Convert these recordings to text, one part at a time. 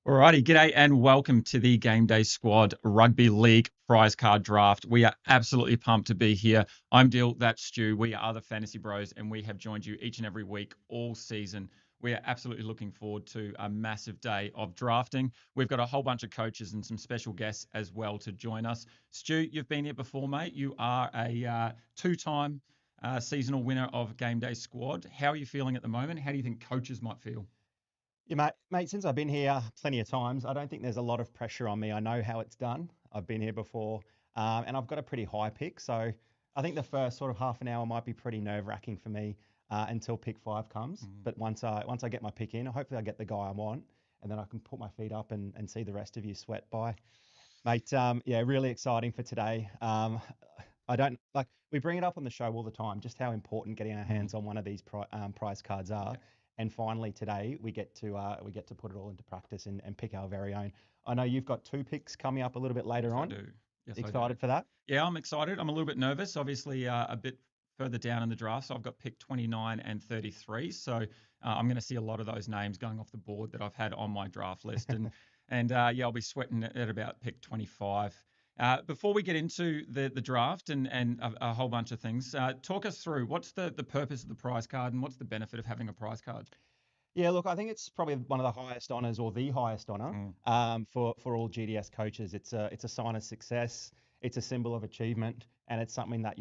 Alrighty, g'day and welcome to the Game Day Squad Rugby League prize card draft. We are absolutely pumped to be here. I'm Dill, that's Stu. We are the Fantasy Bros, and we have joined you each and every week all season. We are absolutely looking forward to a massive day of drafting. We've got a whole bunch of coaches and some special guests as well to join us. Stu, you've been here before, mate. You are a two-time seasonal winner of Game Day Squad. How are you feeling at the moment? How do you think coaches might feel? Yeah, mate, since I've been here plenty of times, I don't think there's a lot of pressure on me. I know how it's done. I've been here before, and I've got a pretty high pick. So I think the first sort of half an hour might be pretty nerve-wracking for me until pick five comes. Mm. But once I get my pick in, hopefully I get the guy I want, and then I can put my feet up and see the rest of you sweat by. Mate, yeah, really exciting for today. I don't like we bring it up on the show all the time, just how important getting our Mm. hands on one of these prize cards are. Yeah. And finally today we get to put it all into practice and pick our very own. I know you've got two picks coming up a little bit Yes, later I on. do. Yes, I do. Excited for that? Yeah, I'm excited. I'm a little bit nervous, obviously, a bit further down in the draft. So I've got pick 29 and 33. So I'm going to see a lot of those names going off the board that I've had on my draft list. And yeah, I'll be sweating at about pick 25. Before we get into the draft and a whole bunch of things, talk us through what's the purpose of the prize card and what's the benefit of having a prize card? Yeah, look, I think it's probably one of the highest honors or the highest honor Mm. for all GDS coaches. It's a sign of success. It's a symbol of achievement, and it's something that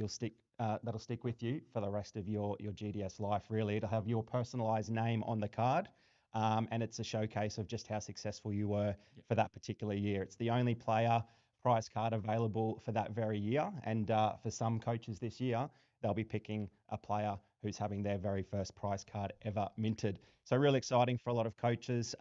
that'll stick with you for the rest of your GDS life. Really, it'll have your personalized name on the card, and it's a showcase of just how successful you were Yeah. for that particular year. It's the only player prize card available for that very year, and for some coaches this year, they'll be picking a player who's having their very first prize card ever minted. So really exciting for a lot of coaches.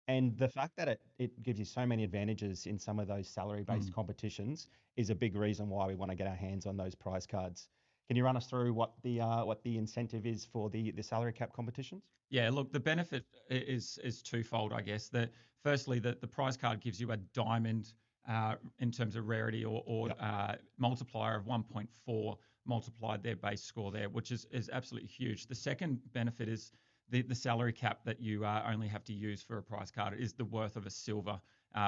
And the fact that it gives you so many advantages in some of those salary-based Mm. competitions is a big reason why we want to get our hands on those prize cards. Can you run us through what the incentive is for the salary cap competitions? Yeah, look, the benefit is twofold, I guess. Firstly, the prize card gives you a diamond in terms of rarity or Yep. multiplier of 1.4 multiplied their base score there, which is absolutely huge. The second benefit is the salary cap that you only have to use for a prize card is the worth of a silver,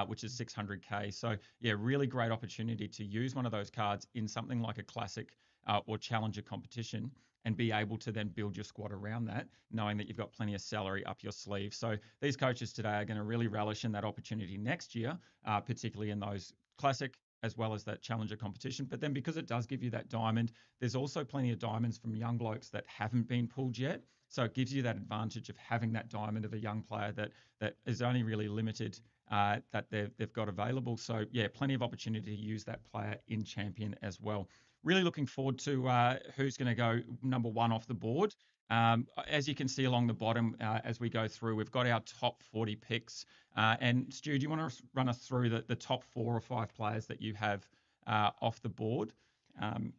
which is 600K. So yeah, really great opportunity to use one of those cards in something like a classic or challenger competition and be able to then build your squad around that, knowing that you've got plenty of salary up your sleeve. So these coaches today are going to really relish in that opportunity next year, particularly in those classic as well as that challenger competition. But then because it does give you that diamond, there's also plenty of diamonds from young blokes that haven't been pulled yet. So it gives you that advantage of having that diamond of a young player that is only really limited that they've got available. So yeah, plenty of opportunity to use that player in champion as well. Really looking forward to who's going to go number one off the board. As you can see along the bottom, as we go through, we've got our top 40 picks. And Stu, do you want to run us through the top 4 or 5 players that you have off the board? Um,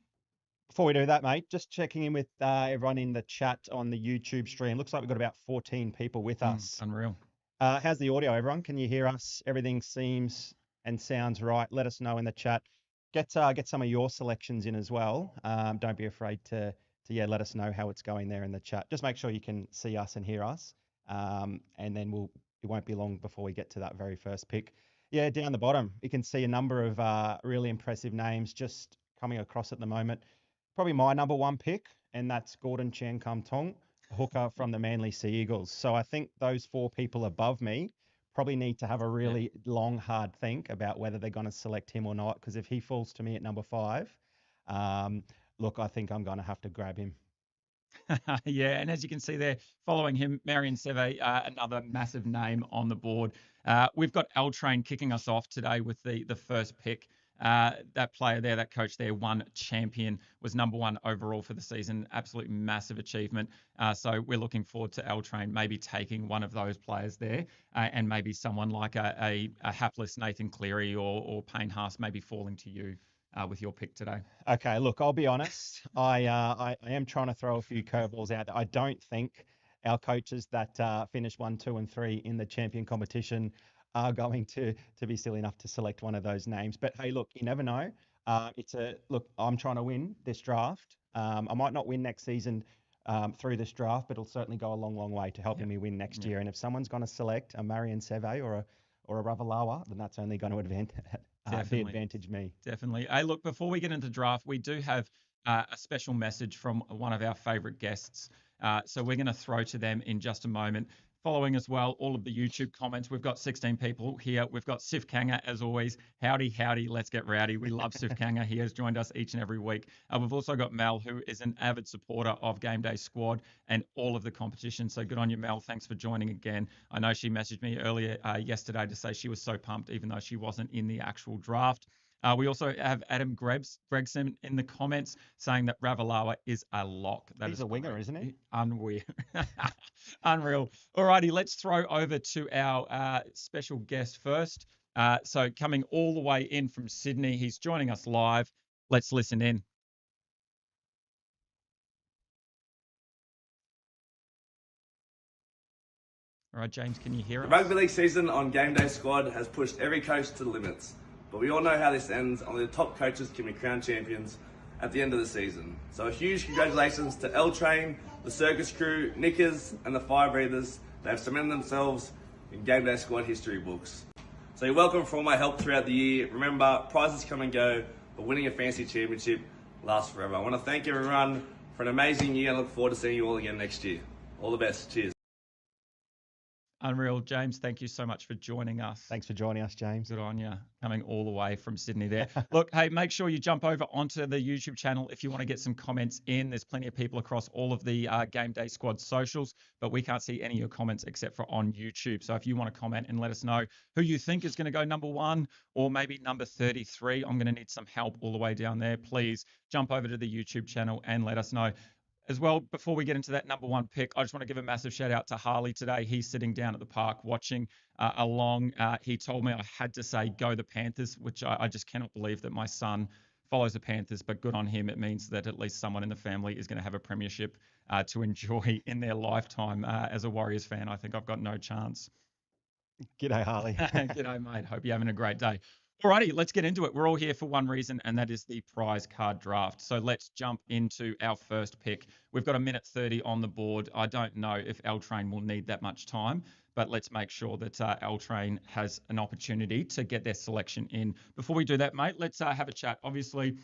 Before we do that, mate, just checking in with everyone in the chat on the YouTube stream. Looks like we've got about 14 people with us. Unreal. How's the audio, everyone? Can you hear us? Everything seems and sounds right. Let us know in the chat. Get some of your selections in as well. Don't be afraid to yeah, let us know how it's going there in the chat. Just make sure you can see us and hear us. And then it won't be long before we get to that very first pick. Yeah, down the bottom, you can see a number of really impressive names just coming across at the moment. Probably my number one pick, and that's Gordon Chan Kum Tong, hooker from the Manly Sea Eagles. So I think those four people above me probably need to have a Yeah. really long, hard think about whether they're going to select him or not. Because if he falls to me at number five, um, look, I think I'm going to have to grab him. Yeah, and as you can see there, following him, Marion Seve, another massive name on the board. We've got L Train kicking us off today with the first pick. That player there, that coach there, won champion, was number one overall for the season. Absolute massive achievement. So we're looking forward to L Train maybe taking one of those players there, and maybe someone like a hapless Nathan Cleary or Payne Haas maybe falling to you with your pick today. Okay, look, I'll be honest. I am trying to throw a few curveballs out there. I don't think our coaches that finish one, two, and three in the champion competition are going to be silly enough to select one of those names. But hey, look, you never know. It's a look. I'm trying to win this draft. I might not win next season through this draft, but it'll certainly go a long, long way to Yeah. helping me win next Yeah. year. And if someone's going to select a Marion Seve or or a Ravalawa, then that's only going to Definitely. advantage me. Definitely. Hey, look, before we get into draft, we do have a special message from one of our favorite guests. So we're going to throw to them in just a moment. Following as well, all of the YouTube comments. We've got 16 people here. We've got Sif Kanga, as always. Howdy, howdy. Let's get rowdy. We love Sif Kanga. He has joined us each and every week. We've also got Mel, who is an avid supporter of Game Day Squad and all of the competition. So good on you, Mel. Thanks for joining again. I know she messaged me earlier yesterday to say she was so pumped, even though she wasn't in the actual draft. We also have Adam Gregson in the comments saying that Ravalawa is a lock. He's a winger, isn't he? Unreal. Unreal. Alrighty, let's throw over to our special guest first. So coming all the way in from Sydney, he's joining us live. Let's listen in. All right, James, can you hear us? The Rugby League season on Game Day Squad has pushed every coach to the limits, but we all know how this ends. Only the top coaches can be crowned champions at the end of the season. So a huge congratulations to L Train, the Circus Crew, Nickers, and the Fire Breathers. They have cemented themselves in Game Day Squad history books. So you're welcome for all my help throughout the year. Remember, prizes come and go, but winning a fancy championship lasts forever. I want to thank everyone for an amazing year and look forward to seeing you all again next year. All the best. Cheers. Unreal. James, thank you so much for joining us. Thanks for joining us, James. Good on you, coming all the way from Sydney there. Look, hey, make sure you jump over onto the YouTube channel if you want to get some comments in. There's plenty of people across all of the Game Day Squad socials, but we can't see any of your comments except for on YouTube. So if you want to comment and let us know who you think is going to go number 1 or maybe number 33, I'm going to need some help all the way down there. Please jump over to the YouTube channel and let us know. As well, before we get into that number 1 pick, I just want to give a massive shout out to Harley today. He's sitting down at the park watching along. He told me I had to say, go the Panthers, which I just cannot believe that my son follows the Panthers, but good on him. It means that at least someone in the family is going to have a premiership to enjoy in their lifetime. As a Warriors fan, I think I've got no chance. G'day, Harley. G'day, mate. Hope you're having a great day. Alrighty, let's get into it. We're all here for one reason, and that is the prize card draft. So let's jump into our first pick. We've got 1:30 on the board. I don't know if L Train will need that much time, but let's make sure that L Train has an opportunity to get their selection in. Before we do that, mate, let's have a chat. Obviously,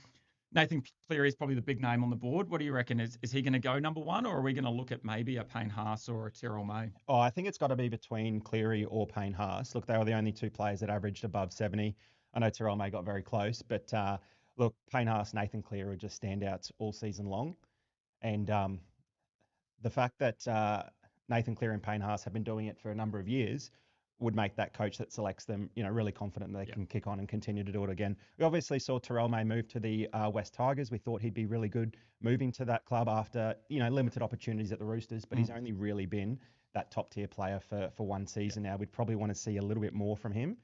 Nathan Cleary is probably the big name on the board. What do you reckon? Is he going to go number 1, or are we going to look at maybe a Payne Haas or a Tyrrell May? Oh, I think it's got to be between Cleary or Payne Haas. Look, they were the only 2 players that averaged above 70. I know Tyrrell May got very close, but look, Payne Haas, Nathan Cleary are just standouts all season long. And the fact that Nathan Cleary and Payne Haas have been doing it for a number of years would make that coach that selects them, really confident that they can kick on and continue to do it again. We obviously saw Tyrrell May move to the West Tigers. We thought he'd be really good moving to that club after, limited opportunities at the Roosters, but he's only really been that top tier player for one season now. We'd probably want to see a little bit more from him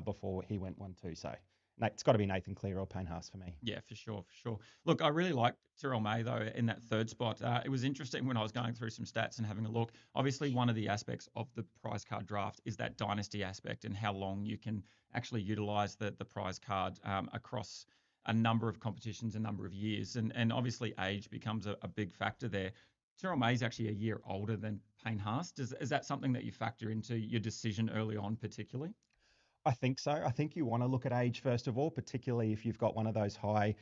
before he went 1-2. So it's got to be Nathan Cleary or Payne Haas for me. Yeah, for sure. Look, I really like Tyrrell May, though, in that 3rd spot. It was interesting when I was going through some stats and having a look. Obviously, one of the aspects of the prize card draft is that dynasty aspect and how long you can actually utilize the prize card across a number of competitions, a number of years. And obviously, age becomes a big factor there. Tyrrell May is actually a year older than Payne Haas. Is that something that you factor into your decision early on, particularly? I think so. I think you want to look at age first of all, particularly if you've got one of those high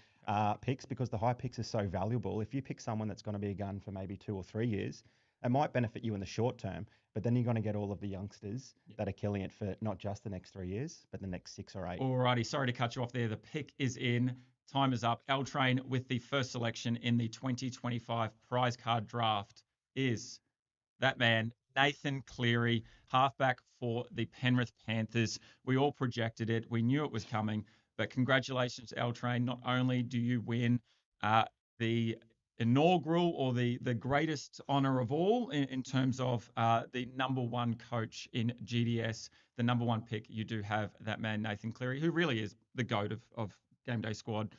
picks, because the high picks are so valuable. If you pick someone that's going to be a gun for maybe 2 or 3 years, it might benefit you in the short term, but then you're going to get all of the youngsters that are killing it for not just the next 3 years, but the next 6 or 8. Alrighty, sorry to cut you off there. The pick is in. Time is up. L Train with the first selection in the 2025 prize card draft is that man, Nathan Cleary, halfback for the Penrith Panthers. We all projected it. We knew it was coming. But congratulations, L Train. Not only do you win the inaugural or the greatest honor of all in terms of the number 1 coach in GDS, the number 1 pick, you do have that man, Nathan Cleary, who really is the GOAT of Game Day Squad.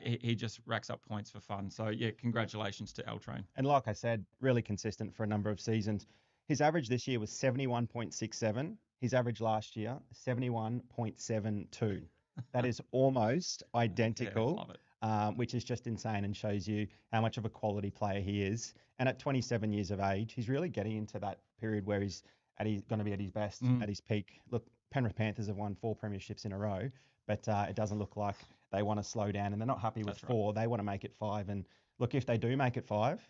He just racks up points for fun. So, yeah, congratulations to L Train. And like I said, really consistent for a number of seasons. His average this year was 71.67. His average last year, 71.72. That is almost identical, which is just insane and shows you how much of a quality player he is. And at 27 years of age, he's really getting into that period where he's going to be at his best, Mm. at his peak. Look, Penrith Panthers have won 4 premierships in a row, but it doesn't look like they want to slow down, and they're not happy with That's right. 4. They want to make it 5. And look, if they do make it 5,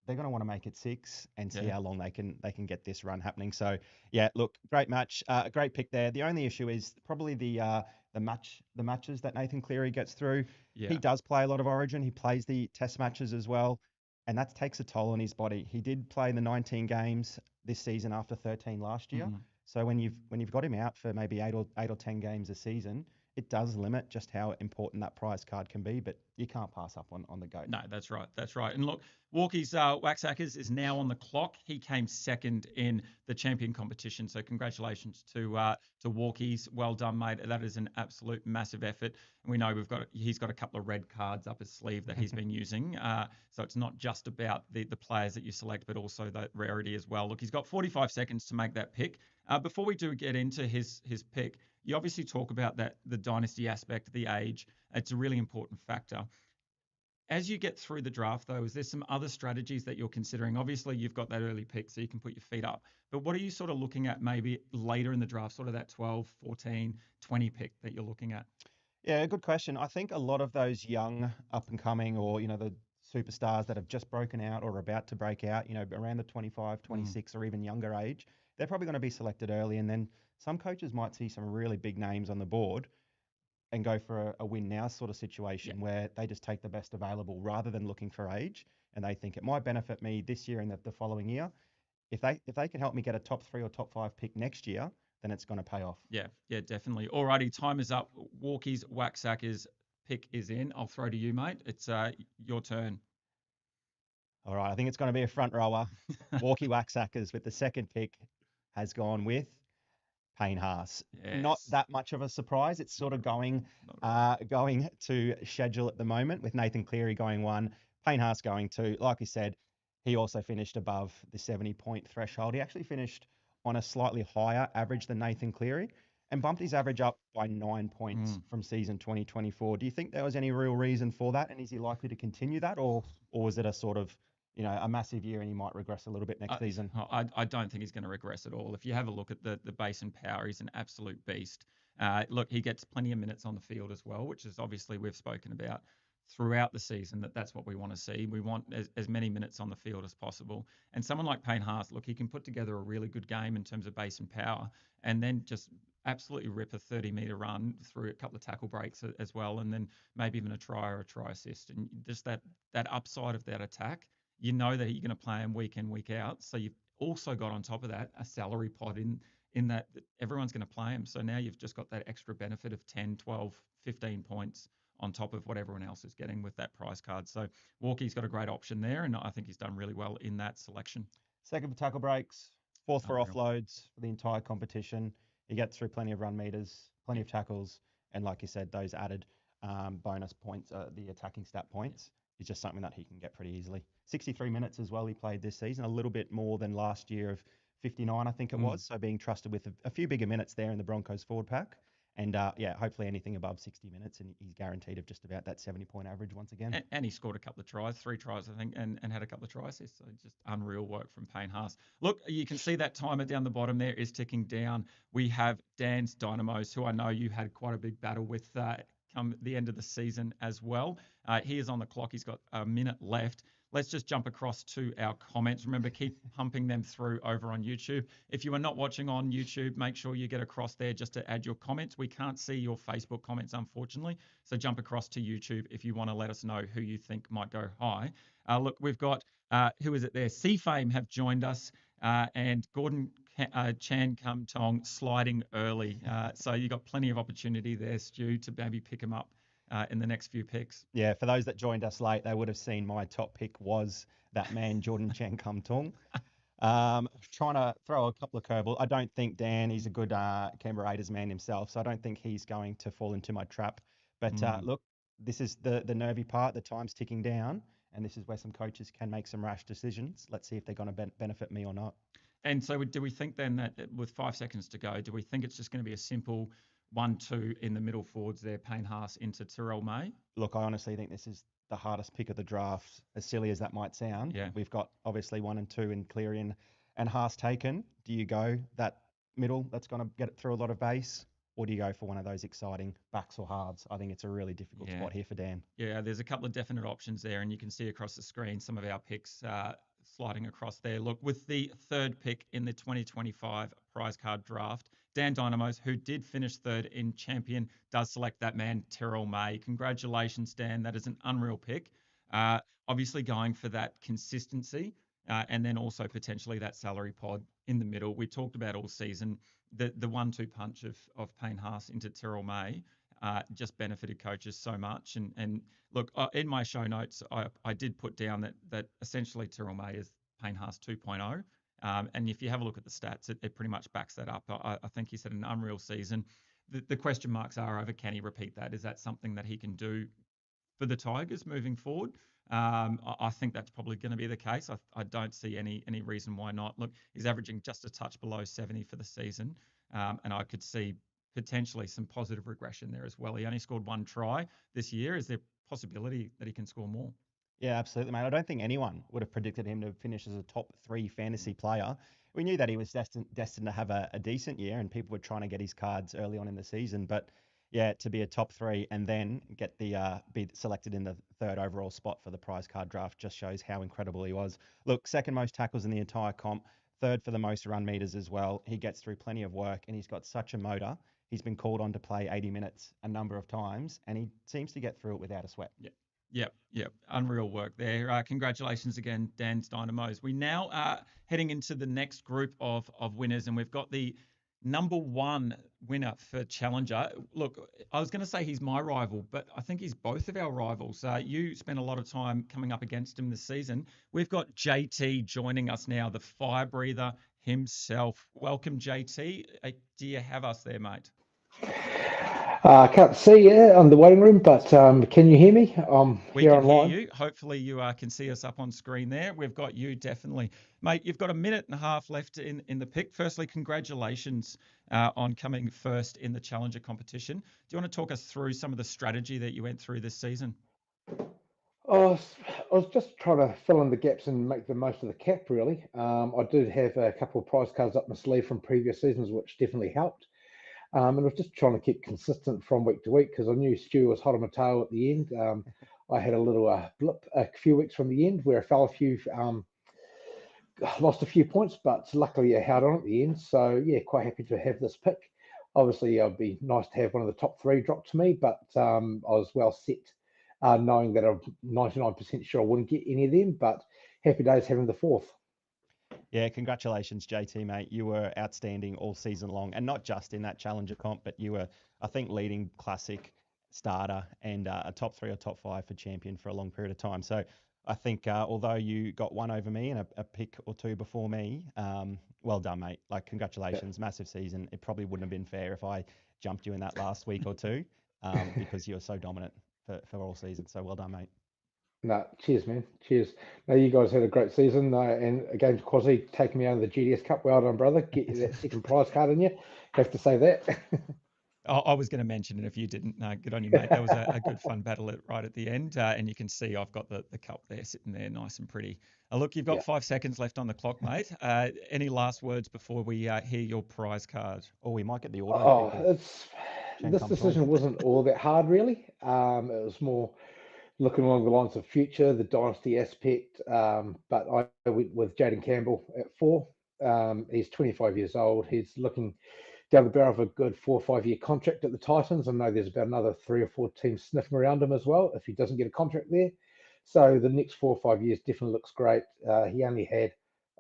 they're going to want to make it 6 and see Yeah. how long they can get this run happening. So yeah, look, great match, a great pick there. The only issue is probably the matches that Nathan Cleary gets through. Yeah. He does play a lot of Origin. He plays the Test matches as well, and that takes a toll on his body. He did play the 19 games this season after 13 last year. Mhm. So when you've got him out for maybe 8 or 10 games a season, it does limit just how important that prize card can be. But you can't pass up on the GOAT. No, that's right. That's right. And look, Walkie's Waxhackers is now on the clock. He came second in the champion competition. So congratulations to Walkie's. Well done, mate. That is an absolute massive effort. And we know he's got a couple of red cards up his sleeve that he's been using. So it's not just about the players that you select, but also the rarity as well. Look, he's got 45 seconds to make that pick. Before we do get into his pick, you obviously talk about the dynasty aspect, the age. It's a really important factor. As you get through the draft, though, is there some other strategies that you're considering? Obviously, you've got that early pick, so you can put your feet up. But what are you sort of looking at maybe later in the draft, sort of that 12, 14, 20 pick that you're looking at? Yeah, good question. I think a lot of those young up and coming, or the superstars that have just broken out or are about to break out, around the 25, 26 or even younger age, they're probably going to be selected early. And then some coaches might see some really big names on the board and go for a win now sort of situation where they just take the best available rather than looking for age. And they think it might benefit me this year and the following year. If they can help me get a top 3 or top 5 pick next year, then it's going to pay off. Yeah, definitely. Alrighty, time is up. Walkie's Waxhackers pick is in. I'll throw to you, mate. It's your turn. All right, I think it's going to be a front rower. Walkie Waxhackers with the second pick has gone with Payne Haas. Not Yes. that much of a surprise. It's sort of going to schedule at the moment with Nathan Cleary going 1, Payne Haas going 2. Like we said, he also finished above the 70-point threshold. He actually finished on a slightly higher average than Nathan Cleary and bumped his average up by 9 points from season 2024. Do you think there was any real reason for that? And is he likely to continue that, or was it a sort of a massive year and he might regress a little bit next season? I don't think he's going to regress at all. If you have a look at the base and power, he's an absolute beast. Look, he gets plenty of minutes on the field as well, which is obviously we've spoken about throughout the season that's what we want to see. We want as many minutes on the field as possible. And someone like Payne Haas, look, he can put together a really good game in terms of base and power and then just absolutely rip a 30-meter run through a couple of tackle breaks as well, and then maybe even a try or a try assist. And just that upside of that attack, you know that you're going to play him week in, week out. So you've also got on top of that a salary pot in that everyone's going to play him. So now you've just got that extra benefit of 10, 12, 15 points on top of what everyone else is getting with that prize card. So Walkie's got a great option there, and I think he's done really well in that selection. Second for tackle breaks, fourth for Unreal. offloads for the entire competition. He gets through plenty of run meters, plenty of tackles, and like you said, those added bonus points, the attacking stat points, is just something that he can get pretty easily. 63 minutes as well he played this season, a little bit more than last year of 59, I think it was. So being trusted with a few bigger minutes there in the Broncos forward pack. And hopefully anything above 60 minutes, and he's guaranteed of just about that 70-point average once again. And he scored a couple of tries, 3 tries, I think, and had a couple of try assists. So just unreal work from Payne Haas. Look, you can see that timer down the bottom there is ticking down. We have Dan's Dynamos, who I know you had quite a big battle with come the end of the season as well. He is on the clock. He's got a minute left. Let's just jump across to our comments. Remember, keep pumping them through over on YouTube. If you are not watching on YouTube, make sure you get across there just to add your comments. We can't see your Facebook comments, unfortunately. So jump across to YouTube if you want to let us know who you think might go high. Look, we've got, who is it there? C-Fame have joined us, and Gordon Chan Kum Tong sliding early. So you've got plenty of opportunity there, Stu, to maybe pick him up in the next few picks. Yeah, for those that joined us late, they would have seen my top pick was that man, Jordan Chan Kum Tong. Trying to throw a couple of curveballs. I don't think Dan, he's a good Canberra Raiders man himself, so I don't think he's going to fall into my trap. But look, this is the nervy part. The time's ticking down, and this is where some coaches can make some rash decisions. Let's see if they're going to benefit me or not. And so do we think then that with 5 seconds to go, do we think it's just going to be a simple 1-2 in the middle forwards there, Payne Haas into Terrell May? Look, I honestly think this is the hardest pick of the draft, as silly as that might sound. Yeah. We've got obviously 1 and 2 in Cleary and and Haas taken, do you go that middle that's going to get it through a lot of base? Or do you go for one of those exciting backs or halves? I think it's a really difficult spot here for Dan. Yeah, there's a couple of definite options there, and you can see across the screen some of our picks sliding across there. Look, with the third pick in the 2025 prize card draft, Dan Dynamos, who did finish third in Champion, does select that man, Terrell May. Congratulations, Dan. That is an unreal pick. Obviously going for that consistency and then also potentially that salary pod in the middle. We talked about all season the 1-2 punch of Payne Haas into Terrell May just benefited coaches so much. And look, in my show notes, I did put down that essentially Terrell May is Payne Haas 2.0. And if you have a look at the stats, it pretty much backs that up. I think he's had an unreal season. The question marks are over, can he repeat that? Is that something that he can do for the Tigers moving forward? I think that's probably going to be the case. I don't see any reason why not. Look, he's averaging just a touch below 70 for the season, and I could see potentially some positive regression there as well. He only scored 1 try this year. Is there a possibility that he can score more? Yeah, absolutely, mate. I don't think anyone would have predicted him to finish as a top 3 fantasy player. We knew that he was destined to have a decent year, and people were trying to get his cards early on in the season. But yeah, to be a top 3 and then get be selected in the 3rd overall spot for the prize card draft just shows how incredible he was. Look, 2nd most tackles in the entire comp, 3rd for the most run meters as well. He gets through plenty of work, and he's got such a motor. He's been called on to play 80 minutes a number of times, and he seems to get through it without a sweat. Yep. Unreal work there. Congratulations again, Dan's Dynamos. We now are heading into the next group of winners, and we've got the number 1 winner for Challenger. Look, I was going to say he's my rival, but I think he's both of our rivals. You spent a lot of time coming up against him this season. We've got JT joining us now, the fire breather himself. Welcome, JT. Do you have us there, mate? I can't see you on the waiting room, but can you hear me? We can hear you. Hopefully you can see us up on screen there. We've got you, definitely. Mate, you've got a minute and a half left in the pick. Firstly, congratulations on coming first in the Challenger competition. Do you want to talk us through some of the strategy that you went through this season? I was just trying to fill in the gaps and make the most of the cap, really. I did have a couple of prize cards up my sleeve from previous seasons, which definitely helped. And I was just trying to keep consistent from week to week because I knew Stu was hot on my tail at the end. I had a little blip a few weeks from the end where I fell lost a few points, but luckily I held on at the end. So yeah, quite happy to have this pick. Obviously, it'd be nice to have one of the top 3 drop to me, but I was well set, knowing that I'm 99% sure I wouldn't get any of them. But happy days having the 4th. Yeah, congratulations, JT, mate. You were outstanding all season long, and not just in that Challenger comp, but you were, I think, leading Classic, Starter, and a top 3 or top 5 for Champion for a long period of time. So I think although you got 1 over me and a pick or 2 before me, well done, mate. Like, congratulations, massive season. It probably wouldn't have been fair if I jumped you in that last week or 2 because you were so dominant for all season. So well done, mate. No, cheers, man. Cheers. No, you guys had a great season. And again, Quasi taking me out of the GDS Cup. Well done, brother. Get that 2nd prize card in you. Have to say that. I was going to mention it if you didn't. Good on you, mate. That was a good fun battle right at the end. And you can see I've got the cup there sitting there nice and pretty. Look, you've got 5 seconds left on the clock, mate. Any last words before we hear your prize card? Or we might get the auto. This decision wasn't all that hard, really. It was more looking along the lines of future, the dynasty aspect. But I went with Jaden Campbell at 4. He's 25 years old. He's looking down the barrel of a good 4 or 5 year contract at the Titans. I know there's about another 3 or 4 teams sniffing around him as well if he doesn't get a contract there. So the next 4 or 5 years definitely looks great. He only had,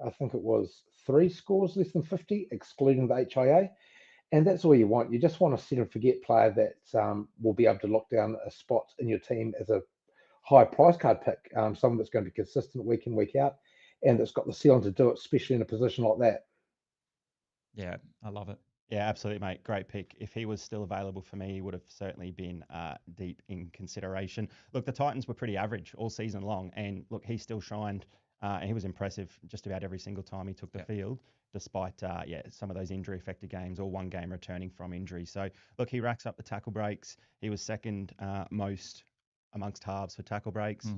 I think it was 3 scores less than 50, excluding the HIA. And that's all you want. You just want a set and forget player that will be able to lock down a spot in your team as a high price card pick, someone that's going to be consistent week in, week out, and that's got the ceiling to do it, especially in a position like that. Yeah, I love it. Yeah, absolutely, mate. Great pick. If he was still available for me, he would have certainly been deep in consideration. Look, the Titans were pretty average all season long, and look, he still shined, and he was impressive just about every single time he took the field, despite some of those injury-affected games or 1 game returning from injury. So, look, he racks up the tackle breaks. He was 2nd most amongst halves for tackle breaks.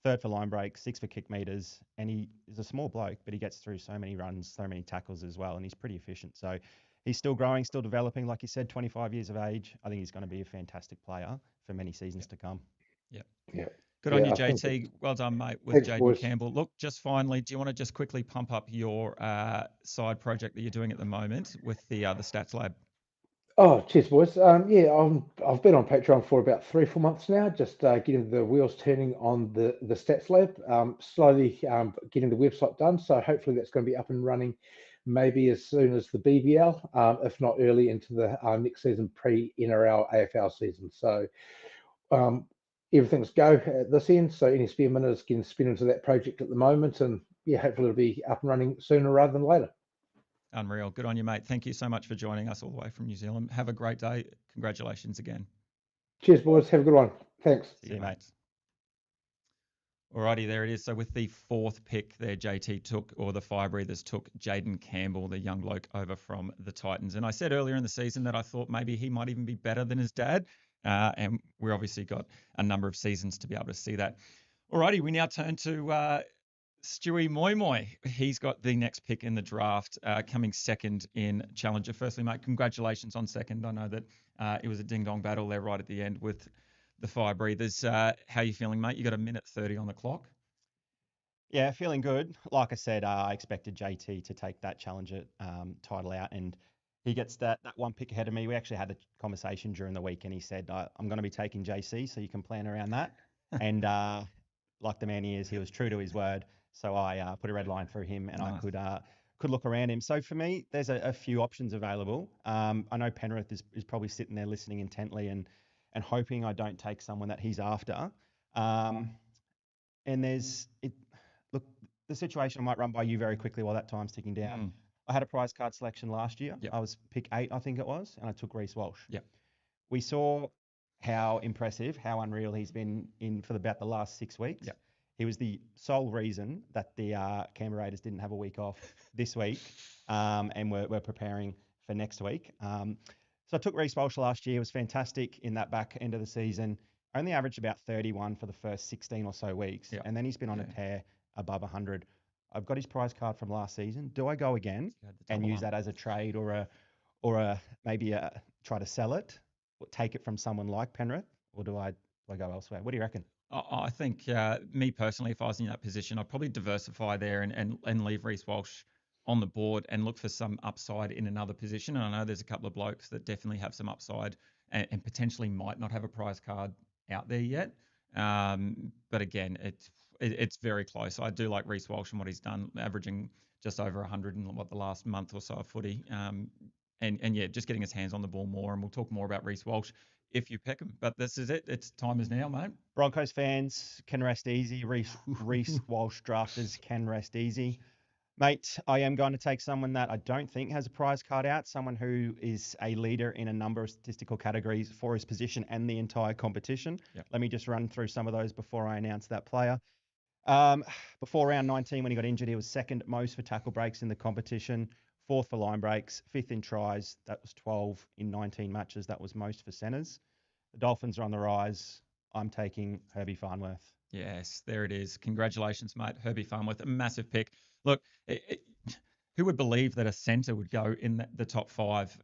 third for line break, 6 for kick meters, and he is a small bloke, but he gets through so many runs, so many tackles as well, and he's pretty efficient. So he's still growing, still developing. Like you said, 25 years of age. I think he's going to be a fantastic player for many seasons to come. Yeah. Yeah. Good on you, I think JT. Well done, mate, with thanks, Jaden boys. Campbell. Look, just finally, do you want to just quickly pump up your side project that you're doing at the moment with the Stats Lab? Oh, cheers, boys. I've been on Patreon for about 3 or 4 months now, just getting the wheels turning on the Stats Lab, slowly getting the website done. So hopefully that's going to be up and running maybe as soon as the BBL, if not early into the next season, pre-NRL AFL season. So everything's go at this end. So any spare minutes getting spent into that project at the moment, and yeah, hopefully it'll be up and running sooner rather than later. Unreal. Good on you, mate. Thank you so much for joining us all the way from New Zealand. Have a great day. Congratulations again. Cheers, boys. Have a good one. Thanks. See you, mate. Alrighty, there it is. So with the 4th pick there, JT took, or the Fire Breathers took, Jaden Campbell, the young bloke over from the Titans. And I said earlier in the season that I thought maybe he might even be better than his dad. And we obviously got a number of seasons to be able to see that. Alrighty, we now turn to Stewie Moi Moi. He's got the next pick in the draft, coming second in Challenger. Firstly, mate, congratulations on second. I know that it was a ding-dong battle there right at the end with the Fire Breathers. How are you feeling, mate? You got a minute 30 on the clock. Yeah, feeling good. Like I said, I expected JT to take that Challenger title out, and he gets that one pick ahead of me. We actually had a conversation during the week, and he said, I'm going to be taking JC, so you can plan around that. And like the man he is, he was true to his word. So I put a red line through him, and Nice. I could look around him. So for me, there's a few options available. I know Penrith is probably sitting there listening intently and hoping I don't take someone that he's after. And look, the situation I might run by you very quickly while that time's ticking down. I had a prize card selection last year. Yep. I was pick 8, I think it was, and I took Reece Walsh. Yep. We saw how impressive, how unreal he's been in for about the last 6 weeks. Yep. He was the sole reason that the Canberra Raiders didn't have a week off this week, and we're preparing for next week. So I took Reece Walsh last year. It was fantastic in that back end of the season. Only averaged about 31 for the first 16 or so weeks, Yep. and then he's been on a tear above 100. I've got his prize card from last season. Do I go again and use that as a trade or maybe try to sell it, or take it from someone like Penrith, or do I go elsewhere? What do you reckon? I think me personally, if I was in that position, I'd probably diversify there and leave Reece Walsh on the board and look for some upside in another position. And I know there's a couple of blokes that definitely have some upside and potentially might not have a prize card out there yet. But again, it's very close. I do like Reece Walsh and what he's done, averaging just over 100 in the last month or so of footy. And yeah, just getting his hands on the ball more. And we'll talk more about Reece Walsh if you pick him. But this is it. It's time is now, mate. Broncos fans can rest easy. Reece Walsh drafters can rest easy. Mate, I am going to take someone that I don't think has a prize card out, someone who is a leader in a number of statistical categories for his position and the entire competition. Yep. Let me just run through some of those before I announce that player. Before round 19, when he got injured, he was second most for tackle breaks in the competition, 4th for line breaks, 5th in tries. That was 12 in 19 matches. That was most for centres. The Dolphins are on the rise. I'm taking Herbie Farnworth. Yes, there it is. Congratulations, mate. Herbie Farnworth, a massive pick. Look, who would believe that a centre would go in the top 5?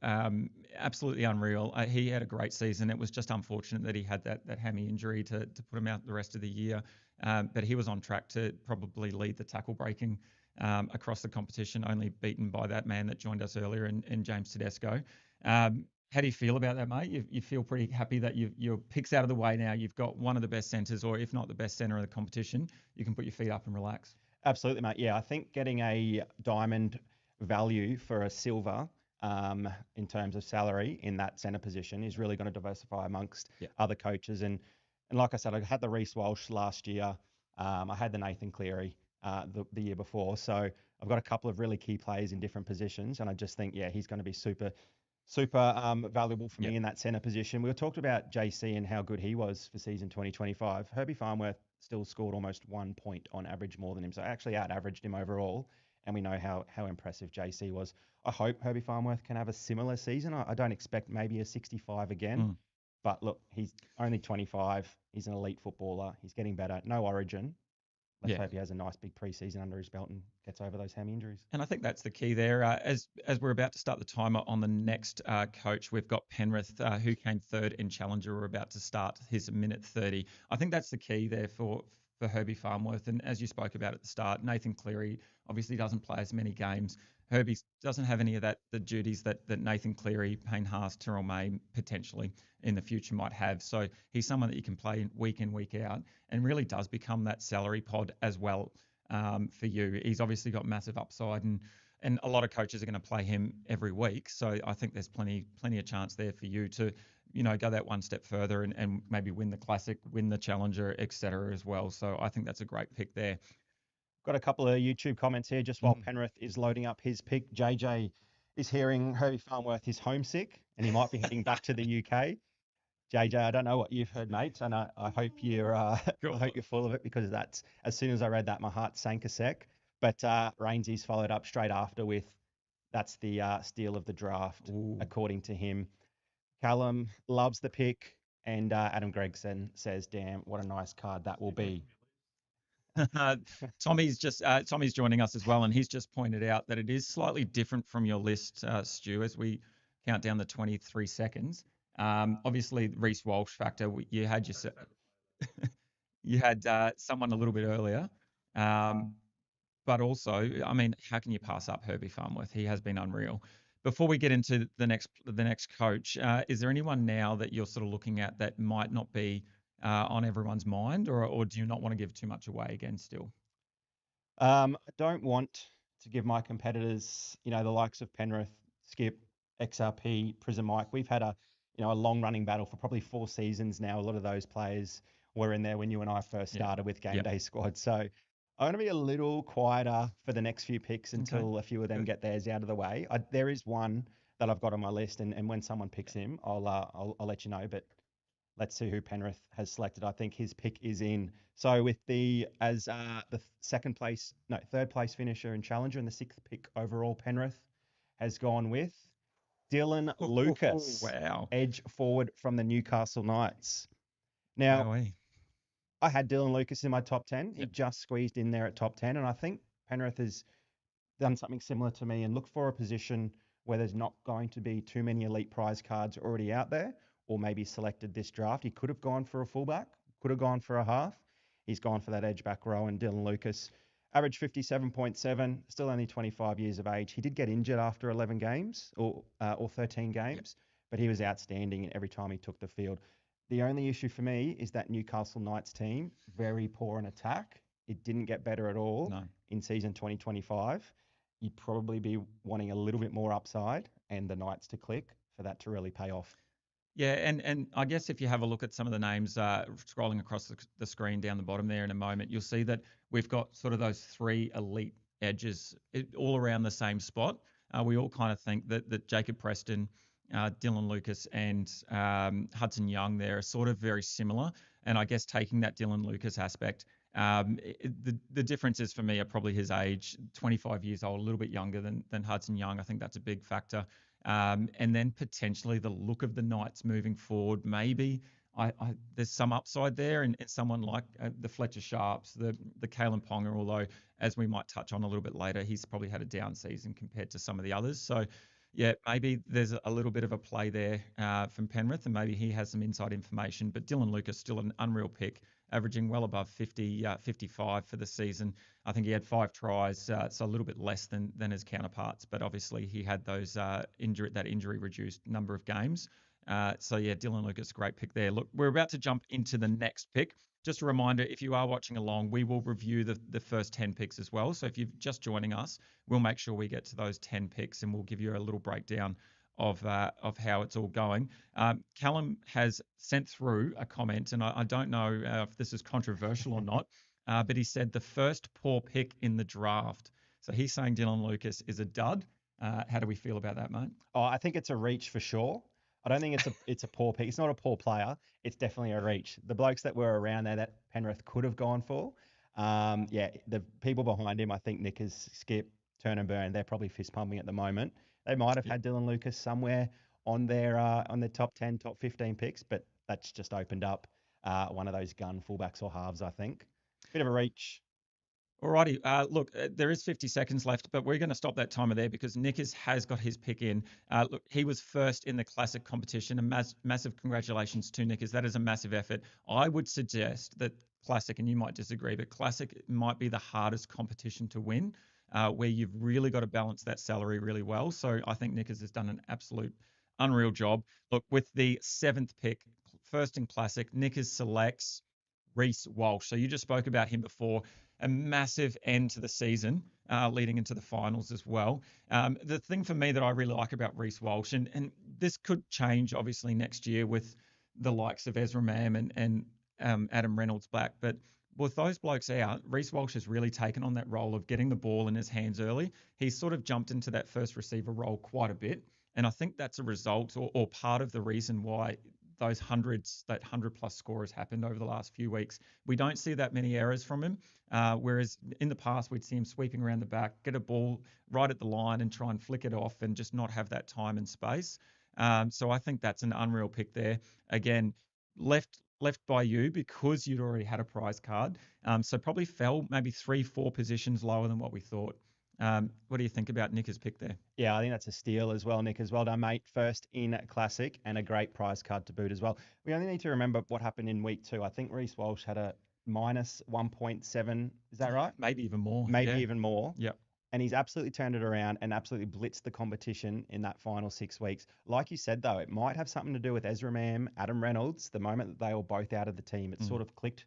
Absolutely unreal. He had a great season. It was just unfortunate that he had that hammy injury to put him out the rest of the year. But he was on track to probably lead the tackle breaking across the competition, only beaten by that man that joined us earlier in James Tedesco. How do you feel about that, mate? You feel pretty happy that your pick's out of the way now. You've got one of the best centres, or if not the best centre of the competition. You can put your feet up and relax. Absolutely, mate. Yeah, I think getting a diamond value for a silver in terms of salary in that centre position is really going to diversify amongst other coaches. And like I said, I had the Reece Walsh last year. I had the Nathan Cleary the year before. So I've got a couple of really key players in different positions. And I just think, he's going to be super valuable for me in that centre position. We were talked about JC and how good he was for season 2025. Herbie Farnworth still scored almost 1 point on average more than him. So I actually out-averaged him overall. And we know how impressive JC was. I hope Herbie Farnworth can have a similar season. I don't expect maybe a 65 again. But look, he's only 25. He's an elite footballer. He's getting better. No origin. let's hope he has a nice big preseason under his belt and gets over those hammy injuries. And I think that's the key there. As we're about to start the timer on the next coach, we've got Penrith, who came third in Challenger. We're about to start his minute 30. I think that's the key there for Herbie Farnworth. And as you spoke about at the start, Nathan Cleary obviously doesn't play as many games. Herbie doesn't have any of the duties that Nathan Cleary, Payne Haas, Terrell May potentially in the future might have. So he's someone that you can play in, week out, and really does become that salary pod as well. For you, he's obviously got massive upside, and a lot of coaches are going to play him every week. So I think there's plenty of chance there for you to, go that one step further and maybe win the Classic, win the Challenger, etc. as well. So I think that's a great pick there. Got a couple of YouTube comments here just while Penrith is loading up his pick. JJ is hearing Herbie Farnworth is homesick and he might be heading back to the UK. JJ, I don't know what you've heard, mate, and I hope you're I hope you're full of it, because that's, as soon as I read that, my heart sank a sec. But Rainsy's followed up straight after with, that's the steal of the draft, according to him. Callum loves the pick, and Adam Gregson says, "Damn, what a nice card that will be." Tommy's joining us as well, and he's just pointed out that it is slightly different from your list, Stu, as we count down the 23 seconds. Obviously, Reece Walsh factor. You had someone a little bit earlier, but also, I mean, how can you pass up Herbie Farnworth? He has been unreal. Before we get into the next coach, is there anyone now that you're sort of looking at that might not be on everyone's mind, or do you not want to give too much away again still? I don't want to give my competitors, the likes of Penrith, Skip, XRP, Prism Mike. We've had a long running battle for probably 4 seasons now. A lot of those players were in there when you and I first started with Game Day Squad. So I'm going to be a little quieter for the next few picks until a few of them get theirs out of the way. There is one that I've got on my list, and when someone picks him, I'll let you know. But let's see who Penrith has selected. I think his pick is in. So with the third place finisher and challenger, and the 6th pick overall, Penrith has gone with Dylan Lucas. Wow. Edge forward from the Newcastle Knights. Now, I had Dylan Lucas in my top 10. He just squeezed in there at top 10, and I think Penrith has done something similar to me and look for a position where there's not going to be too many elite prize cards already out there, or maybe selected this draft. He could have gone for a fullback, could have gone for a half. He's gone for that edge back row, and Dylan Lucas, average 57.7, still only 25 years of age. He did get injured after 11 games or 13 games, but he was outstanding every time he took the field. The only issue for me is that Newcastle Knights team, very poor in attack. It didn't get better at all in season 2025. You'd probably be wanting a little bit more upside and the Knights to click for that to really pay off. Yeah, and I guess if you have a look at some of the names scrolling across the screen down the bottom there in a moment, you'll see that we've got sort of those 3 elite edges all around the same spot. We all kind of think that Jacob Preston, Dylan Lucas, and Hudson Young there are sort of very similar. And I guess taking that Dylan Lucas aspect, the differences for me are probably his age, 25 years old, a little bit younger than Hudson Young. I think that's a big factor. And then potentially the look of the Knights moving forward. Maybe there's some upside there, and someone like the Fletcher Sharps, the Kalen Ponga, although as we might touch on a little bit later, he's probably had a down season compared to some of the others. So yeah, maybe there's a little bit of a play there from Penrith, and maybe he has some inside information. But Dylan Lucas, still an unreal pick, averaging well above 55 for the season. I think he had 5 tries, so a little bit less than his counterparts. But obviously he had those injury-reduced number of games. So yeah, Dylan Lucas, great pick there. Look, we're about to jump into the next pick. Just a reminder, if you are watching along, we will review the first 10 picks as well. So if you're just joining us, we'll make sure we get to those 10 picks, and we'll give you a little breakdown of how it's all going. Callum has sent through a comment, and I don't know if this is controversial or not, but he said the first poor pick in the draft. So he's saying Dylan Lucas is a dud. How do we feel about that, mate? Oh, I think it's a reach for sure. I don't think it's a poor pick. It's not a poor player. It's definitely a reach. The blokes that were around there that Penrith could have gone for, the people behind him, I think Nickers, Skip, Turn and Burn, they're probably fist pumping at the moment. They might have had Dylan Lucas somewhere on their top 10, top 15 picks, but that's just opened up one of those gun fullbacks or halves, I think. Bit of a reach. Alrighty, look, there is 50 seconds left, but we're going to stop that timer there because Nick has got his pick in. Look, he was first in the Classic competition, and massive congratulations to Nick, as that is a massive effort. I would suggest that Classic, and you might disagree, but Classic might be the hardest competition to win, where you've really got to balance that salary really well. So I think Nick has done an absolute unreal job. Look, with the 7th pick, first in Classic, Nick selects Reece Walsh. So you just spoke about him before, a massive end to the season, leading into the finals as well. The thing for me that I really like about Reece Walsh, and this could change obviously next year with the likes of Ezra Mam and Adam Reynolds back, but with those blokes out, Reece Walsh has really taken on that role of getting the ball in his hands early. He's sort of jumped into that first receiver role quite a bit. And I think that's a result or part of the reason why those hundreds, that 100+ scorers happened over the last few weeks. We don't see that many errors from him. Whereas in the past, we'd see him sweeping around the back, get a ball right at the line and try and flick it off and just not have that time and space. So I think that's an unreal pick there. Again, left by you because you'd already had a prize card. So probably fell maybe 3-4 positions lower than what we thought. What do you think about Nick's pick there? Yeah, I think that's a steal as well, Nick. As well done, mate. First in Classic and a great prize card to boot as well. We only need to remember what happened in week 2. I think Reece Walsh had a minus 1.7. Is that right? Maybe even more. Maybe even more. Yeah. And he's absolutely turned it around and absolutely blitzed the competition in that final 6 weeks. Like you said, though, it might have something to do with Ezra Mam, Adam Reynolds. The moment that they were both out of the team, it sort of clicked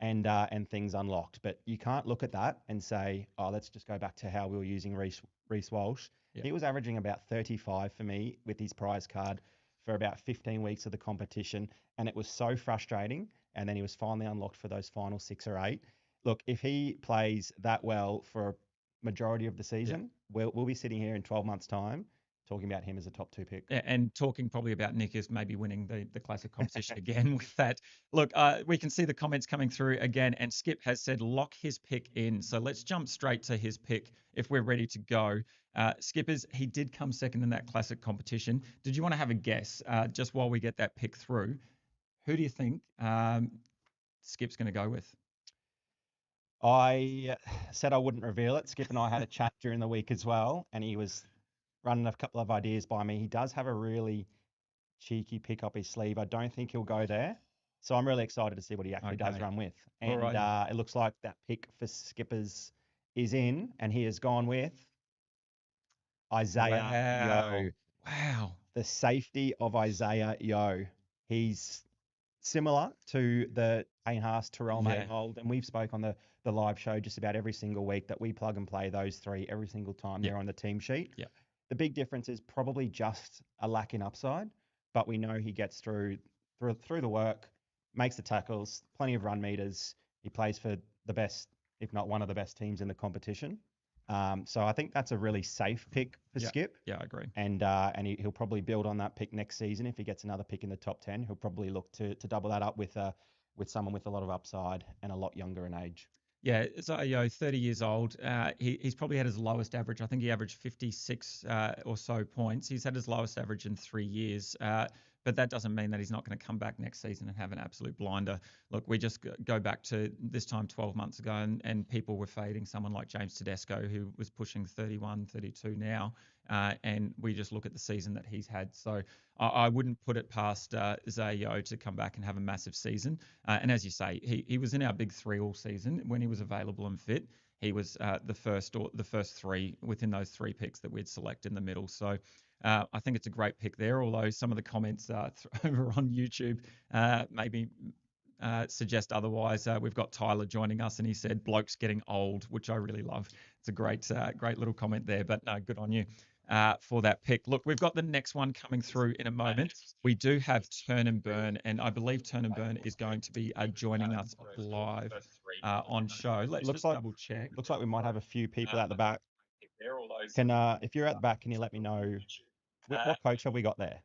and things unlocked. But you can't look at that and say, oh, let's just go back to how we were using Reece Walsh. Yeah. He was averaging about 35 for me with his prize card for about 15 weeks of the competition. And it was so frustrating. And then he was finally unlocked for those final 6 or 8. Look, if he plays that well for a majority of the season, we'll be sitting here in 12 months' time talking about him as a top 2 pick. And talking probably about Nick as maybe winning the Classic competition again with that. Look, we can see the comments coming through again, and Skip has said lock his pick in. So let's jump straight to his pick if we're ready to go. Skippers, he did come second in that Classic competition. Did you want to have a guess just while we get that pick through? Who do you think Skip's going to go with? I said I wouldn't reveal it. Skip and I had a chat during the week as well, and he was running a couple of ideas by me. He does have a really cheeky pick up his sleeve. I don't think he'll go there. So I'm really excited to see what he actually does run with. And it looks like that pick for Skippers is in, and he has gone with Isaiah Yeo. Wow. The safety of Isaiah Yeo. He's similar to the Payne Haas, Terrell Mayhold, and we've spoke on the live show just about every single week that we plug and play those 3 every single time they're on the team sheet. Yeah. The big difference is probably just a lack in upside, but we know he gets through the work, makes the tackles, plenty of run meters. He plays for the best, if not one of the best teams in the competition. So I think that's a really safe pick for Skip. Yeah, I agree. And he'll probably build on that pick next season. If he gets another pick in the top 10, he'll probably look to double that up with someone with a lot of upside and a lot younger in age. Yeah, so 30 years old. He's probably had his lowest average. I think he averaged 56 or so points. He's had his lowest average in 3 years. But that doesn't mean that he's not going to come back next season and have an absolute blinder. Look, we just go back to this time 12 months ago, and people were fading someone like James Tedesco, who was pushing 31, 32 now. And we just look at the season that he's had. So I wouldn't put it past Zayo to come back and have a massive season. And as you say, he was in our big 3 all season when he was available and fit. He was the first 3 within those 3 picks that we'd select in the middle. So I think it's a great pick there, although some of the comments over on YouTube maybe suggest otherwise. We've got Tyler joining us, and he said, "Bloke's getting old," which I really love. It's a great little comment there, but no, good on you for that pick. Look, we've got the next one coming through in a moment. We do have Turn and Burn, and I believe Turn and Burn is going to be joining us live on show. Let's just double check. Looks like we might have a few people at the back. If you're at the back, can you let me know what coach have we got there?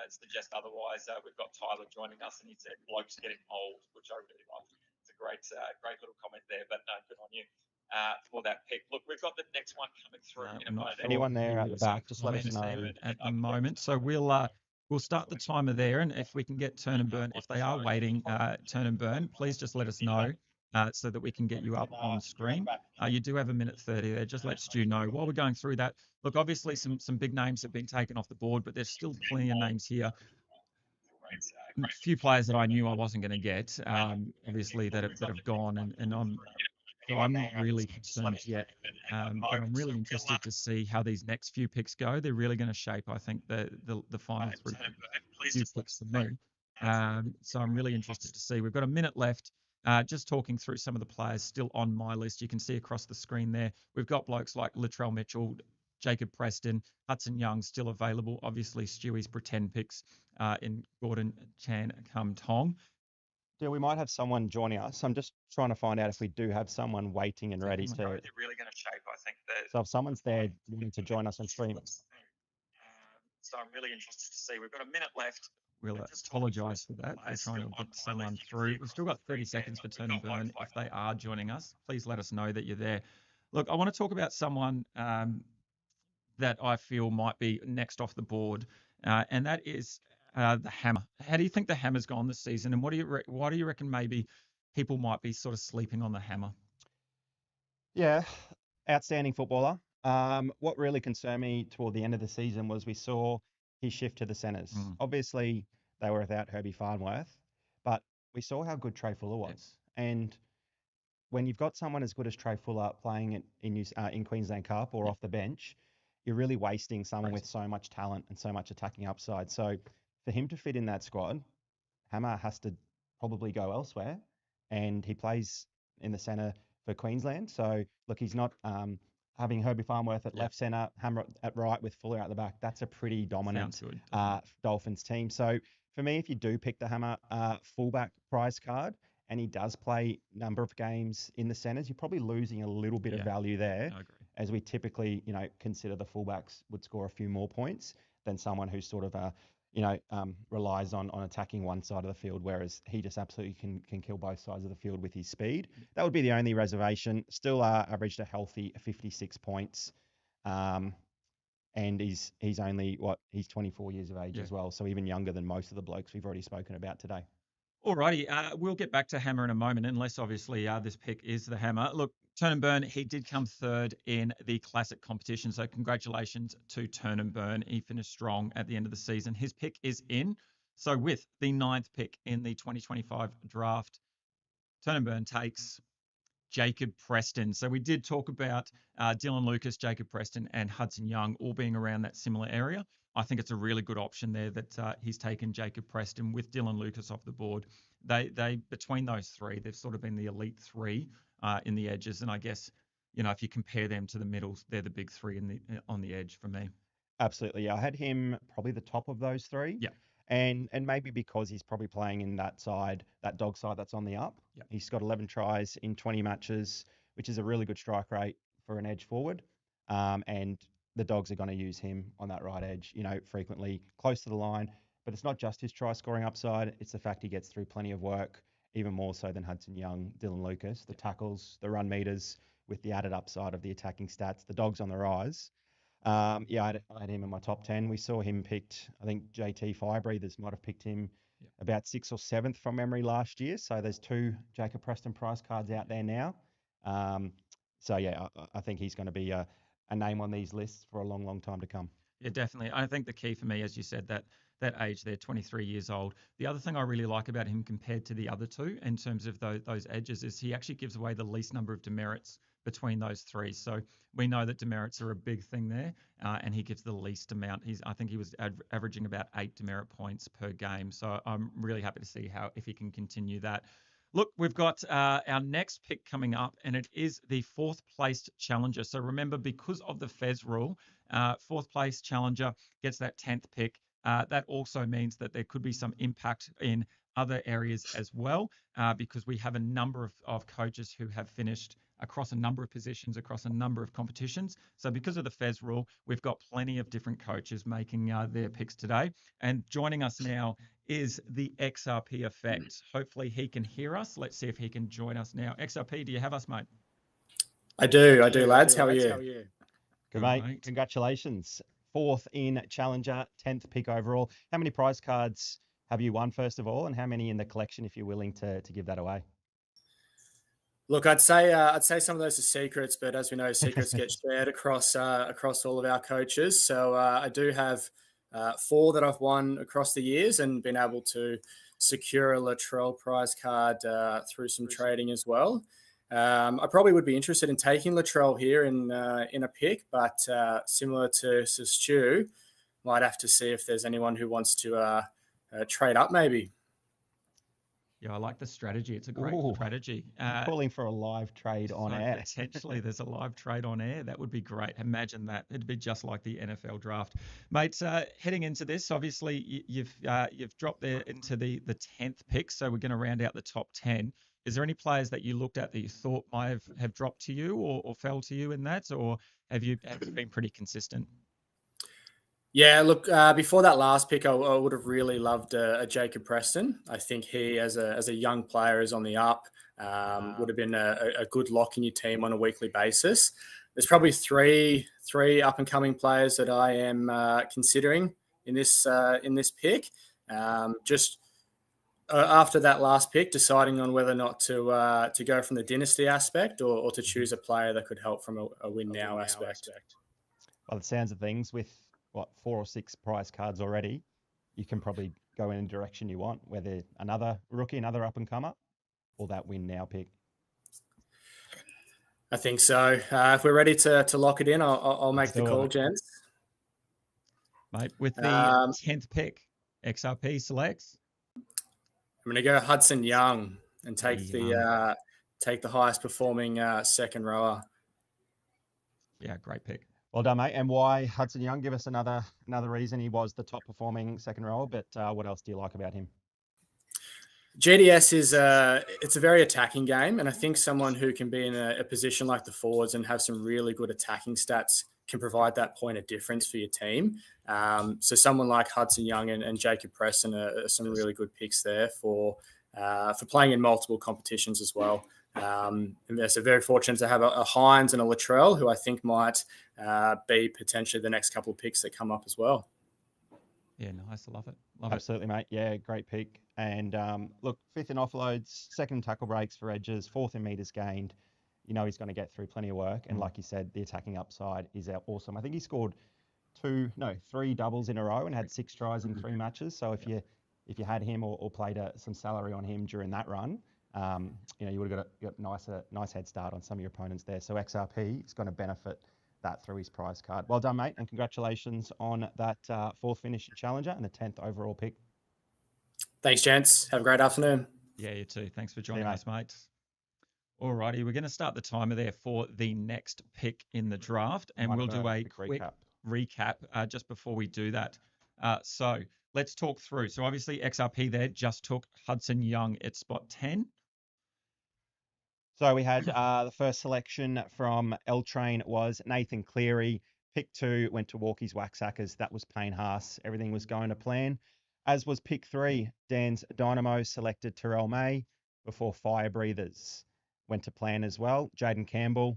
Suggest otherwise. We've got Tyler joining us, and he said, "Bloke's getting old," which I really love. It's a great little comment there, but no, good on you for that pick. Look, we've got the next one coming through in a moment. Anyone there at the back, just let us know at the moment. So we'll start the timer there, and if we can get Turn and Burn, if they are waiting, Turn and Burn, please just let us know. so that we can get you up on screen. You do have a minute 30 there. Just let Stu know while we're going through that. Look, obviously some big names have been taken off the board, but there's still plenty of names here. A few players that I knew I wasn't going to get, obviously that have gone, and I'm not really concerned yet. But I'm really interested to see how these next few picks go. They're really going to shape, I think, the final few picks for me. So I'm really interested to see. We've got a minute left. Just talking through some of the players still on my list. You can see across the screen there, we've got blokes like Latrell Mitchell, Jacob Preston, Hudson Young still available. Obviously, Stewie's pretend picks in Gordon, Chan, Tong. Yeah, we might have someone joining us. I'm just trying to find out if we do have someone waiting and ready to. They're really going to shape, I think. So if someone's there wanting to join us on stream. So I'm really interested to see. We've got a minute left. We'll apologise for that. We're trying to get someone through. We've still got 30 seconds for Turn and Burn. If they are joining us, please let us know that you're there. Look, I want to talk about someone that I feel might be next off the board, and that is the Hammer. How do you think the Hammer's gone this season, and why do you reckon maybe people might be sort of sleeping on the Hammer? Yeah, outstanding footballer. What really concerned me toward the end of the season was we saw his shift to the centres. Obviously, they were without Herbie Farnworth, but we saw how good Trey Fuller was. And when you've got someone as good as Trey Fuller playing in Queensland Cup or off the bench, you're really wasting someone with so much talent and so much attacking upside. So for him to fit in that squad, Hammer has to probably go elsewhere, and he plays in the centre for Queensland. So look, he's not having Herbie Farnworth at left centre, Hammer at right with Fuller out the back. That's a pretty dominant Dolphins team. So for me, if you do pick the Hammer fullback prize card and he does play number of games in the centres, you're probably losing a little bit of value there. I agree. As we typically, consider the fullbacks would score a few more points than someone who sort of relies on attacking one side of the field, whereas he just absolutely can kill both sides of the field with his speed. That would be the only reservation. Still averaged a healthy 56 points. And he's only, he's 24 years of age as well, so even younger than most of the blokes we've already spoken about today. Alrighty, we'll get back to Hammer in a moment, unless obviously this pick is the Hammer. Look, Turn and Burn, he did come third in the Classic competition, so congratulations to Turn and Burn. He finished strong at the end of the season. His pick is in. So with the 9th pick in the 2025 draft, Turn and Burn takes Jacob Preston. So we did talk about Dylan Lucas, Jacob Preston, and Hudson Young all being around that similar area. I think it's a really good option there that he's taken Jacob Preston with Dylan Lucas off the board. They between those three, they've sort of been the elite three in the edges, and I guess if you compare them to the middles, they're the big three on the edge for me. Absolutely, yeah. I had him probably the top of those three. Yeah. And maybe because he's probably playing in that dog side that's on the up. Yep. He's got 11 tries in 20 matches, which is a really good strike rate for an edge forward. And the Dogs are going to use him on that right edge, frequently close to the line. But it's not just his try scoring upside. It's the fact he gets through plenty of work, even more so than Hudson Young, Dylan Lucas, the tackles, the run meters with the added upside of the attacking stats. The Dogs on the rise. I had him in my top 10. We saw him picked, I think JT Firebreathers might have picked him about 6th or 7th from memory last year. So there's 2 Jacob Preston prize cards out there now. I think he's going to be a name on these lists for a long, long time to come. Yeah, definitely. I think the key for me, as you said, that age there, 23 years old. The other thing I really like about him compared to the other two in terms of those edges is he actually gives away the least number of demerits between those three. So we know that demerits are a big thing there, and he gives the least amount. I think he was averaging about 8 demerit points per game. So I'm really happy to see if he can continue that. Look, we've got our next pick coming up, and it is the 4th placed challenger. So remember, because of the Fez rule, 4th place challenger gets that 10th pick. That also means that there could be some impact in other areas as well, because we have a number of coaches who have finished across a number of positions, across a number of competitions. So because of the Fez rule, we've got plenty of different coaches making their picks today. And joining us now is the XRP effect. Hopefully he can hear us. Let's see if he can join us now. XRP, do you have us, mate? I do, lads. How are you? Good, mate. Congratulations. 4th in Challenger, 10th pick overall. How many prize cards have you won, first of all, and how many in the collection, if you're willing to give that away? Look, I'd say some of those are secrets, but as we know, secrets get shared across all of our coaches. So I do have 4 that I've won across the years and been able to secure a Latrell prize card through some trading as well. I probably would be interested in taking Latrell here in a pick, but similar to Stu, might have to see if there's anyone who wants to trade up maybe. Yeah, I like the strategy. It's a great strategy. Calling for a live trade on air. Potentially, there's a live trade on air. That would be great. Imagine that. It'd be just like the NFL draft, mate. Heading into this, obviously you've dropped there into the 10th pick. So we're going to round out the top 10. Is there any players that you looked at that you thought might have dropped to you or fell to you in that, or have you been pretty consistent? Yeah, look, before that last pick, I would have really loved a Jacob Preston. I think he, as a young player, is on the up. Would have been a good lock in your team on a weekly basis. There's probably three up and coming players that I am considering in this pick. Just after that last pick, deciding on whether or not to go from the dynasty aspect or to choose a player that could help from a win now aspect. By the sounds of things, with 4 or 6 prize cards already, you can probably go in a direction you want, whether another rookie, another up and comer, or that win now pick. I think so. If we're ready to lock it in, I'll make the call, gents. Mate, with the 10th pick, XRP selects. I'm going to go Hudson Young and take the highest performing second rower. Yeah, great pick. Well done, mate. And why Hudson Young? Give us another reason he was the top performing second rower, but what else do you like about him? GDS is it's a very attacking game, and I think someone who can be in a position like the forwards and have some really good attacking stats can provide that point of difference for your team. So someone like Hudson Young and Jacob Preston are some really good picks there for playing in multiple competitions as well. And they're so very fortunate to have a Hines and a Latrell, who I think might be potentially the next couple of picks that come up as well. Yeah, nice. I love it. Absolutely, mate. Yeah, great pick. And look, 5th in offloads, 2nd in tackle breaks for edges, 4th in meters gained. You know he's going to get through plenty of work. And like you said, the attacking upside is awesome. I think he scored 3 doubles in a row and had 6 tries in 3 matches. So if you had him or played some salary on him during that run, you would have got a nice head start on some of your opponents there. So XRP is going to benefit that through his prize card. Well done, mate, and congratulations on that 4th finish in Challenger and the 10th overall pick. Thanks, gents. Have a great afternoon. Yeah, you too. Thanks for joining us, mate. Alrighty, we're going to start the timer there for the next pick in the draft, and we'll do a quick recap just before we do that. So let's talk through. So obviously XRP there just took Hudson Young at spot 10. So we had the first selection from L Train was Nathan Cleary. Pick 2 went to Walkies Waxhackers. That was Payne Haas. Everything was going to plan. As was pick 3, Dan's Dynamo selected Terrell May before Fire Breathers. Went to plan as well. Jaden Campbell.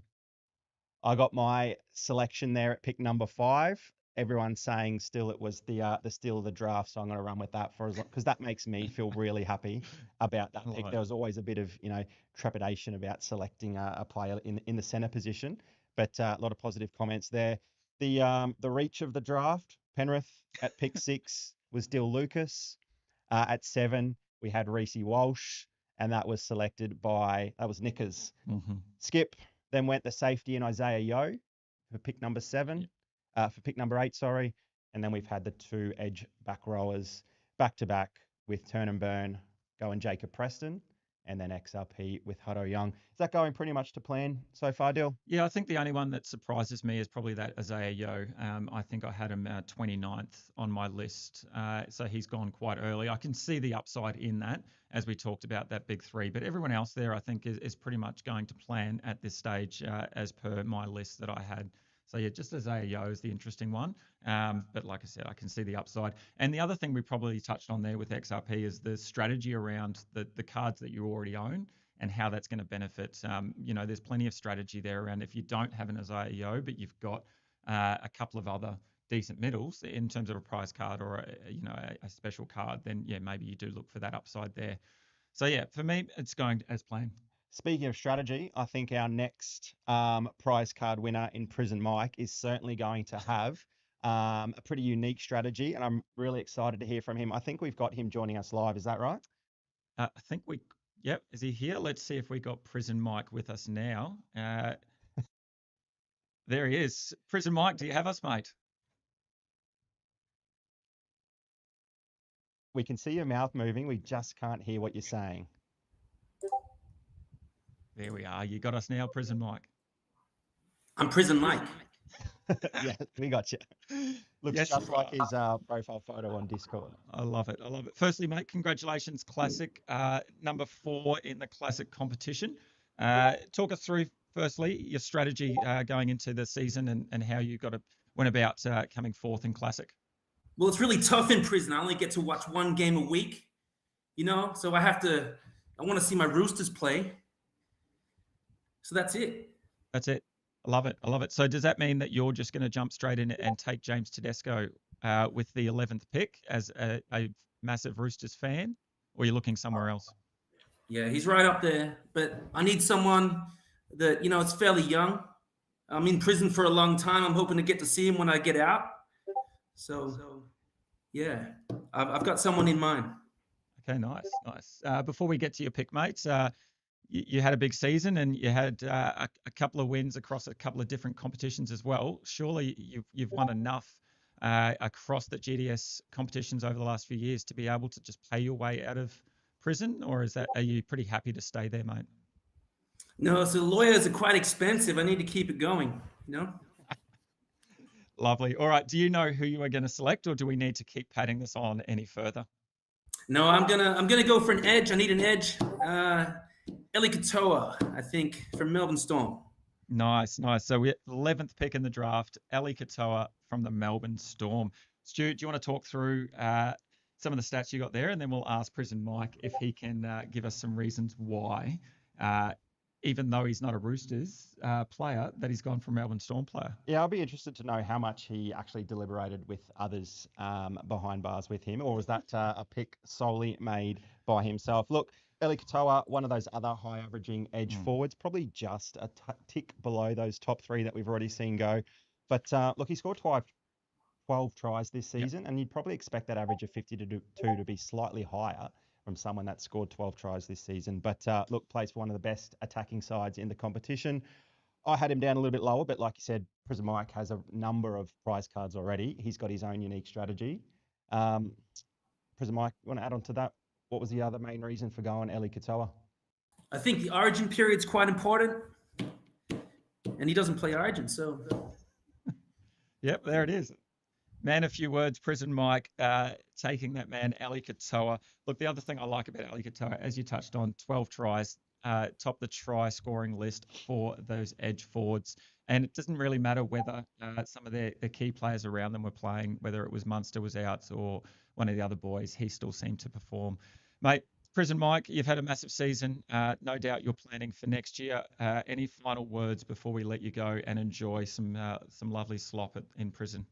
I got my selection there at pick number 5. Everyone's saying still it was the steal of the draft, so I'm going to run with that for as long, because that makes me feel really happy about that pick. There was always a bit of trepidation about selecting a player in the center position, but a lot of positive comments there. The reach of the draft, Penrith at pick 6 was Dill Lucas. At 7 we had Reece Walsh, and that was Nickers. Mm-hmm. Skip then went the safety in Isaiah Yeo for pick number 7. For pick number 8, sorry. And then we've had the 2 edge back rowers back to back with Turn and Burn going Jacob Preston and then XRP with Huddo Young. Is that going pretty much to plan so far, Dill? Yeah, I think the only one that surprises me is probably that Isaiah Yeo. I think I had him 29th on my list. So he's gone quite early. I can see the upside in that, as we talked about that big 3. But everyone else there, I think, is pretty much going to plan at this stage as per my list that I had. So yeah, just Isaiah Yeo is the interesting one. But like I said, I can see the upside. And the other thing we probably touched on there with XRP is the strategy around the cards that you already own and how that's going to benefit. There's plenty of strategy there around if you don't have an Isaiah Yeo, but you've got a couple of other decent middles in terms of a prize card or a special card, then yeah, maybe you do look for that upside there. So yeah, for me, it's going as planned. Speaking of strategy, I think our next prize card winner in Prison Mike is certainly going to have a pretty unique strategy, and I'm really excited to hear from him. I think we've got him joining us live. Is that right? I think yep, is he here? Let's see if we got Prison Mike with us now. There he is. Prison Mike, do you have us, mate? We can see your mouth moving. We just can't hear what you're saying. There we are. You got us now, Prison Mike. I'm Prison Mike. Yeah, we got you. Looks Yes, just you like are. his profile photo on Discord. I love it. I love it. Firstly, mate, congratulations, Classic. Number 4 in the Classic competition. Talk us through, firstly, your strategy going into the season and how you went about coming fourth in Classic. Well, it's really tough in prison. I only get to watch one game a week, so I want to see my Roosters play. So that's it. That's it. I love it. I love it. So does that mean that you're just going to jump straight in and take James Tedesco with the 11th pick as a massive Roosters fan, or are you looking somewhere else? Yeah, he's right up there. But I need someone that, it's fairly young. I'm in prison for a long time. I'm hoping to get to see him when I get out. So yeah, I've got someone in mind. Okay, nice. Before we get to your pick, mates, you had a big season and you had a couple of wins across a couple of different competitions as well. Surely you've won enough across the GDS competitions over the last few years to be able to just pay your way out of prison, or are you pretty happy to stay there, mate? No, so the lawyers are quite expensive. I need to keep it going, Lovely. All right. Do you know who you are going to select, or do we need to keep padding this on any further? No, I'm gonna go for an edge. I need an edge. Eli Katoa, I think, from Melbourne Storm. Nice. So we're 11th pick in the draft, Eli Katoa from the Melbourne Storm. Stu, do you want to talk through some of the stats you got there, and then we'll ask Prison Mike if he can give us some reasons why, even though he's not a Roosters player, that he's gone for Melbourne Storm player. Yeah, I'll be interested to know how much he actually deliberated with others behind bars with him, or was that a pick solely made by himself? Look, Eli Katoa, one of those other high-averaging edge forwards, probably just a tick below those top 3 that we've already seen go. But look, he scored 12 tries this season, and you'd probably expect that average of 52 to be slightly higher from someone that scored 12 tries this season. But look, plays for one of the best attacking sides in the competition. I had him down a little bit lower, but like you said, Prison Mike has a number of prize cards already. He's got his own unique strategy. Prison Mike, you want to add on to that? What was the other main reason for going Eli Katoa? I think the origin period's quite important, and he doesn't play origin, so. Yep, there it is. Man, a few words, Prison Mike, taking that man, Eli Katoa. Look, the other thing I like about Eli Katoa, as you touched on, 12 tries, top the try scoring list for those edge forwards. And it doesn't really matter whether some of the key players around them were playing, whether it was Munster was out or one of the other boys, he still seemed to perform. Mate, Prison Mike, you've had a massive season. No doubt you're planning for next year. Any final words before we let you go and enjoy some lovely slop in prison?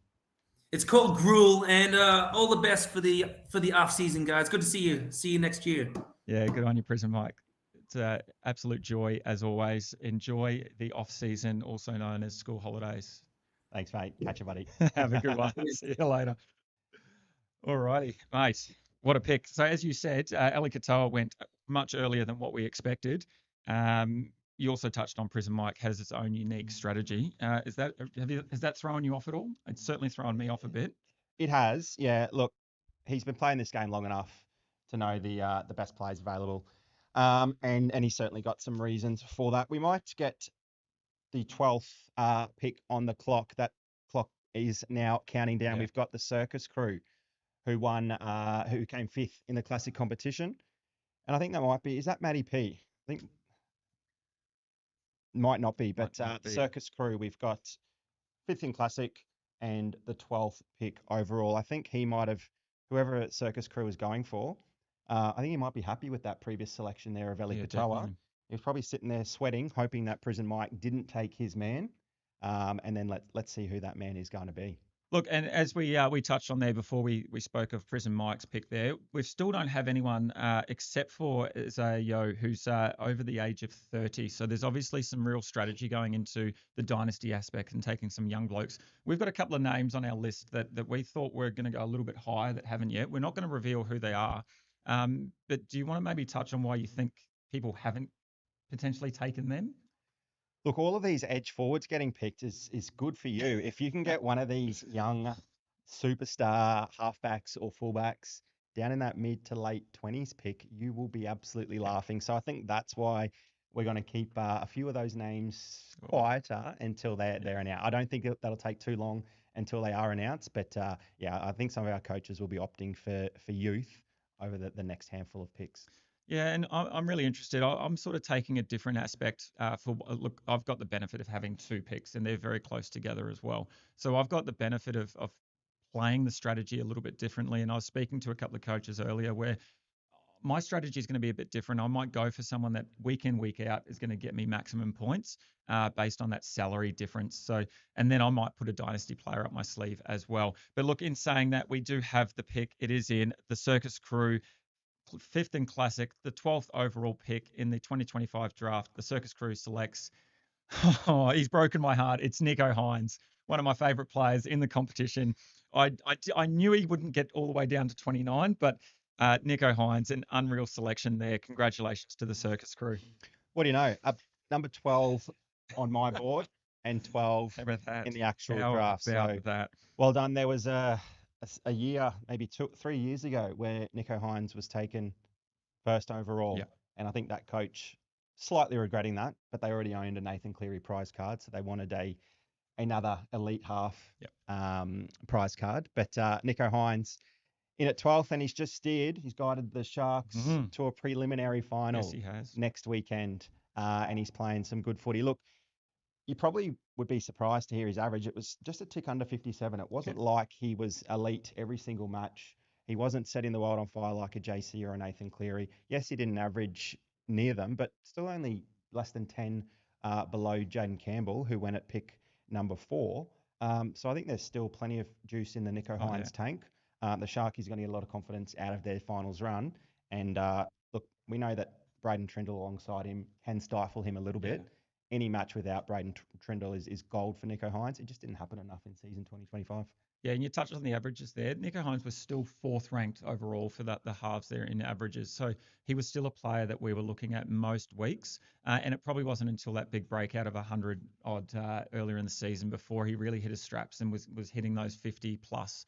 It's called gruel, and all the best for the off season, guys. Good to see you. See you next year. Yeah, good on you, Prison Mike. It's an absolute joy as always. Enjoy the off season, also known as school holidays. Thanks, mate. Catch you, buddy. Have a good one. See you later. All righty, mate. What a pick. So as you said, Eli Katoa went much earlier than what we expected. You also touched on Prison Mike has its own unique strategy. Has that thrown you off at all? It's certainly thrown me off a bit. It has, yeah. Look, he's been playing this game long enough to know the best players available, and he's certainly got some reasons for that. We might get the 12th pick on the clock. That clock is now counting down. Yeah. We've got the Circus Crew, who came 5th in the Classic competition, and I think that might be. Is that Matty P? I think. Might not be, but Circus Crew, we've got 5th in Classic and the 12th pick overall. I think he might have, whoever Circus Crew is going for, I think he might be happy with that previous selection there of Eli Katoa. Definitely. He was probably sitting there sweating, hoping that Prison Mike didn't take his man. And then let's see who that man is going to be. Look, and as we touched on there before, we spoke of Prison Mike's pick there. We still don't have anyone except for Zayo who's over the age of 30. So there's obviously some real strategy going into the dynasty aspect and taking some young blokes. We've got a couple of names on our list that we thought were going to go a little bit higher that haven't yet. We're not going to reveal who they are. But do you want to maybe touch on why you think people haven't potentially taken them? Look, all of these edge forwards getting picked is good for you. If you can get one of these young superstar halfbacks or fullbacks down in that mid to late 20s pick, you will be absolutely laughing. So I think that's why we're going to keep a few of those names quieter until they're announced. I don't think that'll take too long until they are announced, but yeah, I think some of our coaches will be opting for youth over the next handful of picks. Yeah, and I'm really interested. I'm sort of taking a different aspect look, I've got the benefit of having two picks and they're very close together as well. So I've got the benefit of playing the strategy a little bit differently. And I was speaking to a couple of coaches earlier where my strategy is going to be a bit different. I might go for someone that week in, week out is going to get me maximum points based on that salary difference. So, and then I might put a dynasty player up my sleeve as well. But look, in saying that, we do have the pick. It is in the Circus Crew. 5th in Classic, the 12th overall pick in the 2025 draft. The Circus Crew selects, oh, he's broken my heart. It's Nicho Hynes, one of my favorite players in the competition. I knew he wouldn't get all the way down to 29, but Nicho Hynes, an unreal selection there. Congratulations to the Circus Crew. What do you know? Number 12 on my board and 12 in the actual draft. So that. Well done. There was a year, maybe 3 years ago, where Nicho Hynes was taken first overall. Yeah. And I think that coach slightly regretting that, but they already owned a Nathan Cleary prize card. So they wanted another elite half prize card. But Nicho Hynes in at 12th, and he's just steered. He's guided the Sharks to a preliminary final next weekend. And he's playing some good footy. Look, you probably would be surprised to hear his average. It was just a tick under 57. It wasn't like he was elite every single match. He wasn't setting the world on fire like a JC or a Nathan Cleary. Yes, he didn't average near them, but still only less than 10 below Jaden Campbell, who went at pick number 4. So I think there's still plenty of juice in the Nicho Hynes tank. The Sharkies are going to get a lot of confidence out of their finals run. And look, we know that Braden Trindle alongside him can stifle him a little bit. Any match without Braden Trindle is gold for Nicho Hynes. It just didn't happen enough in season 2025. Yeah, and you touched on the averages there. Nicho Hynes was still 4th ranked overall for the halves there in averages. So he was still a player that we were looking at most weeks. And it probably wasn't until that big breakout of 100 odd earlier in the season before he really hit his straps and was hitting those 50 plus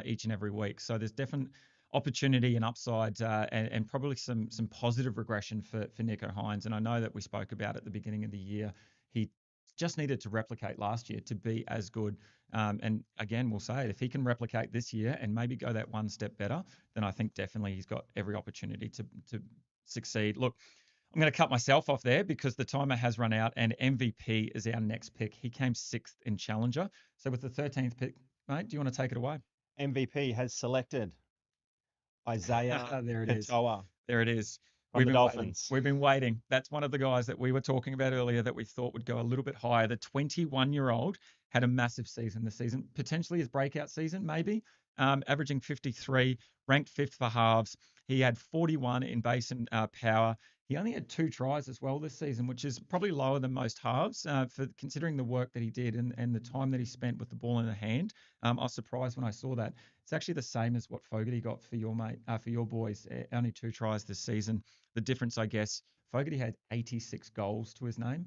each and every week. So there's definite opportunity and upside and probably some positive regression for Nicho Hynes. And I know that we spoke about at the beginning of the year, he just needed to replicate last year to be as good. And again, we'll say it, if he can replicate this year and maybe go that one step better, then I think definitely he's got every opportunity to succeed. Look, I'm going to cut myself off there because the timer has run out and MVP is our next pick. He came 6th in Challenger. So with the 13th pick, mate, do you want to take it away? MVP has selected Isaiah there it Katoa. is. There it is. We've been waiting. That's one of the guys that we were talking about earlier that we thought would go a little bit higher. The 21-year-old had a massive season this season, potentially his breakout season, maybe, averaging 53, ranked 5th for halves. He had 41 in base and power. He only had 2 tries as well this season, which is probably lower than most halves for considering the work that he did and the time that he spent with the ball in the hand. I was surprised when I saw that. It's actually the same as what Fogarty got for your mate, for your boys. Only 2 tries this season. The difference, I guess, Fogarty had 86 goals to his name.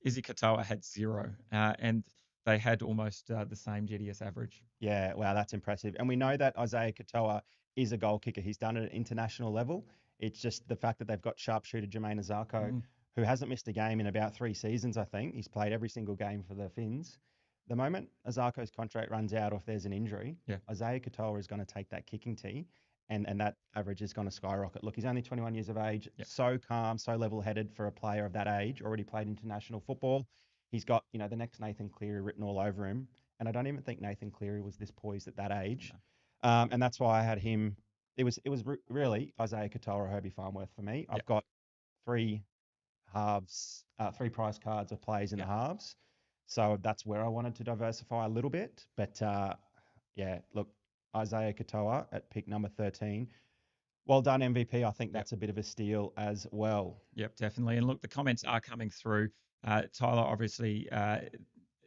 Izzy Katoa had 0, and they had almost the same GDS average. Yeah, wow, that's impressive. And we know that Isaiah Katoa is a goal kicker. He's done it at international level. It's just the fact that they've got sharpshooter Jermaine Azarko, who hasn't missed a game in about 3 seasons, I think. He's played every single game for the Finns. The moment Azarko's contract runs out or if there's an injury, Isaiah Katoa is going to take that kicking tee and that average is going to skyrocket. Look, he's only 21 years of age, so calm, so level-headed for a player of that age, already played international football. He's got, the next Nathan Cleary written all over him. And I don't even think Nathan Cleary was this poised at that age. No. And that's why I had him. It was really Isaiah Katoa or Herbie Farnworth for me. I've got 3 halves, 3 prize cards of plays in the halves. So that's where I wanted to diversify a little bit. But Yeah, look, Isaiah Katoa at pick number 13. Well done, MVP. I think that's a bit of a steal as well. Yep, definitely. And look, the comments are coming through. Tyler obviously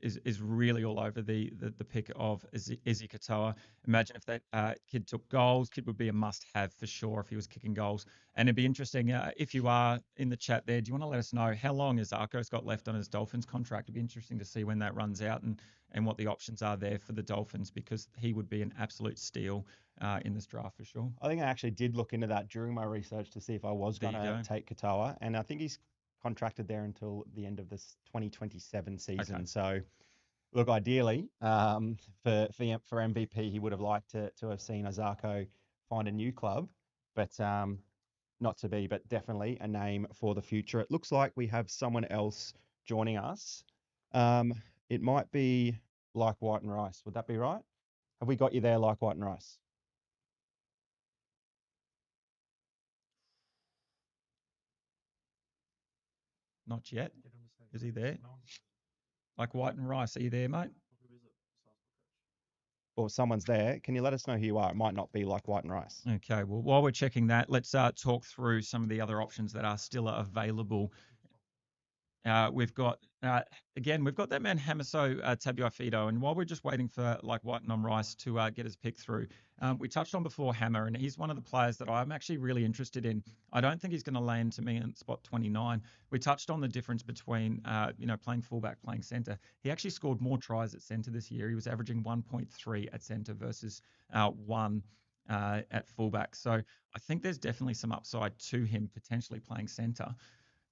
is really all over the pick of Izzy Katoa. Imagine if that kid took goals. Kid would be a must-have for sure if he was kicking goals. And it'd be interesting if you are in the chat there. Do you want to let us know how long has Arco's got left on his Dolphins contract? It'd be interesting to see when that runs out and what the options are there for the Dolphins, because he would be an absolute steal in this draft for sure. I think I actually did look into that during my research to see if I was going to take Katoa, and I think he's contracted there until the end of this 2027 season. Okay. So, look, ideally, for MVP, he would have liked to have seen Azarko find a new club, but not to be, but definitely a name for the future. It looks like we have someone else joining us. It might be Like White and Rice. Would that be right? Have we got you there, Like White and Rice? Not yet. Is he there? Like White and Rice, are you there, mate? Or someone's there. Can you let us know who you are? It might not be Like White and Rice. Okay, well, while we're checking that, let's talk through some of the other options that are still available. We've got that man Hamiso Tabuai-Fidow, and while we're just waiting for Like White and Rice to get his pick through, we touched on before Hammer, and he's one of the players that I'm actually really interested in. I don't think he's going to land to me in spot 29. We touched on the difference between playing fullback, playing centre. He actually scored more tries at centre this year. He was averaging 1.3 at centre versus 1 at fullback. So I think there's definitely some upside to him potentially playing centre.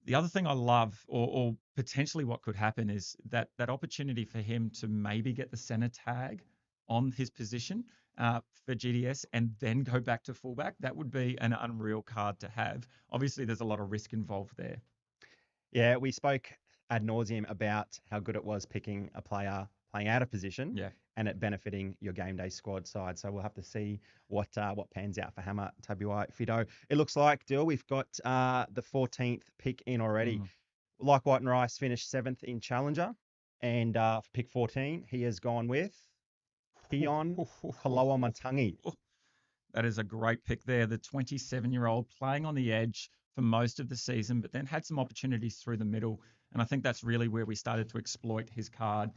The other thing I love, or potentially what could happen, is that opportunity for him to maybe get the center tag on his position for GDS and then go back to fullback. That would be an unreal card to have. Obviously, there's a lot of risk involved there. Yeah, we spoke ad nauseum about how good it was picking a player playing out of position and it benefiting your game day squad side. So we'll have to see what pans out for Hammer Tabuai-Fidow. It looks like, Dill, we've got the 14th pick in already. Like White and Rice finished 7th in Challenger, and for pick 14, he has gone with Keon Koloamatangi. That is a great pick there. The 27-year-old playing on the edge for most of the season, but then had some opportunities through the middle. And I think that's really where we started to exploit his card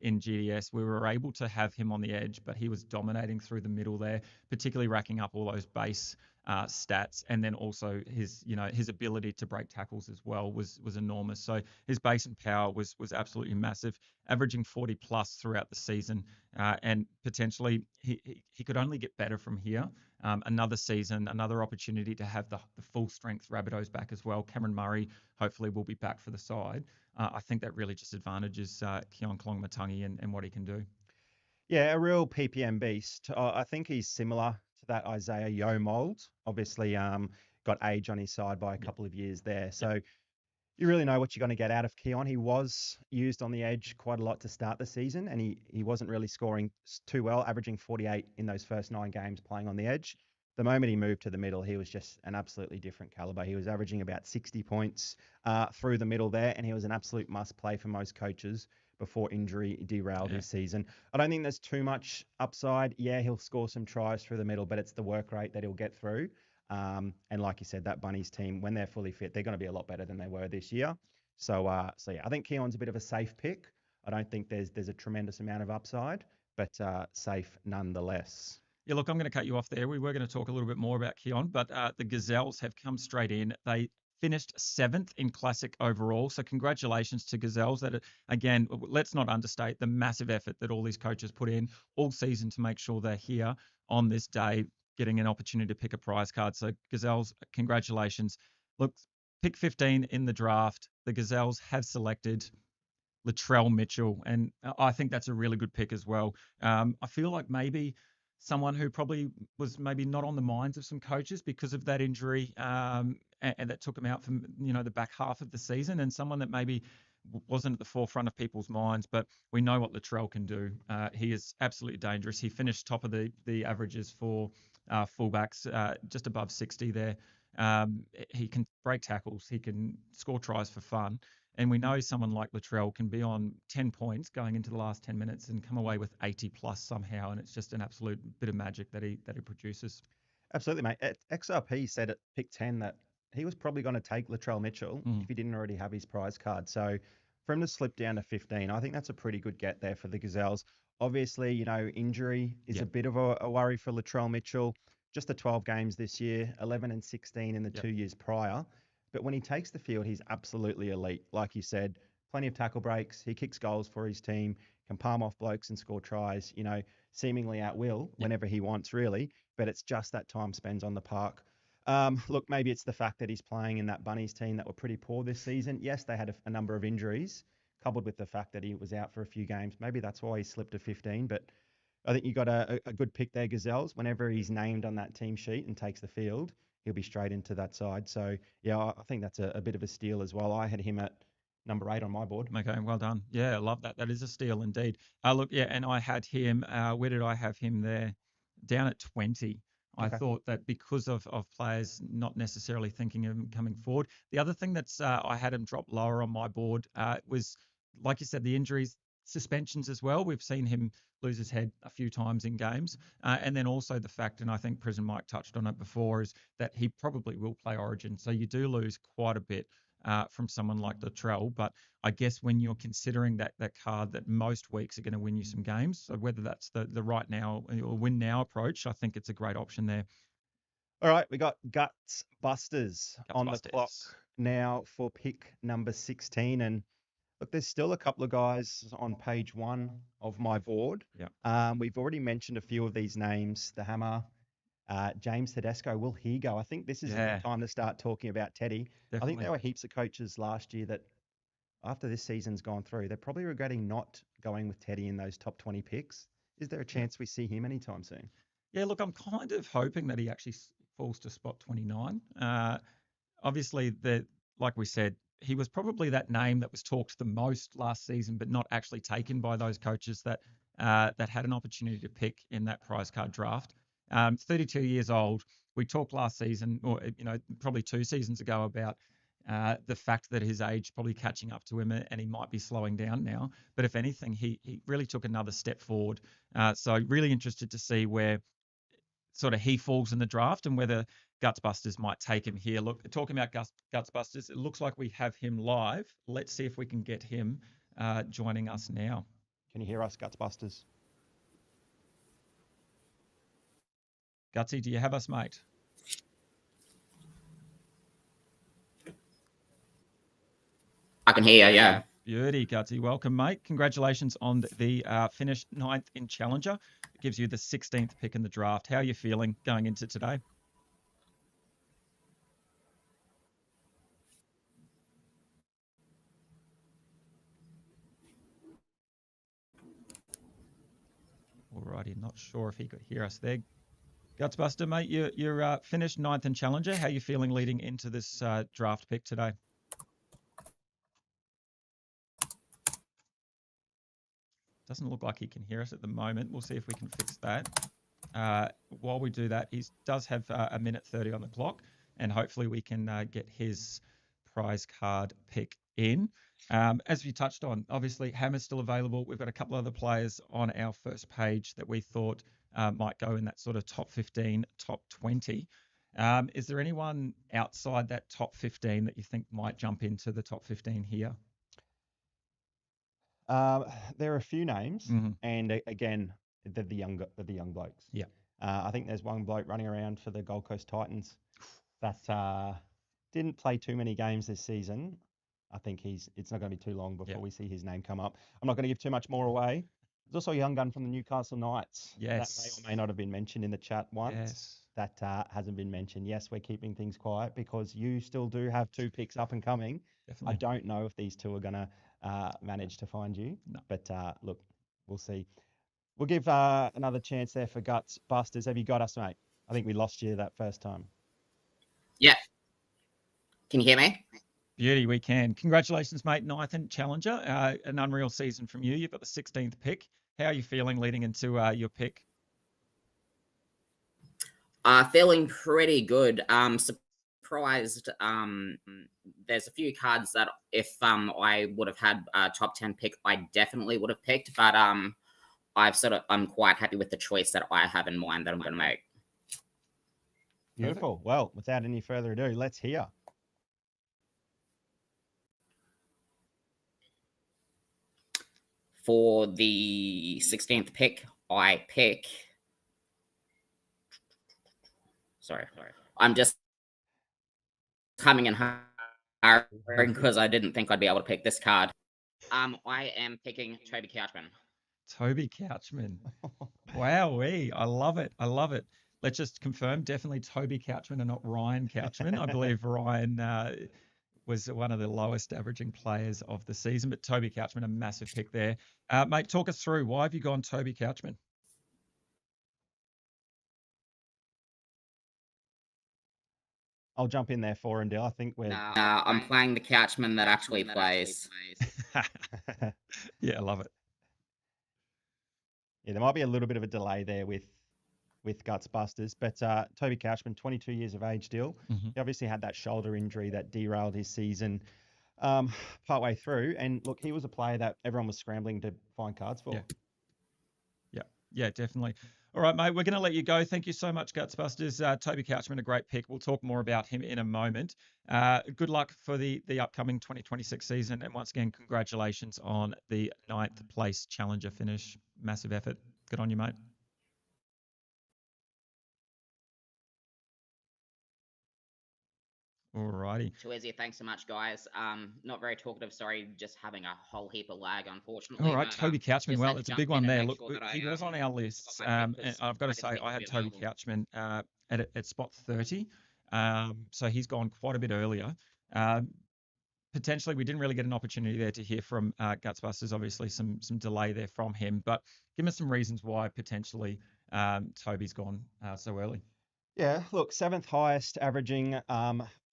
in GDS. We were able to have him on the edge, but he was dominating through the middle there, particularly racking up all those base stats, and then also his ability to break tackles as well was enormous. So his base and power was absolutely massive, averaging 40 plus throughout the season, and potentially he could only get better from here. Another season, another opportunity to have the full strength Rabbitohs back as well. Cameron Murray hopefully will be back for the side. I think that really just advantages Keon Koloamatangi and what he can do. Yeah, a real PPM beast. I think he's similar to that Isaiah Yeo mold. Obviously, got age on his side by a couple of years there. So you really know what you're going to get out of Keon. He was used on the edge quite a lot to start the season, and he wasn't really scoring too well, averaging 48 in those first 9 games playing on the edge. The moment he moved to the middle, he was just an absolutely different caliber. He was averaging about 60 points through the middle there, and he was an absolute must play for most coaches before injury derailed his season. I don't think there's too much upside. Yeah, he'll score some tries through the middle, but it's the work rate that he'll get through. And like you said, that Bunnies team, when they're fully fit, they're going to be a lot better than they were this year. So yeah, I think Keon's a bit of a safe pick. I don't think there's a tremendous amount of upside, but safe nonetheless. Yeah, look, I'm going to cut you off there. We were going to talk a little bit more about Keon, but the Gazelles have come straight in. They finished 7th in Classic overall. So congratulations to Gazelles. That, again, let's not understate the massive effort that all these coaches put in all season to make sure they're here on this day, getting an opportunity to pick a prize card. So Gazelles, congratulations. Look, pick 15 in the draft. The Gazelles have selected Latrell Mitchell, and I think that's a really good pick as well. I feel like maybe someone who probably was maybe not on the minds of some coaches because of that injury, and that took him out from the back half of the season, and someone that maybe wasn't at the forefront of people's minds. But we know what Latrell can do. He is absolutely dangerous. He finished top of the averages for fullbacks, just above 60 there. He can break tackles. He can score tries for fun. And we know someone like Latrell can be on 10 points going into the last 10 minutes and come away with 80 plus somehow. And it's just an absolute bit of magic that he produces. Absolutely, mate. XRP said at pick 10 that he was probably going to take Latrell Mitchell if he didn't already have his prize card. So for him to slip down to 15, I think that's a pretty good get there for the Gazelles. Obviously, injury is a bit of a worry for Latrell Mitchell. Just the 12 games this year, 11 and 16 in the 2 years prior. But when he takes the field, he's absolutely elite. Like you said, plenty of tackle breaks. He kicks goals for his team, can palm off blokes and score tries, seemingly at will whenever he wants, really. But it's just that time spent on the park. Look, maybe it's the fact that he's playing in that Bunnies team that were pretty poor this season. Yes, they had a number of injuries, coupled with the fact that he was out for a few games. Maybe that's why he slipped to 15. But I think you got a good pick there, Gazelles. Whenever he's named on that team sheet and takes the field, he'll be straight into that side. So, yeah, I think that's a bit of a steal as well. I had him at number 8 on my board. Okay, well done. Yeah, I love that. That is a steal indeed. Look, yeah, and I had him, where did I have him there? Down at 20. I thought that because of players not necessarily thinking of him coming forward. The other thing that's I had him drop lower on my board was, like you said, the injuries, suspensions as well. We've seen him lose his head a few times in games. And then also the fact, and I think Prison Mike touched on it before, is that he probably will play Origin. So you do lose quite a bit from someone like Latrell. But I guess when you're considering that card that most weeks are going to win you some games, so whether that's the right now or win now approach, I think it's a great option there. All right, we got Guts Busters on the clock now for pick number 16. And look, there's still a couple of guys on page 1 of my board. We've already mentioned a few of these names. The Hammer, James Tedesco, will he go? I think this is the time to start talking about Teddy. Definitely. I think there were heaps of coaches last year that after this season's gone through, they're probably regretting not going with Teddy in those top 20 picks. Is there a chance we see him anytime soon? Yeah, look, I'm kind of hoping that he actually falls to spot 29. Obviously, like we said, he was probably that name that was talked the most last season, but not actually taken by those coaches that had an opportunity to pick in that prize card draft. 32 years old. We talked last season, or probably 2 seasons ago, about the fact that his age probably catching up to him and he might be slowing down now. But if anything, he really took another step forward. So really interested to see where sort of he falls in the draft and whether Gutsbusters might take him here. Look, talking about Gutsbusters, it looks like we have him live. Let's see if we can get him joining us now. Can you hear us, Gutsbusters? Gutsy, do you have us, mate? I can hear you, yeah. Beauty, Gutsy. Welcome, mate. Congratulations on the finish 9th in Challenger. It gives you the 16th pick in the draft. How are you feeling going into today? Alrighty, not sure if he could hear us there. Gutsbuster, mate, you're finished 9th in Challenger. How are you feeling leading into this draft pick today? Doesn't look like he can hear us at the moment. We'll see if we can fix that. While we do that, he does have a minute 30 on the clock, and hopefully we can get his prize card pick in. As we touched on, obviously Hammer's still available. We've got a couple other players on our first page that we thought might go in that sort of top 15, top 20. Is there anyone outside that top 15 that you think might jump into the top 15 here? There are a few names, and again, they're the young blokes. Yeah. I think there's one bloke running around for the Gold Coast Titans that didn't play too many games this season. I think it's not going to be too long before we see his name come up. I'm not going to give too much more away. There's also a young gun from the Newcastle Knights. Yes. That may or may not have been mentioned in the chat once. Yes. That hasn't been mentioned. Yes, we're keeping things quiet because you still do have 2 picks up and coming. Definitely. I don't know if these 2 are going to manage to find you. No. But look, we'll see. We'll give another chance there for Guts Busters. Have you got us, mate? I think we lost you that first time. Yeah. Can you hear me? Beauty, we can. Congratulations, mate. 9th in Challenger. An unreal season from you. You've got the 16th pick. How are you feeling leading into your pick? Feeling pretty good. surprised. There's a few cards that if I would have had a top 10 pick, I definitely would have picked. But I'm quite happy with the choice that I have in mind that I'm going to make. Beautiful. Well, without any further ado, let's hear. For the 16th pick, I pick. Sorry. I'm just coming in hard because I didn't think I'd be able to pick this card. I am picking Toby Couchman. Toby Couchman. Wowee. I love it. I love it. Let's just confirm, definitely Toby Couchman and not Ryan Couchman. I believe Ryan was one of the lowest averaging players of the season, but Toby Couchman, a massive pick there. Mate, talk us through. Why have you gone Toby Couchman? I'll jump in there for him, Dill. I think we're... I'm playing the Couchman that actually plays. Yeah, I love it. Yeah, there might be a little bit of a delay there with Guts Busters, but Toby Couchman, 22 years of age, Dill. Mm-hmm. He obviously had that shoulder injury that derailed his season partway through. And look, he was a player that everyone was scrambling to find cards for. Yeah, definitely. All right, mate, we're going to let you go. Thank you so much, Gutsbusters. Toby Couchman, a great pick. We'll talk more about him in a moment. Good luck for the upcoming 2026 season. And once again, congratulations on the 9th place Challenger finish. Massive effort. Good on you, mate. Alrighty. Too easy. Thanks so much, guys. Not very talkative. Sorry, just having a whole heap of lag, unfortunately. All right, but, Toby Couchman. Well, it's a big one there. Look, sure he was on our lists. my pick And I've got to say, I had Toby Couchman at spot 30. So he's gone quite a bit earlier. Potentially, we didn't really get an opportunity there to hear from Gutsbusters. Obviously, some delay there from him. But give us some reasons why potentially Toby's gone so early. Yeah, look, 7th highest averaging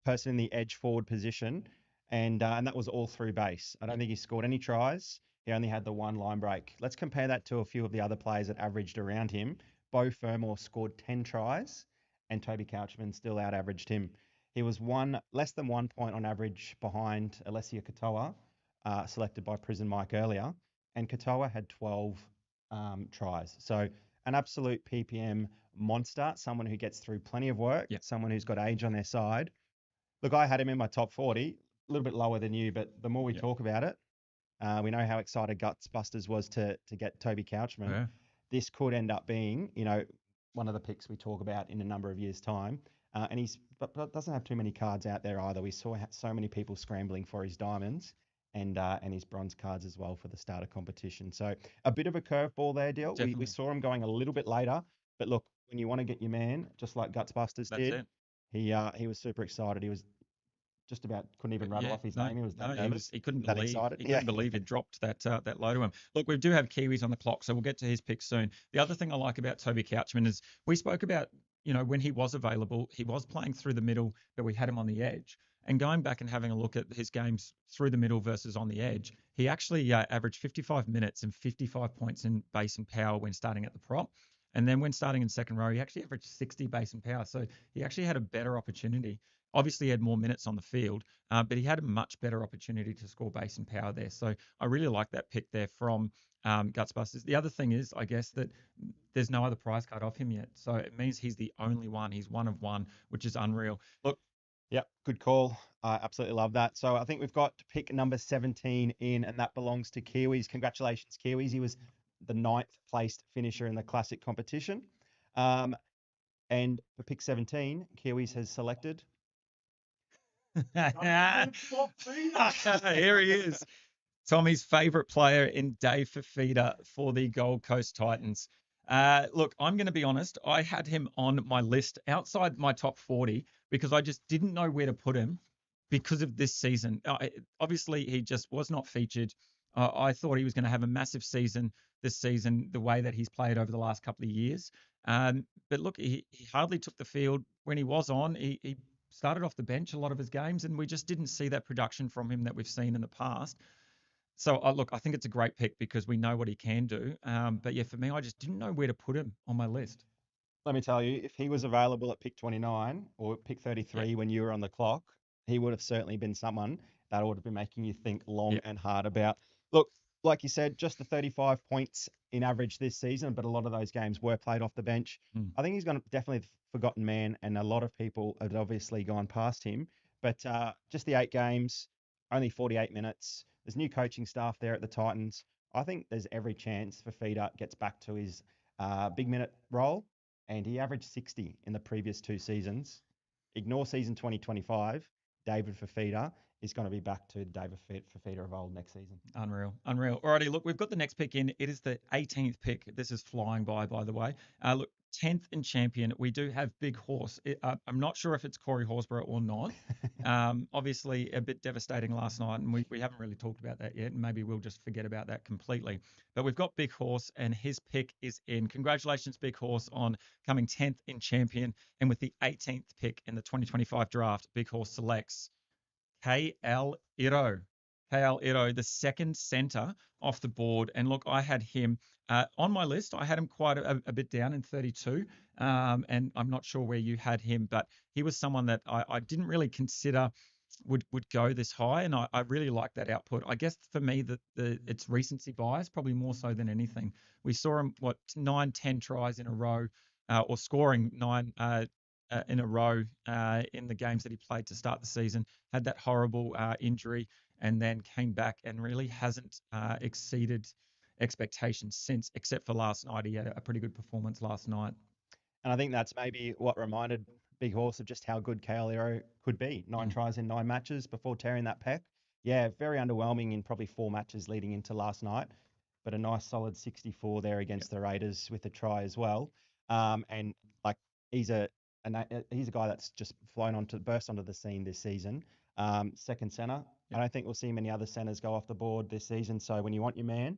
person in the edge forward position, and that was all through base. I don't think he scored any tries. He only had the one line break. Let's compare that to a few of the other players that averaged around him. Bo Fermor scored 10 tries, and Toby Couchman still out-averaged him. He was less than 1 point on average behind Alessia Katoa, selected by Prison Mike earlier, and Katoa had 12 tries. So an absolute PPM monster, someone who gets through plenty of work, someone who's got age on their side. Look, I had him in my top 40, a little bit lower than you, but the more we talk about it, we know how excited Gutsbusters was to get Toby Couchman. Yeah. This could end up being, one of the picks we talk about in a number of years' time. And but doesn't have too many cards out there either. We saw so many people scrambling for his diamonds and his bronze cards as well for the starter competition. So a bit of a curveball there, Dill. We saw him going a little bit later, but look, when you want to get your man, just like Gutsbusters did, he was super excited. He was just about couldn't even rattle off his name. He was that nervous. He couldn't that believe excited. He couldn't believe it dropped that low to him. Look, we do have Kiwis on the clock, so we'll get to his pick soon. The other thing I like about Toby Couchman is we spoke about, when he was available, he was playing through the middle, but we had him on the edge. And going back and having a look at his games through the middle versus on the edge, he actually averaged 55 minutes and 55 points in base and power when starting at the prop. And then when starting in second row, he actually averaged 60 base and power. So he actually had a better opportunity. Obviously, he had more minutes on the field, but he had a much better opportunity to score base and power there. So I really like that pick there from Gutsbusters. The other thing is, I guess, that there's no other prize card off him yet. So it means he's the only one. He's one of one, which is unreal. Look. Yep, good call. I absolutely love that. So I think we've got pick number 17 in, and that belongs to Kiwis. Congratulations, Kiwis. He was the 9th placed finisher in the classic competition. And for pick 17, Kiwis has selected. Here he is. Tommy's favourite player in Dave Fafita for the Gold Coast Titans. Look, I'm going to be honest. I had him on my list outside my top 40 because I just didn't know where to put him because of this season. Obviously, he just was not featured. I thought he was going to have a massive season this season, the way that he's played over the last couple of years. But look, he hardly took the field. When he was on, he started off the bench a lot of his games, and we just didn't see that production from him that we've seen in the past. So, look, I think it's a great pick because we know what he can do. But yeah, for me, I just didn't know where to put him on my list. Let me tell you, if he was available at pick 29 or pick 33 when you were on the clock, he would have certainly been someone that would have been making you think long and hard about. Look, like you said, just the 35 points in average this season, but a lot of those games were played off the bench. I think he's going to definitely the forgotten man, and a lot of people have obviously gone past him. But just the 8 games, only 48 minutes. There's new coaching staff there at the Titans. I think there's every chance Fafita gets back to his big minute role, and he averaged 60 in the previous 2 seasons. Ignore season 2025. David Fafita is going to be back to David Fafita of old next season. Unreal. Alrighty, look, we've got the next pick in. It is the 18th pick. This is flying by the way. Look, 10th in champion. We do have Big Horse. I'm not sure if it's Corey Horsburgh or not. Obviously, a bit devastating last night, and we haven't really talked about that yet. And maybe we'll just forget about that completely. But we've got Big Horse, and his pick is in. Congratulations, Big Horse, on coming 10th in champion. And with the 18th pick in the 2025 draft, Big Horse selects KL Iro. KL Iro, the second centre off the board. And look, I had him on my list. I had him quite a bit down in 32. And I'm not sure where you had him, but he was someone that I didn't really consider would go this high. And I really like that output. I guess for me, it's recency bias, probably more so than anything. We saw him, 9-10 tries in a row, or scoring 9 in a row in the games that he played to start the season, had that horrible injury, and then came back and really hasn't exceeded expectations since, except for last night. He had a pretty good performance last night. And I think that's maybe what reminded Big Horse of just how good Kaolero could be. 9 tries in 9 matches before tearing that pec. Yeah, very underwhelming in probably 4 matches leading into last night, but a nice solid 64 there against the Raiders with a try as well. And like he's a guy that's just burst onto the scene this season. Second centre. I don't think we'll see many other centres go off the board this season. So when you want your man,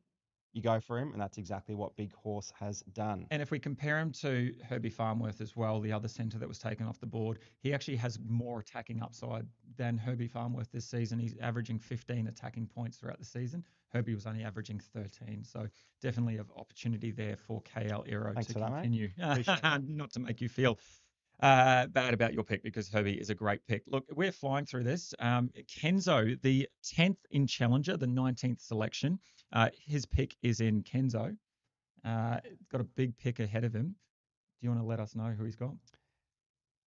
you go for him, and that's exactly what Big Horse has done. And if we compare him to Herbie Farmworth as well, the other centre that was taken off the board, he actually has more attacking upside than Herbie Farmworth this season. He's averaging 15 attacking points throughout the season. Herbie was only averaging 13. So definitely an opportunity there for KL Iro to continue. Not to make you feel bad about your pick, because Herbie is a great pick. Look, we're flying through this. Kenzo, the 10th in Challenger, the 19th selection. His pick is in Kenzo. Got a big pick ahead of him. Do you want to let us know who he's got?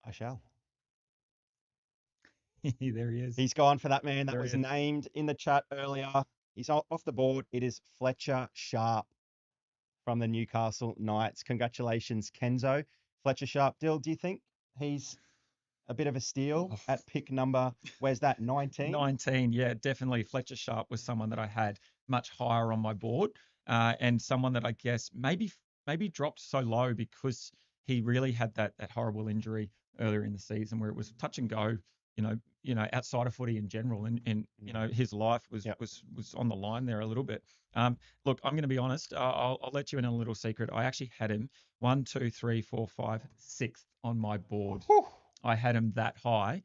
I shall. There he is. He's gone for that man that was named in the chat earlier. He's off the board. It is Fletcher Sharp from the Newcastle Knights. Congratulations, Kenzo. Fletcher Sharp, Dill, do you think he's a bit of a steal at pick number, where's that, 19? 19, yeah, definitely. Fletcher Sharp was someone that I had much higher on my board, and someone that I guess maybe dropped so low because he really had that horrible injury earlier in the season where it was touch and go, outside of footy in general, and his life was on the line there a little bit. Look, I'm going to be honest. I'll let you in on a little secret. I actually had him 1, 2, 3, 4, 5, 6th on my board. Whew. I had him that high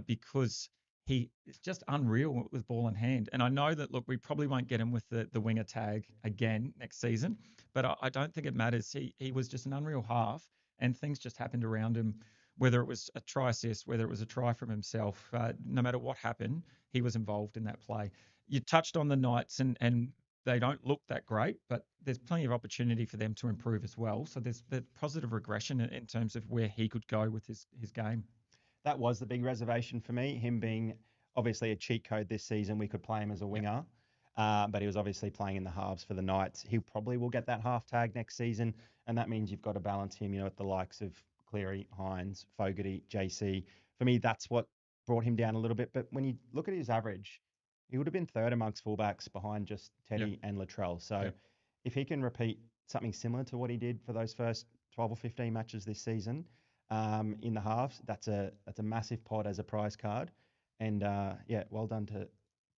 because he is just unreal with ball in hand. And I know that, look, we probably won't get him with the winger tag again next season, but I don't think it matters. He was just an unreal half, and things just happened around him, whether it was a try assist, whether it was a try from himself. No matter what happened, he was involved in that play. You touched on the Knights, and they don't look that great, but there's plenty of opportunity for them to improve as well. So there's the positive regression in terms of where he could go with his game. That was the big reservation for me, him being obviously a cheat code this season. We could play him as a winger, but he was obviously playing in the halves for the Knights. He probably will get that half tag next season, and that means you've got to balance him, at the likes of Cleary, Hines, Fogarty, JC. For me, that's what brought him down a little bit. But when you look at his average, he would have been third amongst fullbacks behind just Teddy and Latrell. So if he can repeat something similar to what he did for those first 12 or 15 matches this season in the halves, that's a massive pod as a prize card. And well done to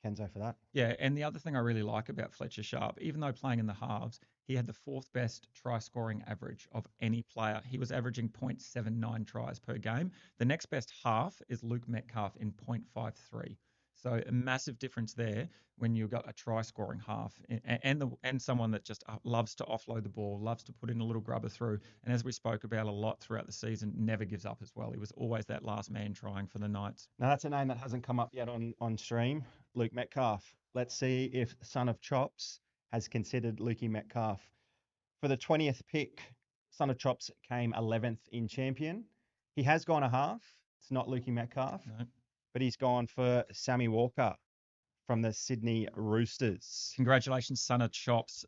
Kenzo for that. Yeah, and the other thing I really like about Fletcher Sharp, even though playing in the halves, he had the 4th best try scoring average of any player. He was averaging 0.79 tries per game. The next best half is Luke Metcalf in 0.53. So a massive difference there when you've got a try scoring half and someone that just loves to offload the ball, loves to put in a little grubber through. And as we spoke about a lot throughout the season, never gives up as well. He was always that last man trying for the Knights. Now, that's a name that hasn't come up yet on stream. Luke Metcalf. Let's see if Son of Chops has considered Lukey Metcalf. For the 20th pick, Son of Chops came 11th in champion. He has gone a half. It's not Lukey Metcalf, No. but he's gone for Sammy Walker from the Sydney Roosters. Congratulations, Son of Chops,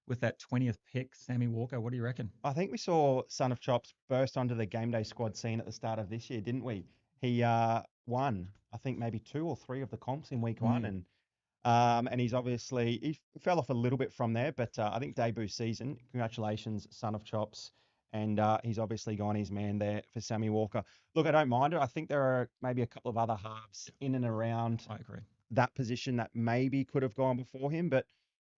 with that 20th pick, Sammy Walker. What do you reckon? I think we saw Son of Chops burst onto the game day squad scene at the start of this year, didn't we? He won, I think, maybe 2 or 3 of the comps in week 1, and he's obviously, he fell off a little bit from there, but I think debut season. Congratulations, Son of Chops. And he's obviously gone his man there for Sammy Walker. Look, I don't mind it. I think there are maybe a couple of other halves in and around I agree. that position that maybe could have gone before him, but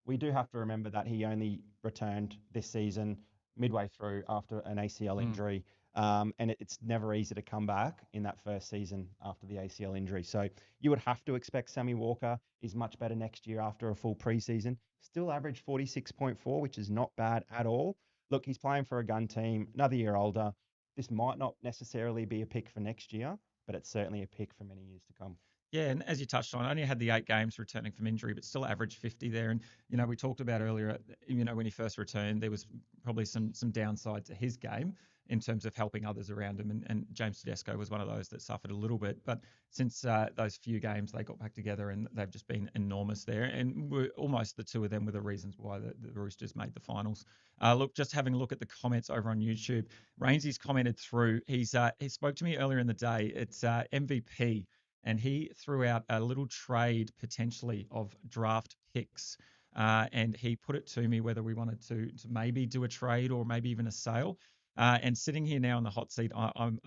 we do have to remember that he only returned this season midway through after an ACL injury. And it's never easy to come back in that first season after the ACL injury. So you would have to expect Sammy Walker is much better next year after a full preseason. Still averaged 46.4, which is not bad at all. Look, he's playing for a gun team, another year older. This might not necessarily be a pick for next year, but it's certainly a pick for many years to come. Yeah, and as you touched on, only had the 8 games returning from injury, but still averaged 50 there. And, we talked about earlier, when he first returned, there was probably some downside to his game in terms of helping others around him. And James Tedesco was one of those that suffered a little bit. But since those few games, they got back together and they've just been enormous there. And almost the two of them were the reasons why the Roosters made the finals. Look, just having a look at the comments over on YouTube, Rainsy's commented through. He spoke to me earlier in the day. It's MVP. And he threw out a little trade potentially of draft picks. And he put it to me whether we wanted to maybe do a trade or maybe even a sale. And sitting here now in the hot seat, I'm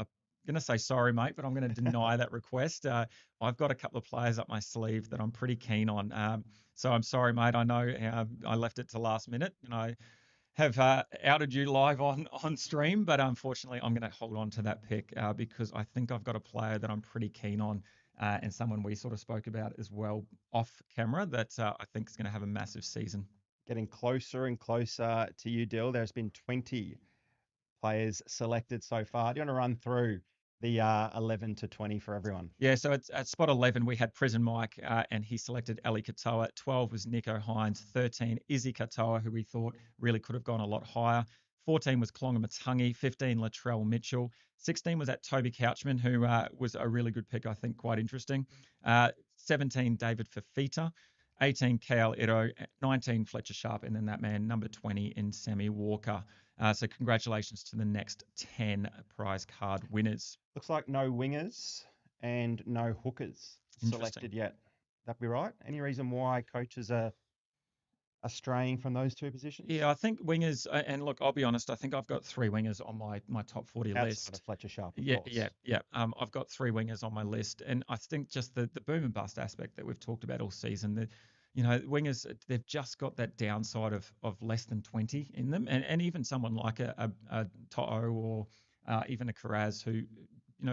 going to say sorry, mate, but I'm going to deny that request. I've got a couple of players up my sleeve that I'm pretty keen on. So I'm sorry, mate. I know I left it to last minute and I have outed you live on stream, but unfortunately I'm going to hold on to that pick because I think I've got a player that I'm pretty keen on. And someone we sort of spoke about as well off camera that I think is going to have a massive season. Getting closer and closer to you, Dill. There's been 20 players selected so far. Do you want to run through the 11 to 20 for everyone? Yeah, so it's at spot 11, we had Prison Mike, and he selected Ali Katoa. 12 was Nico Hines. 13, Izzy Katoa, who we thought really could have gone a lot higher. 14 was Klonga Matangi. 15, Latrell Mitchell. 16 was at Toby Couchman, who was a really good pick, I think, quite interesting. 17, David Fafita. 18, Kale Ito. 19, Fletcher Sharp. And then that man, number 20, in Sammy Walker. So congratulations to the next 10 prize card winners. Looks like no wingers and no hookers selected yet. That be right? Any reason why coaches are straying from those two positions? Yeah, I think wingers, and look, I'll be honest, I think I've got 3 wingers on my top 40 Outside list. of Fletcher Sharp, of Yeah. course. I've got 3 wingers on my list, and I think just the boom and bust aspect that we've talked about all season, that wingers, they've just got that downside of less than 20 in them, and even someone like a To'o or even a Karaz who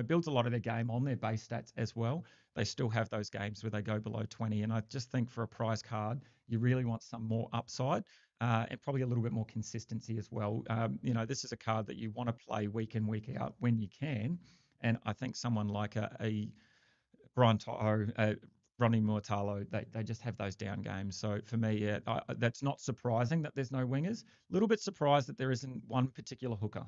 builds a lot of their game on their base stats as well. They still have those games where they go below 20, and I just think for a prize card, you really want some more upside and probably a little bit more consistency as well. This is a card that you want to play week in, week out when you can, and I think someone like a Brian To'o, Ronnie Muatalo, they just have those down games. So for me, that's not surprising that there's no wingers. A little bit surprised that there isn't one particular hooker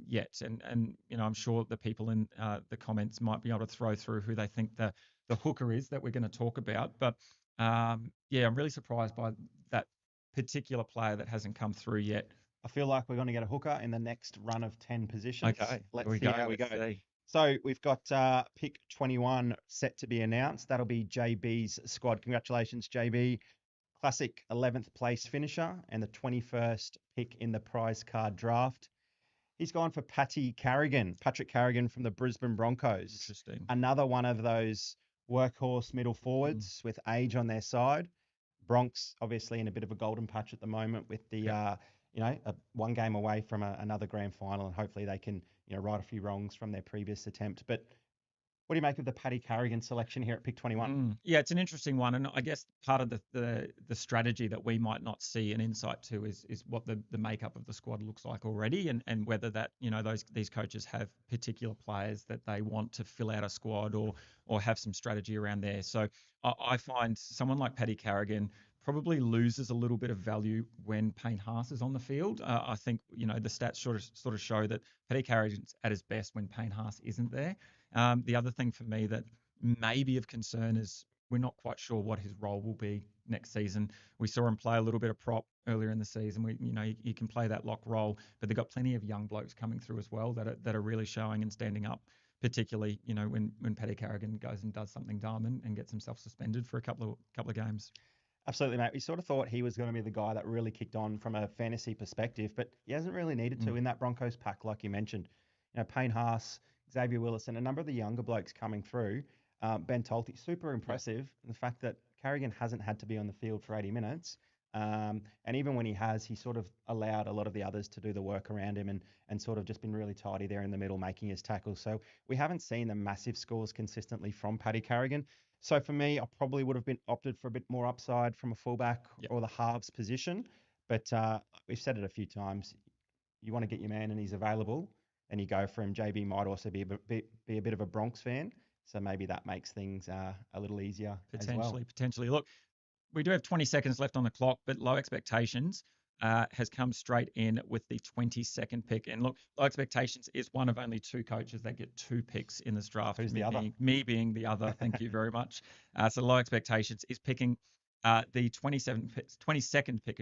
yet. And I'm sure the people in the comments might be able to throw through who they think the hooker is that we're going to talk about. But I'm really surprised by that particular player that hasn't come through yet. I feel like we're going to get a hooker in the next run of 10 positions. Okay, let's see how we go. See. So we've got pick 21 set to be announced. That'll be JB's squad. Congratulations, JB. Classic 11th place finisher and the 21st pick in the prize card draft. He's gone for Patrick Carrigan from the Brisbane Broncos. Interesting. Another one of those workhorse middle forwards with age on their side. Bronx obviously in a bit of a golden patch at the moment with the one game away from another grand final, and hopefully they can right a few wrongs from their previous attempt. But What do you make of the Paddy Carrigan selection here at pick 21? Yeah, it's an interesting one, and I guess part of the strategy that we might not see an insight to is what the makeup of the squad looks like already, and whether that these coaches have particular players that they want to fill out a squad or have some strategy around there. So I find someone like Paddy Carrigan probably loses a little bit of value when Payne Haas is on the field. I think the stats sort of show that Paddy Carrigan's at his best when Payne Haas isn't there. The other thing for me that may be of concern is we're not quite sure what his role will be next season. We saw him play a little bit of prop earlier in the season. He can play that lock role, but they've got plenty of young blokes coming through as well that are really showing and standing up. Particularly, when Paddy Carrigan goes and does something dumb and gets himself suspended for a couple of games. Absolutely, mate. We sort of thought he was going to be the guy that really kicked on from a fantasy perspective, but he hasn't really needed to in that Broncos pack, like you mentioned. Payne Haas, Xavier Willis, and a number of the younger blokes coming through. Ben Tolty, super impressive. The fact that Carrigan hasn't had to be on the field for 80 minutes. And even when he has, he sort of allowed a lot of the others to do the work around him and sort of just been really tidy there in the middle, making his tackles. So we haven't seen the massive scores consistently from Paddy Carrigan. So for me, I probably would have been opted for a bit more upside from a fullback or the halves position. But we've said it a few times. You want to get your man and he's available, and you go for him. JB might also be a bit of a Bronx fan, so maybe that makes things a little easier Potentially. Look, we do have 20 seconds left on the clock, but Low Expectations has come straight in with the 22nd pick. And look, Low Expectations is one of only two coaches that get 2 picks in this draft. Who's the other? Me being the other. Thank you very much. So Low Expectations is picking the 22nd pick,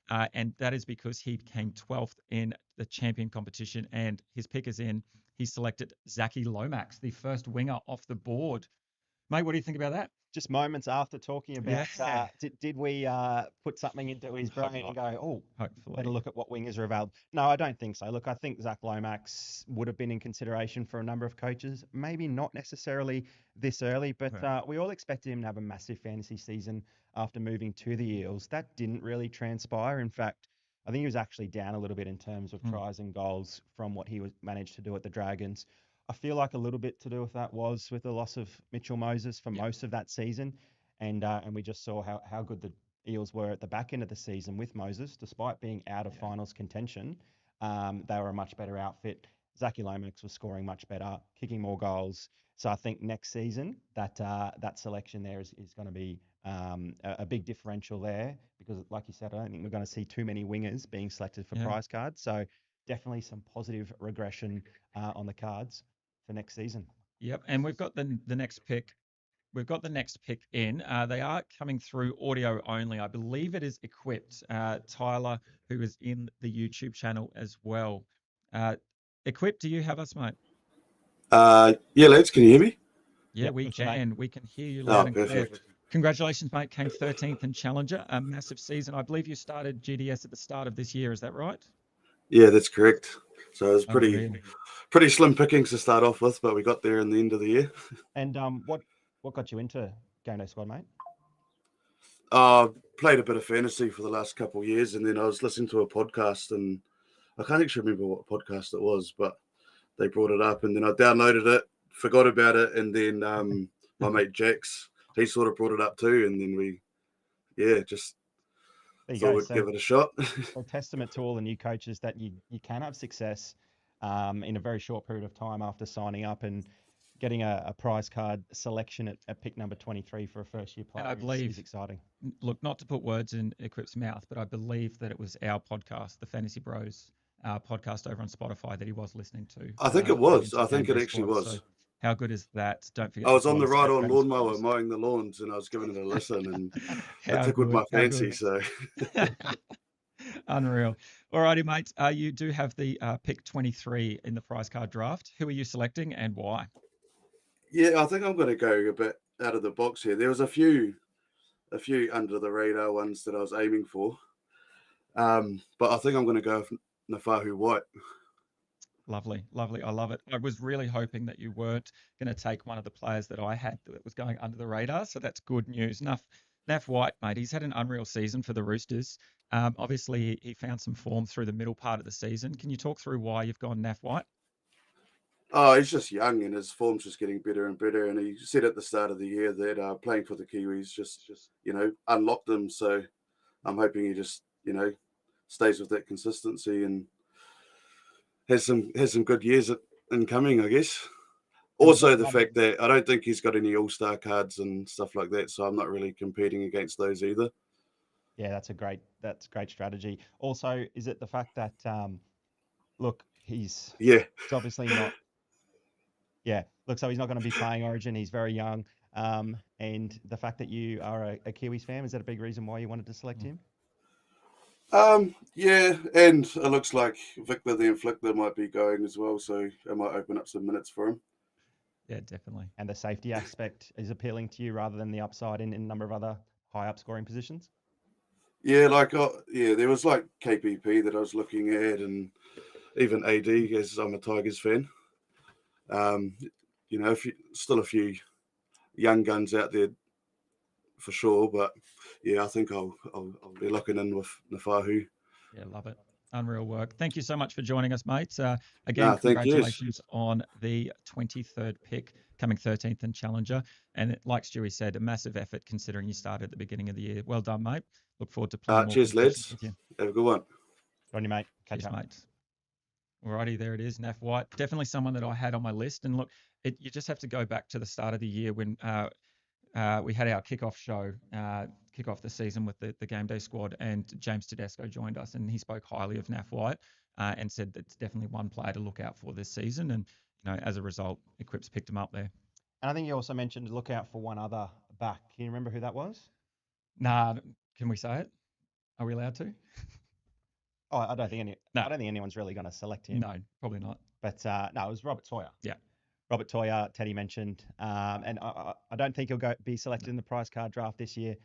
and that is because he came 12th in the champion competition, and his pick is in. He selected Zachy Lomax, the first winger off the board. Mate, what do you think about that? Just moments after talking about, did we put something into his brain and go, better look at what wingers are available? No, I don't think so. Look, I think Zach Lomax would have been in consideration for a number of coaches, maybe not necessarily this early, but we all expected him to have a massive fantasy season after moving to the Eels. That didn't really transpire. In fact, I think he was actually down a little bit in terms of tries and goals from what he managed to do at the Dragons. I feel like a little bit to do with that was with the loss of Mitchell Moses for most of that season. And we just saw how good the Eels were at the back end of the season with Moses. Despite being out of finals contention, they were a much better outfit. Zachy Lomax was scoring much better, kicking more goals. So I think next season that selection there is going to be a big differential there because, like you said, I don't think we're going to see too many wingers being selected for prize cards. So definitely some positive regression on the cards for next season. Yep, and we've got the next pick. We've got the next pick in. They are coming through audio only. I believe it is Equipped. Tyler, who is in the YouTube channel as well. Equipped, do you have us, mate? Yeah, lads, can you hear me? Yeah, we can. We can hear you loud and clear. Congratulations, mate. Came 13th in Challenger. A massive season. I believe you started GDS at the start of this year. Is that right? Yeah, that's correct. So it was pretty slim pickings to start off with, but we got there in the end of the year. And what got you into Game Day Squad, mate? Played a bit of fantasy for the last couple of years, and then I was listening to a podcast, and I can't actually remember what podcast it was, but they brought it up, and then I downloaded it, forgot about it, and then my mate Jax, he sort of brought it up too, and then we, just thought we'd give it a shot. A testament to all the new coaches that you can have success in a very short period of time after signing up and getting a prize card selection at pick number 23 for a first-year player. And I believe is exciting. Look, not to put words in Equip's mouth, but I believe that it was our podcast, the Fantasy Bros podcast over on Spotify that he was listening to. I think it was. I think it actually was. So how good is that? Don't forget. I was on the ride-on lawnmower mowing the lawns, and I was giving it a listen, and it tickled my fancy. So unreal. All righty, mate. You do have the pick 23 in the prize card draft. Who are you selecting and why? Yeah, I think I'm going to go a bit out of the box here. There was a few under the radar ones that I was aiming for, but I think I'm going to go with Nafahu White. Lovely. I love it. I was really hoping that you weren't going to take one of the players that I had that was going under the radar, so that's good news. Naf White, mate, he's had an unreal season for the Roosters. Obviously, he found some form through the middle part of the season. Can you talk through why you've gone Naf White? Oh, he's just young and his form's just getting better and better. And he said at the start of the year that playing for the Kiwis just unlocked him. So I'm hoping he just stays with that consistency and has some good years in coming, I guess. Also, the fact that I don't think he's got any all-star cards and stuff like that, so I'm not really competing against those either. Yeah, that's great strategy. Also, is it the fact that look, he's obviously not. Yeah, look, so he's not going to be playing Origin. He's very young, and the fact that you are a Kiwis fan, is that a big reason why you wanted to select him? Yeah, and it looks like Victor the Inflictor might be going as well, so it might open up some minutes for him. Yeah, definitely. And the safety aspect is appealing to you rather than the upside in a number of other high up scoring positions? Yeah, there was like KPP that I was looking at, and even AD, as I'm a Tigers fan. Still a few young guns out there for sure, but yeah, I think I'll be locking in with Nafahu. Yeah, love it. Unreal work. Thank you so much for joining us, mates. Again, thank you. congratulations on the 23rd pick, coming 13th in Challenger. And like Stewie said, a massive effort considering you started at the beginning of the year. Well done, mate. Look forward to playing more. Cheers, lads. With you. Have a good one. On you, mate. Catch up. Mates. Alrighty, there it is. Naf White, definitely someone that I had on my list. And look, you just have to go back to the start of the year when we had our kickoff show, kick off the season with the game day squad, and James Tedesco joined us, and he spoke highly of Naf White and said that it's definitely one player to look out for this season. And as a result, Equips picked him up there. And I think you also mentioned to look out for one other back. Can you remember who that was? Nah, can we say it? Are we allowed to? Oh, I don't think anyone's really going to select him. No, probably not. But no, it was Robert Toyer. Yeah. Robert Toyer, Teddy mentioned, and I don't think he'll be selected in the prize card draft this year,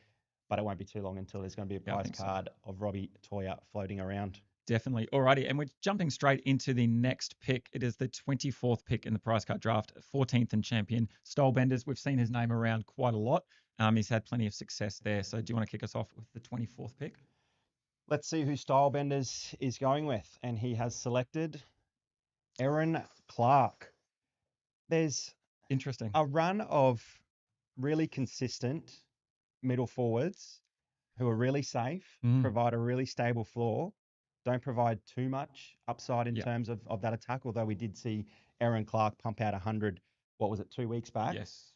but it won't be too long until there's going to be a prize card of Robbie Toyer floating around. Definitely. Alrighty, and we're jumping straight into the next pick. It is the 24th pick in the prize card draft, 14th in champion, Stylebenders. We've seen his name around quite a lot. He's had plenty of success there. So do you want to kick us off with the 24th pick? Let's see who Stylebenders is going with, and he has selected Aaron Clark. There's a run of really consistent middle forwards who are really safe, provide a really stable floor, don't provide too much upside in terms of that attack, although we did see Aaron Clark pump out 100, 2 weeks back? Yes.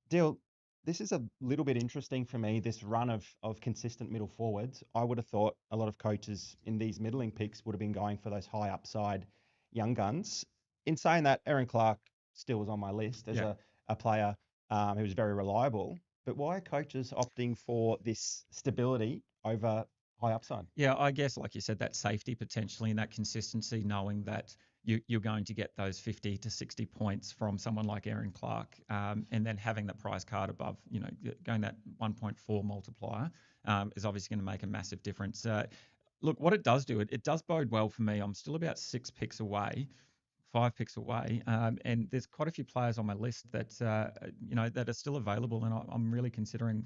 Dill, this is a little bit interesting for me, this run of consistent middle forwards. I would have thought a lot of coaches in these middling picks would have been going for those high upside young guns. In saying that, Aaron Clark still was on my list as a player who was very reliable. But why are coaches opting for this stability over high upside? Yeah, I guess, like you said, that safety potentially and that consistency, knowing that you're going to get those 50 to 60 points from someone like Aaron Clark, and then having the prize card above, going that 1.4 multiplier is obviously going to make a massive difference. Look, what it does do, it does bode well for me. I'm still about 5 picks away, and there's quite a few players on my list that that are still available, and I'm really considering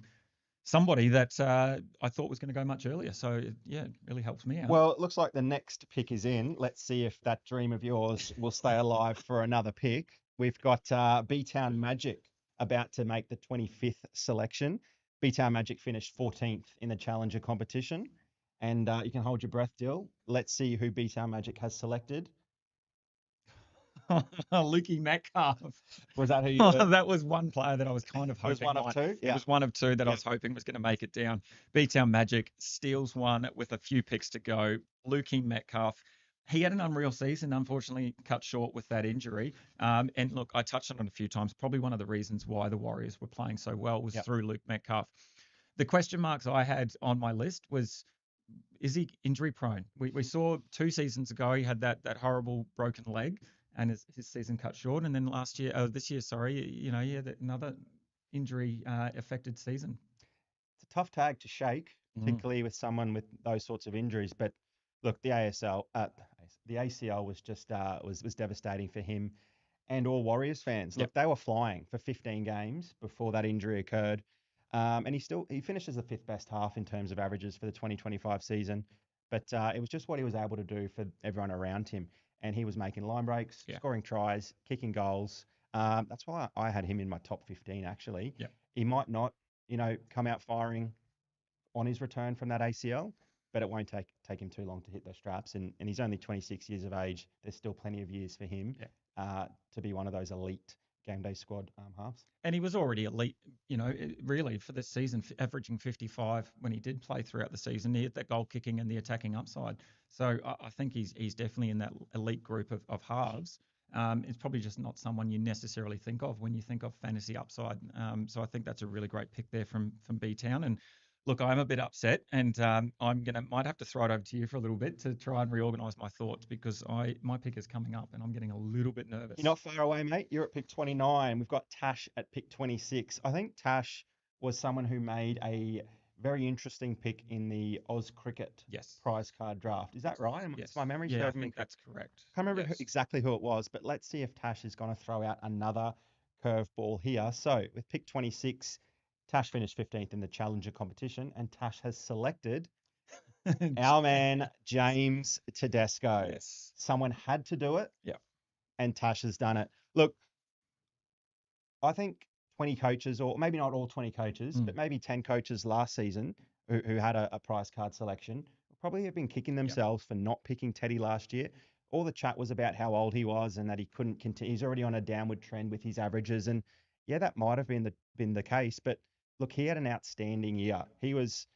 somebody that I thought was going to go much earlier. So yeah, it really helps me out. Well, it looks like the next pick is in. Let's see if that dream of yours will stay alive for another pick. We've got B-Town Magic about to make the 25th selection. B-Town Magic finished 14th in the Challenger competition. And you can hold your breath, Dill. Let's see who B-Town Magic has selected. Lukey Metcalf. Was that who you that was one player that I was kind of hoping. It was one of two? Yeah. It was one of two that I was hoping was going to make it down. B-Town Magic steals one with a few picks to go. Lukey Metcalf. He had an unreal season, unfortunately cut short with that injury. And look, I touched on it a few times. Probably one of the reasons why the Warriors were playing so well was through Luke Metcalf. The question marks I had on my list was, is he injury prone? We saw 2 seasons ago he had that horrible broken leg, and his season cut short. And then this year, he had another injury affected season. It's a tough tag to shake, particularly with someone with those sorts of injuries. But look, the ACL was just was devastating for him and all Warriors fans. Look, they were flying for 15 games before that injury occurred. And he finishes the 5th best half in terms of averages for the 2025 season. But it was just what he was able to do for everyone around him. and he was making line breaks, Yeah. scoring tries, kicking goals. That's why I had him in my top 15, actually. Yeah. He might not, come out firing on his return from that ACL, but it won't take him too long to hit those straps. And he's only 26 years of age. There's still plenty of years for him to be one of those elite game day squad halves. And he was already elite, really for this season, averaging 55 when he did play throughout the season. He had that goal kicking and the attacking upside. So I think he's definitely in that elite group of halves. It's probably just not someone you necessarily think of when you think of fantasy upside. So I think that's a really great pick there from B-Town. And look, I'm a bit upset, and might have to throw it over to you for a little bit to try and reorganise my thoughts, because my pick is coming up and I'm getting a little bit nervous. You're not far away, mate. You're at pick 29. We've got Tash at pick 26. I think Tash was someone who made a very interesting pick in the Oz Cricket prize card draft. Is that right? Yes. Is my memory I serving me? think that's correct. Can't remember exactly who it was, but let's see if Tash is going to throw out another curveball here. So with pick 26, Tash finished 15th in the Challenger competition, and Tash has selected our man, James Tedesco. Yes. Someone had to do it. Yeah. And Tash has done it. Look, I think 20 coaches, or maybe not all 20 coaches, but maybe 10 coaches last season who had a prize card selection probably have been kicking themselves for not picking Teddy last year. All the chat was about how old he was and that he couldn't continue. He's already on a downward trend with his averages. And yeah, that might have been the case. But look, he had an outstanding year. He was,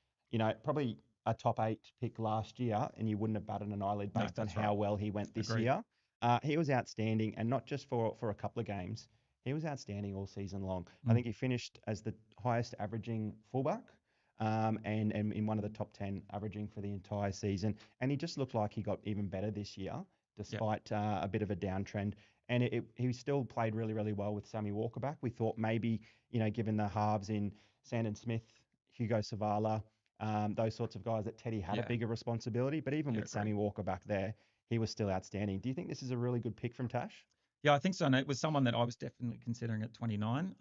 probably a top 8 pick last year, and you wouldn't have batted an eyelid based on how well he went this year. He was outstanding, and not just for a couple of games. He was outstanding all season long. I think he finished as the highest averaging fullback, and in one of the top 10 averaging for the entire season. And he just looked like he got even better this year, despite a bit of a downtrend. And he still played really, really well with Sammy Walker back. We thought maybe, given the halves in Sandon Smith, Hugo Savala, those sorts of guys, that Teddy had a bigger responsibility. But even with Sammy Walker back there, he was still outstanding. Do you think this is a really good pick from Tash? Yeah, I think so. And it was someone that I was definitely considering at 29.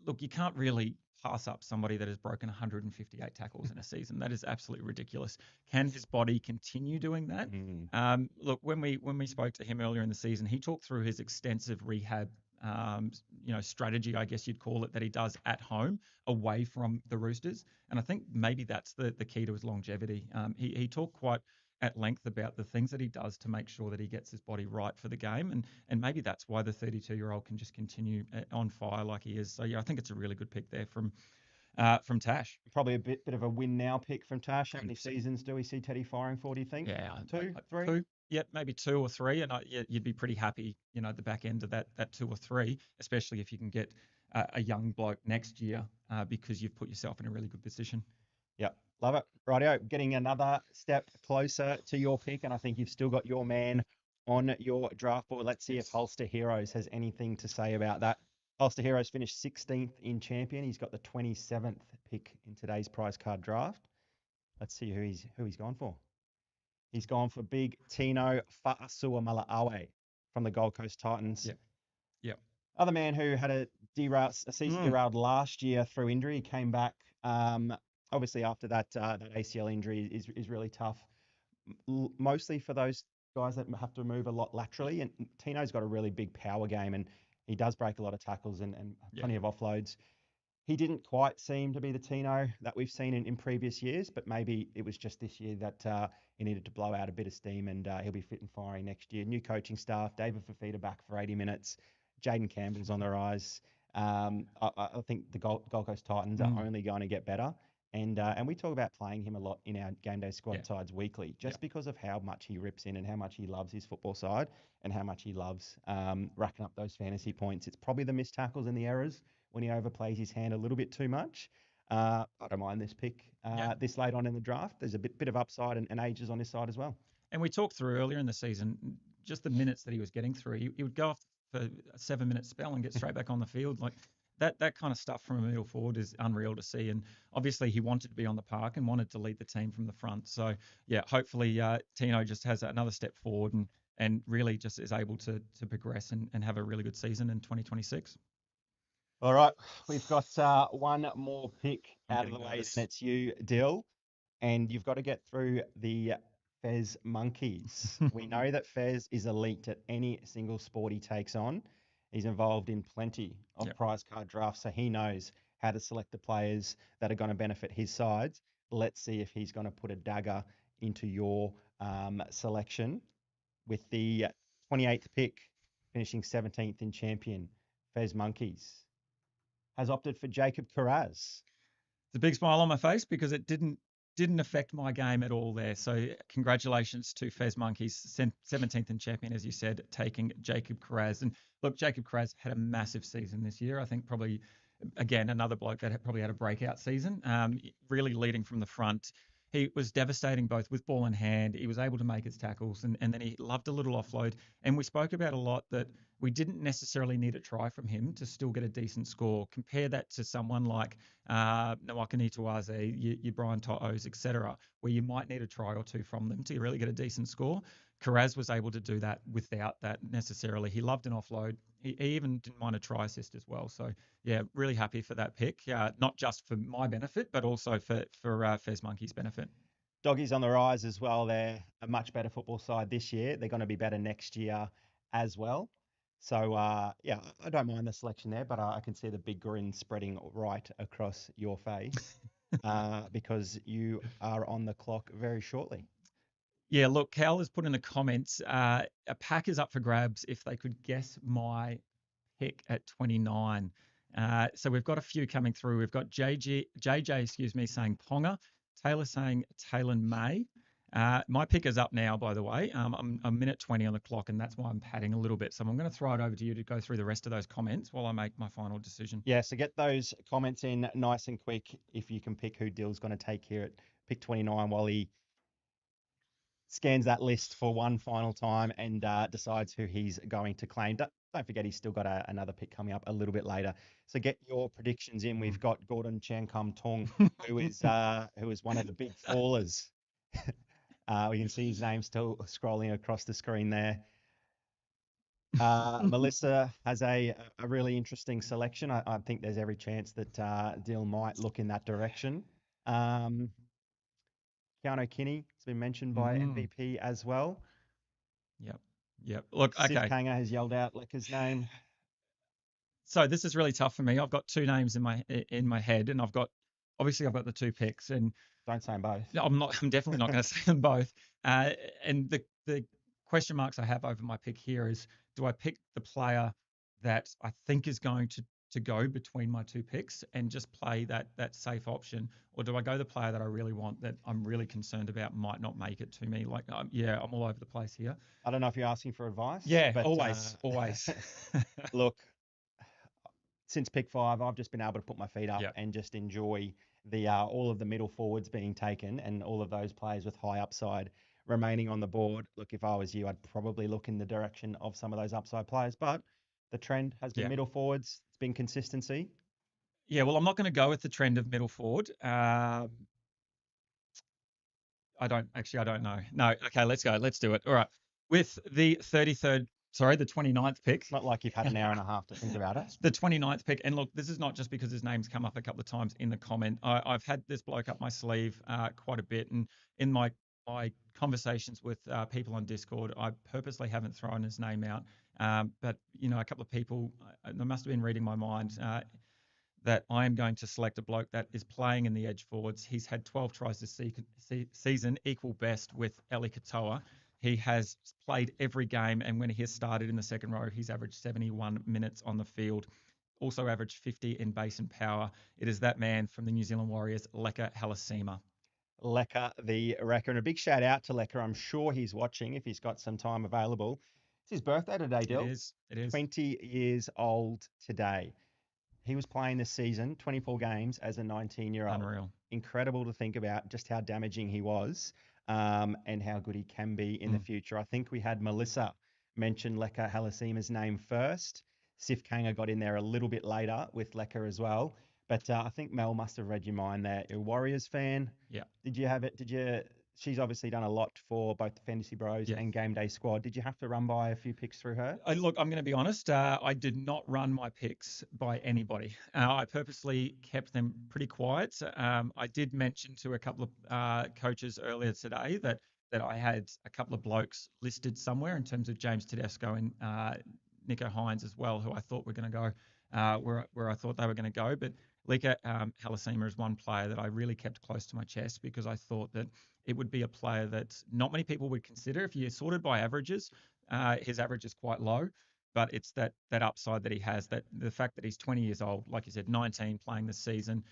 Look, you can't really pass up somebody that has broken 158 tackles in a season. That is absolutely ridiculous. Can his body continue doing that? Look, when we spoke to him earlier in the season, he talked through his extensive rehab strategy, I guess you'd call it, that he does at home away from the Roosters. And I think maybe that's the key to his longevity. He talked quite at length about the things that he does to make sure that he gets his body right for the game. And maybe that's why the 32-year-old can just continue on fire like he is. So, yeah, I think it's a really good pick there from Tash. Probably a bit of a win now pick from Tash. How many seasons do we see Teddy firing for, do you think? Yeah. 2, 3? 2. Yeah, maybe 2 or 3. And you'd be pretty happy, at the back end of that 2 or 3, especially if you can get a young bloke next year because you've put yourself in a really good position. Yep. Love it. Rightio. Getting another step closer to your pick, and I think you've still got your man on your draft board. Let's see if Holster Heroes has anything to say about that. Holster Heroes finished 16th in Champion. He's got the 27th pick in today's prize card draft. Let's see who he's gone for. He's gone for big Tino Fa'asuamaleaui from the Gold Coast Titans. Yeah. Other man who had a season derailed last year through injury. He came back. Obviously, after that ACL injury is really tough, mostly for those guys that have to move a lot laterally. And Tino's got a really big power game, and he does break a lot of tackles and plenty of offloads. He didn't quite seem to be the Tino that we've seen in previous years, but maybe it was just this year that he needed to blow out a bit of steam, and he'll be fit and firing next year. New coaching staff, David Fafita back for 80 minutes. Jaden Campbell's on the rise. I think the Gold Coast Titans are only going to get better. And we talk about playing him a lot in our game day squad sides weekly, just because of how much he rips in and how much he loves his football side and how much he loves racking up those fantasy points. It's probably the missed tackles and the errors when he overplays his hand a little bit too much. I don't mind this pick this late on in the draft. There's a bit of upside and ages on his side as well. And we talked through earlier in the season, just the minutes that he was getting through. He would go off for a 7-minute spell and get straight back on the field. Like that kind of stuff from a middle forward is unreal to see. And obviously he wanted to be on the park and wanted to lead the team from the front. So yeah, hopefully Tino just has another step forward and really just is able to progress and have a really good season in 2026. All right, we've got one more pick out of the way, and it's you, Dill, and you've got to get through the Fez Monkeys. We know that Fez is elite at any single sport he takes on. He's involved in plenty of Yep. prize card drafts, so he knows how to select the players that are going to benefit his sides. Let's see if he's going to put a dagger into your selection with the 28th pick, finishing 17th in champion. Fez Monkeys has opted for Jacob Carraz. It's a big smile on my face because it didn't affect my game at all there. So congratulations to Fez Monkeys, 17th in champion, as you said, taking Jacob Carraz. And look, Jacob Carraz had a massive season this year. I think probably, again, another bloke that probably had a breakout season, really leading from the front. He was devastating both with ball in hand. He was able to make his tackles, and then he loved a little offload. And we spoke about a lot that we didn't necessarily need a try from him to still get a decent score. Compare that to someone like Nawakani Tuaze, your Brian To'os, etc., where you might need a try or two from them to really get a decent score. Carraz was able to do that without that necessarily. He loved an offload. He even didn't mind a try assist as well. So, yeah, really happy for that pick, not just for my benefit, but also for Fez Monkey's benefit. Doggies on the rise as well. They're a much better football side this year. They're going to be better next year as well. So, yeah, I don't mind the selection there, but I can see the big grin spreading right across your face because you are on the clock very shortly. Yeah, look, Cal has put in the comments, a pack is up for grabs if they could guess my pick at 29. So we've got a few coming through. We've got JJ, saying Ponga, Taylor saying Taylor May. My pick is up now, by the way. I'm a minute 20 on the clock, and that's why I'm padding a little bit. So I'm going to throw it over to you to go through the rest of those comments while I make my final decision. Yeah, so get those comments in nice and quick if you can pick who Dill's going to take here at pick 29 while he scans that list for one final time and decides who he's going to claim. Don't forget he's still got another pick coming up a little bit later. So get your predictions in. We've got Gordon Chankam Tong, who is one of the big fallers. We can see his name still scrolling across the screen there. Melissa has a really interesting selection. I think there's every chance that Dill might look in that direction. Keanu Kinney has been mentioned by MVP as well. Yep. Look, okay. Sif Kanga has yelled out Lecker's name. So this is really tough for me. I've got two names in my head, and I've got the two picks, and don't say them both. I'm definitely not going to say them both. And the question marks I have over my pick here is, do I pick the player that I think is going to go between my two picks and just play that safe option, or do I go the player that I really want, that I'm really concerned about might not make it to me? Like, I'm all over the place here. I don't know if you're asking for advice. Yeah, but, always. Look, since pick 5, I've just been able to put my feet up and just enjoy the all of the middle forwards being taken and all of those players with high upside remaining on the board. Look, if I was you, I'd probably look in the direction of some of those upside players, but the trend has been middle forwards. It's been consistency. Yeah, well, I'm not going to go with the trend of middle forward. I don't know. No, okay, let's go. Let's do it. All right. With the 29th pick. It's not like you've had an hour and a half to think about it. The 29th pick. And look, this is not just because his name's come up a couple of times in the comment. I've had this bloke up my sleeve quite a bit. And in my conversations with people on Discord, I purposely haven't thrown his name out. But, a couple of people, they must have been reading my mind, that I am going to select a bloke that is playing in the edge forwards. He's had 12 tries this season, equal best with Eli Katoa. He has played every game, and when he has started in the second row, he's averaged 71 minutes on the field. Also averaged 50 in base and power. It is that man from the New Zealand Warriors, Leka Halasima. Leka the Wrecker. And a big shout out to Leka. I'm sure he's watching if he's got some time available. It's his birthday today, Dill. It is. 20 years old today. He was playing this season, 24 games as a 19-year-old. Unreal. Incredible to think about just how damaging he was and how good he can be in the future. I think we had Melissa mention Leka Halasima's name first. Sif Kanga got in there a little bit later with Leka as well. But I think Mel must have read your mind there. You're a Warriors fan. Yeah. Did you have it? She's obviously done a lot for both the Fantasy Bros and Game Day Squad. Did you have to run by a few picks through her? Look, I'm going to be honest. I did not run my picks by anybody. I purposely kept them pretty quiet. I did mention to a couple of coaches earlier today that that I had a couple of blokes listed somewhere in terms of James Tedesco and Nico Hines as well, who I thought were going to go where I thought they were going to go. But Lika Halasima is one player that I really kept close to my chest because I thought that it would be a player that not many people would consider. If you sorted by averages, his average is quite low, but it's that upside that he has, that the fact that he's 20 years old, like you said, 19 playing this season,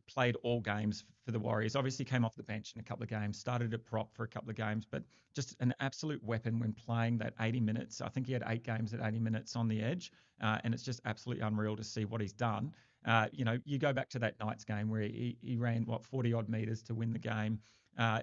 played all games for the Warriors. Obviously came off the bench in a couple of games, started at prop for a couple of games, but just an absolute weapon when playing that 80 minutes. I think he had 8 games at 80 minutes on the edge, and it's just absolutely unreal to see what he's done. You go back to that Knights game where he ran, 40 odd meters to win the game.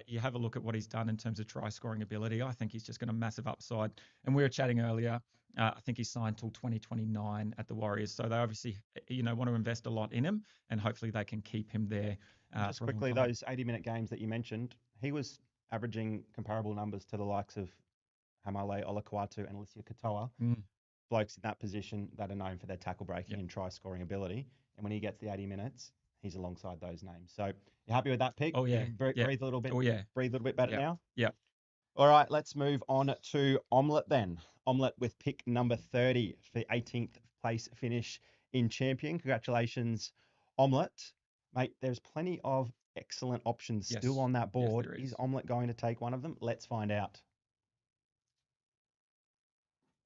You have a look at what he's done in terms of try scoring ability. I think he's just got a massive upside. And we were chatting earlier. I think he's signed till 2029 at the Warriors. So they obviously, want to invest a lot in him, and hopefully they can keep him there. Just quickly, those 80-minute games that you mentioned, he was averaging comparable numbers to the likes of Hamale Olakwatu and Alicia Katoa. Blokes in that position that are known for their tackle breaking and try scoring ability. And when he gets the 80 minutes, he's alongside those names. So you happy with that pick? Oh, yeah. Breathe a little bit. Oh, yeah. Breathe a little bit better now? Yeah. All right, let's move on to Omelette then. Omelette with pick number 30 for the 18th place finish in Champion. Congratulations, Omelette. Mate, there's plenty of excellent options still on that board. Yes, is Omelette going to take one of them? Let's find out.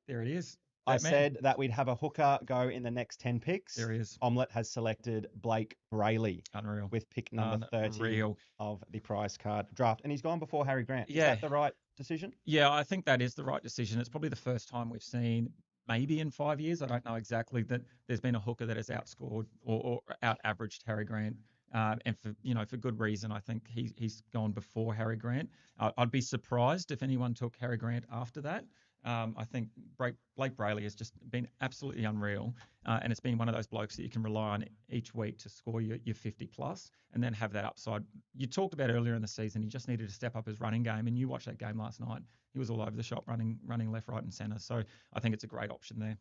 There it is. I said that we'd have a hooker go in the next 10 picks. There he is. Omelette has selected Blake Brayley. Unreal. With pick number 30 of the prize card draft. And he's gone before Harry Grant. Is that the right decision? Yeah, I think that is the right decision. It's probably the first time we've seen, maybe in 5 years, I don't know exactly, that there's been a hooker that has outscored or out-averaged Harry Grant. And for good reason. I think he's gone before Harry Grant. I'd be surprised if anyone took Harry Grant after that. I think Blake Brayley has just been absolutely unreal, and it's been one of those blokes that you can rely on each week to score your 50 plus and then have that upside. You talked about earlier in the season, he just needed to step up his running game, and you watched that game last night. He was all over the shop running left, right, and centre. So I think it's a great option there.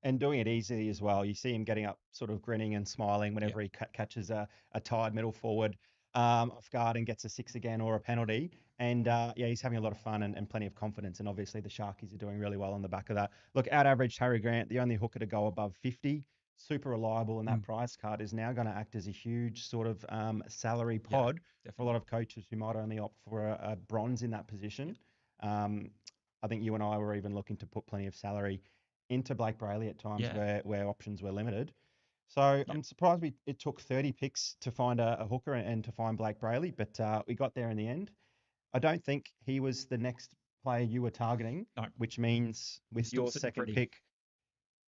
And doing it easy as well. You see him getting up, sort of grinning and smiling whenever he catches a tired middle forward off guard and gets a 6 again or a penalty. And he's having a lot of fun and plenty of confidence. And obviously the Sharkies are doing really well on the back of that. Look, out-averaged Harry Grant, the only hooker to go above 50, super reliable. And that prize card is now going to act as a huge sort of salary pod for a lot of coaches who might only opt for a bronze in that position. I think you and I were even looking to put plenty of salary into Blake Brayley at times where options were limited. So I'm surprised it took 30 picks to find a hooker and to find Blake Brayley, but we got there in the end. I don't think he was the next player you were targeting, which means with your second pick,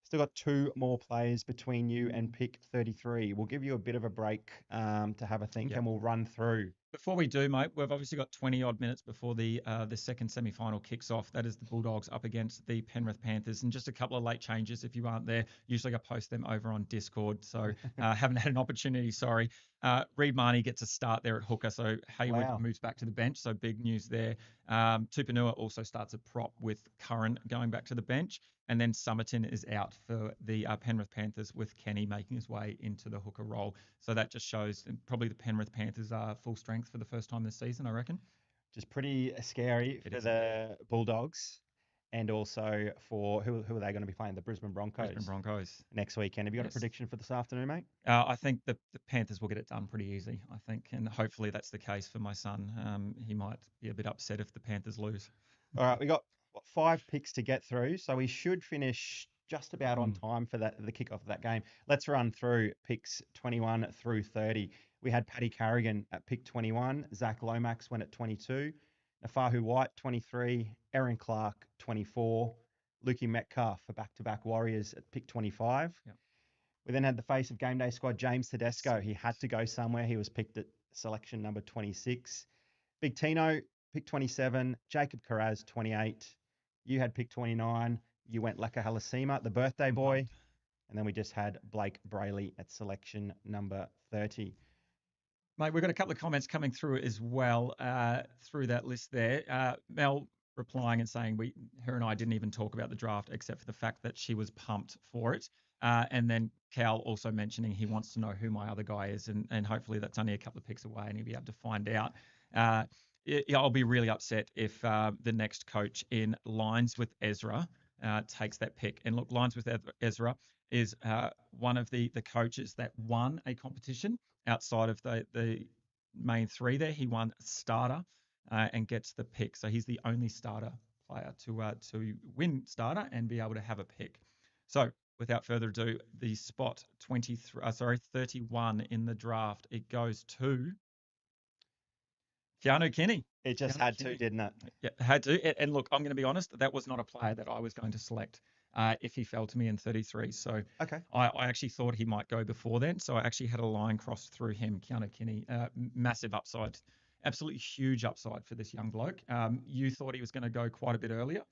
still got 2 more players between you and pick 33. We'll give you a bit of a break to have a think and we'll run through. Before we do, mate, we've obviously got 20 odd minutes before the second semi-final kicks off. That is the Bulldogs up against the Penrith Panthers, and just a couple of late changes if you aren't there. Usually I post them over on Discord, so haven't had an opportunity. Sorry. Reid Marnie gets a start there at hooker, so Hayward moves back to the bench. So big news there. Tupanua also starts a prop with Curran going back to the bench. And then Summerton is out for the Penrith Panthers with Kenny making his way into the hooker role. So that just shows probably the Penrith Panthers are full strength for the first time this season, I reckon. Just pretty scary for the Bulldogs. And also for who are they going to be playing? The Brisbane Broncos. Next weekend. Have you got a prediction for this afternoon, mate? I think the Panthers will get it done pretty easy, I think. And hopefully that's the case for my son. He might be a bit upset if the Panthers lose. All right, we got 5 picks to get through, so we should finish just about on time for the kickoff of that game. Let's run through picks 21 through 30. We had Paddy Carrigan at pick 21, Zach Lomax went at 22, Nafahu White 23, Aaron Clark 24, Lukey Metcalf for back-to-back Warriors at pick 25. Yep. We then had the face of game day squad, James Tedesco. He had to go somewhere. He was picked at selection number 26. Big Tino, pick 27, Jacob Carraz 28. You had pick 29. You went Laka Halasima, the birthday boy. And then we just had Blake Brayley at selection number 30. Mate, we've got a couple of comments coming through as well through that list there. Mel replying and saying her and I didn't even talk about the draft except for the fact that she was pumped for it. And then Cal also mentioning he wants to know who my other guy is. And hopefully that's only a couple of picks away and he'll be able to find out. I'll be really upset if the next coach in lines with Ezra takes that pick. And look, lines with Ezra is one of the coaches that won a competition outside of the main three there. He won starter and gets the pick. So he's the only starter player to win starter and be able to have a pick. So without further ado, the spot 31 in the draft, it goes to Keanu Kinney. It just had to, didn't it? Yeah, had to. And look, I'm going to be honest, that was not a player that I was going to select if he fell to me in 33. So Okay. I actually thought he might go before then. So I actually had a line crossed through him, Keanu Kinney. Massive upside, absolutely huge upside for this young bloke. You thought he was going to go quite a bit earlier.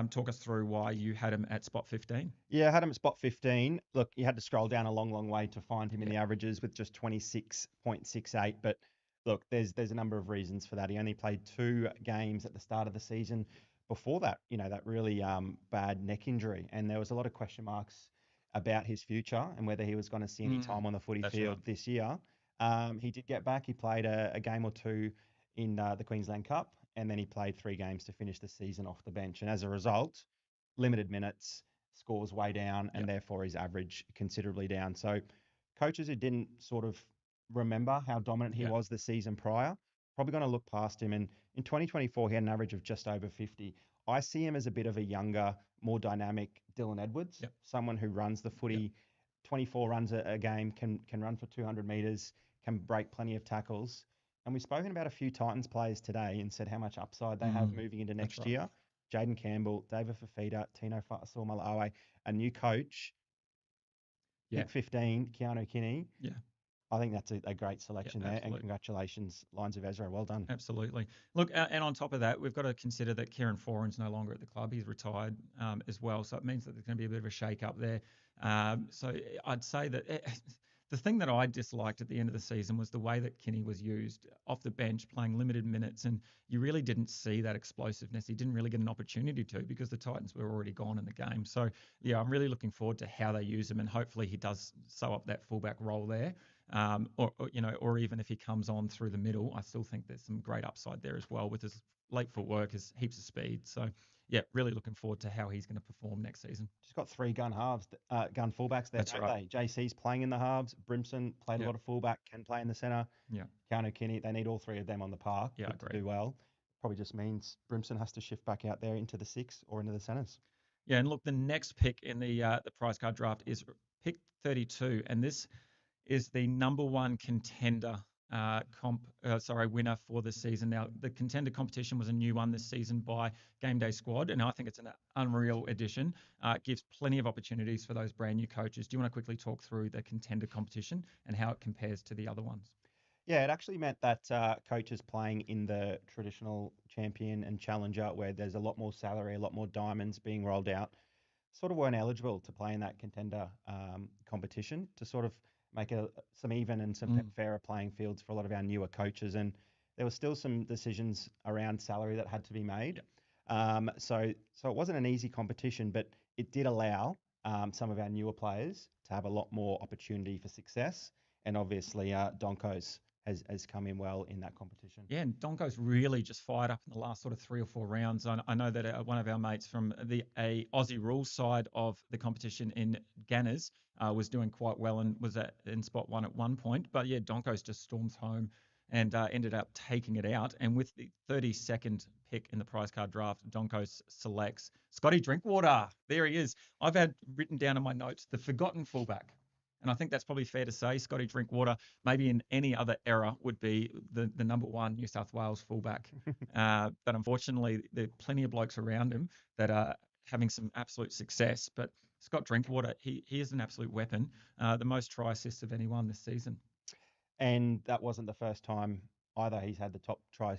Talk us through why you had him at spot 15. Yeah, I had him at spot 15. Look, you had to scroll down a long, long way to find him in the averages with just 26.68. But look, there's a number of reasons for that. He only played 2 games at the start of the season. Before that, that really bad neck injury. And there was a lot of question marks about his future and whether he was going to see any time on the footy field this year. He did get back. He played a game or 2 in the Queensland Cup, and then he played 3 games to finish the season off the bench. And as a result, limited minutes, scores way down, and therefore his average considerably down. So coaches who didn't sort of remember how dominant he was the season prior, probably going to look past him. And in 2024, he had an average of just over 50. I see him as a bit of a younger, more dynamic Dylan Edwards, someone who runs the footy, 24 runs a game, can run for 200 metres, can break plenty of tackles. And we've spoken about a few Titans players today and said how much upside they have moving into next year. Jaden Campbell, David Fafita, Tino Fa'asuamaleaui, a new coach, pick 15, Keanu Kinney. Yeah. I think that's a great selection there, and congratulations, Lines of Ezra. Well done. Absolutely. Look, and on top of that, we've got to consider that Kieran Foran's no longer at the club. He's retired as well, so it means that there's going to be a bit of a shake-up there. So I'd say that the thing that I disliked at the end of the season was the way that Kinney was used off the bench, playing limited minutes, and you really didn't see that explosiveness. He didn't really get an opportunity to because the Titans were already gone in the game. So, yeah, I'm really looking forward to how they use him, and hopefully he does sew up that fullback role there. Or even if he comes on through the middle, I still think there's some great upside there as well with his late footwork, his heaps of speed. So, yeah, really looking forward to how he's going to perform next season. Just got 3 gun fullbacks there. That's right. JC's playing in the halves. Brimson played a lot of fullback, can play in the centre. Yeah. Keanu Kinney, they need all 3 of them on the park to do well. Probably just means Brimson has to shift back out there into the 6 or into the centres. Yeah, and look, the next pick in the prize card draft is pick 32, and this is the number 1 contender winner for the season. Now, the contender competition was a new one this season by Game Day Squad, and I think it's an unreal addition. It gives plenty of opportunities for those brand new coaches. Do you want to quickly talk through the contender competition and how it compares to the other ones? Yeah, it actually meant that coaches playing in the traditional champion and challenger, where there's a lot more salary, a lot more diamonds being rolled out, sort of weren't eligible to play in that contender competition to sort of make some even and some fairer playing fields for a lot of our newer coaches. And there were still some decisions around salary that had to be made. So it wasn't an easy competition, but it did allow some of our newer players to have a lot more opportunity for success. And obviously, Donko's has come in well in that competition. Yeah, and Donko's really just fired up in the last sort of 3 or 4 rounds. I know that one of our mates from a Aussie rules side of the competition in Ganners was doing quite well and was in spot 1 at one point. But yeah, Donko's just storms home and ended up taking it out. And with the 32nd pick in the prize card draft, Donko's selects Scotty Drinkwater. There he is. I've had written down in my notes the forgotten fullback. And I think that's probably fair to say. Scotty Drinkwater, maybe in any other era, would be the number 1 New South Wales fullback. But unfortunately, there are plenty of blokes around him that are having some absolute success. But Scott Drinkwater, he is an absolute weapon. The most try assists of anyone this season. And that wasn't the first time either. He's had the top try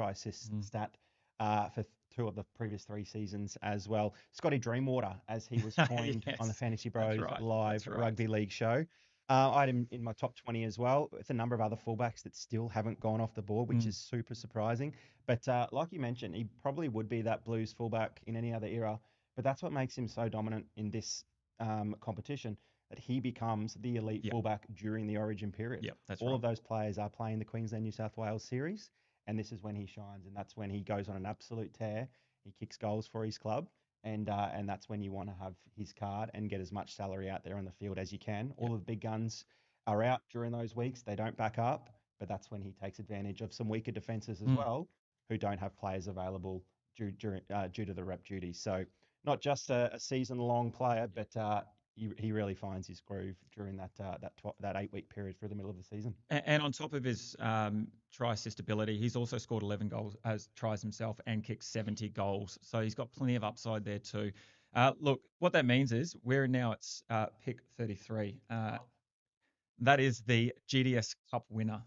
assist stat for 2 of the previous 3 seasons as well. Scotty Dreamwater, as he was coined on the Fantasy Bros live Rugby League show. I had him in my top 20 as well, with a number of other fullbacks that still haven't gone off the board, which is super surprising. But like you mentioned, he probably would be that Blues fullback in any other era. But that's what makes him so dominant in this competition, that he becomes the elite fullback during the Origin period. That's All of those players are playing the Queensland New South Wales series, and this is when he shines, and that's when he goes on an absolute tear. He kicks goals for his club, and that's when you want to have his card and get as much salary out there on the field as you can. All of the big guns are out during those weeks. They don't back up, but that's when he takes advantage of some weaker defenses as well, who don't have players available due to the rep duties. So not just a season-long player, but he really finds his groove during that 8-week period through the middle of the season. And on top of his try assist ability, he's also scored 11 goals as tries himself and kicked 70 goals. So he's got plenty of upside there too. Look, what that means is we're now at pick 33. That is the GDS Cup winner.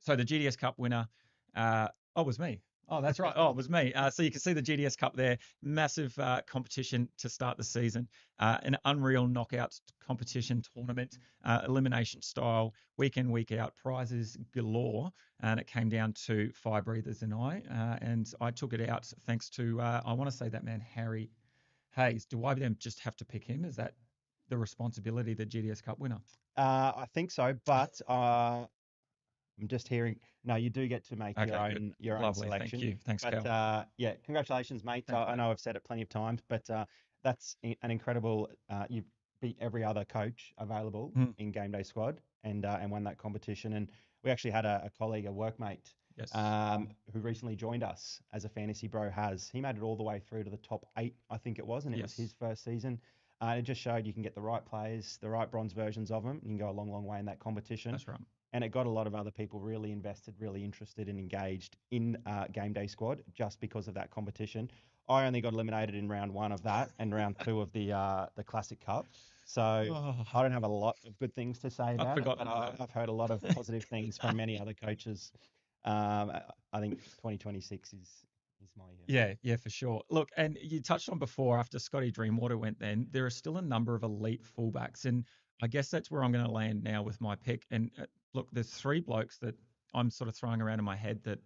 So the GDS Cup winner, it was me. Oh, that's right. Oh, it was me. So you can see the GDS Cup there. Massive competition to start the season. An unreal knockout competition tournament, elimination style, week in, week out, prizes galore. And it came down to Fire Breathers and I took it out thanks to, I want to say that man, Harry Hayes. Do I then just have to pick him? Is that the responsibility, the GDS Cup winner? I think so, but I'm just hearing. No, you do get to make your own selection. Thank you. Thanks, but, Cal. yeah, congratulations, mate. I know I've said it plenty of times, but that's an incredible. You beat every other coach available in Game Day Squad and won that competition. And we actually had a colleague, a workmate, who recently joined us as a fantasy bro. He made it all the way through to the top 8, I think it was, and it was his first season. It just showed you can get the right players, the right bronze versions of them. You can go a long, long way in that competition. That's right. And it got a lot of other people really invested, really interested and engaged in Game Day Squad just because of that competition. I only got eliminated in round 1 of that and round 2 of the Classic Cup. So I don't have a lot of good things to say about it, but I've heard a lot of positive things from many other coaches. I think 2026 is my year. Yeah, for sure. Look, and you touched on before, after Scotty Dreamwater went then, there are still a number of elite fullbacks. And I guess that's where I'm going to land now with my pick. And look, there's 3 blokes that I'm sort of throwing around in my head that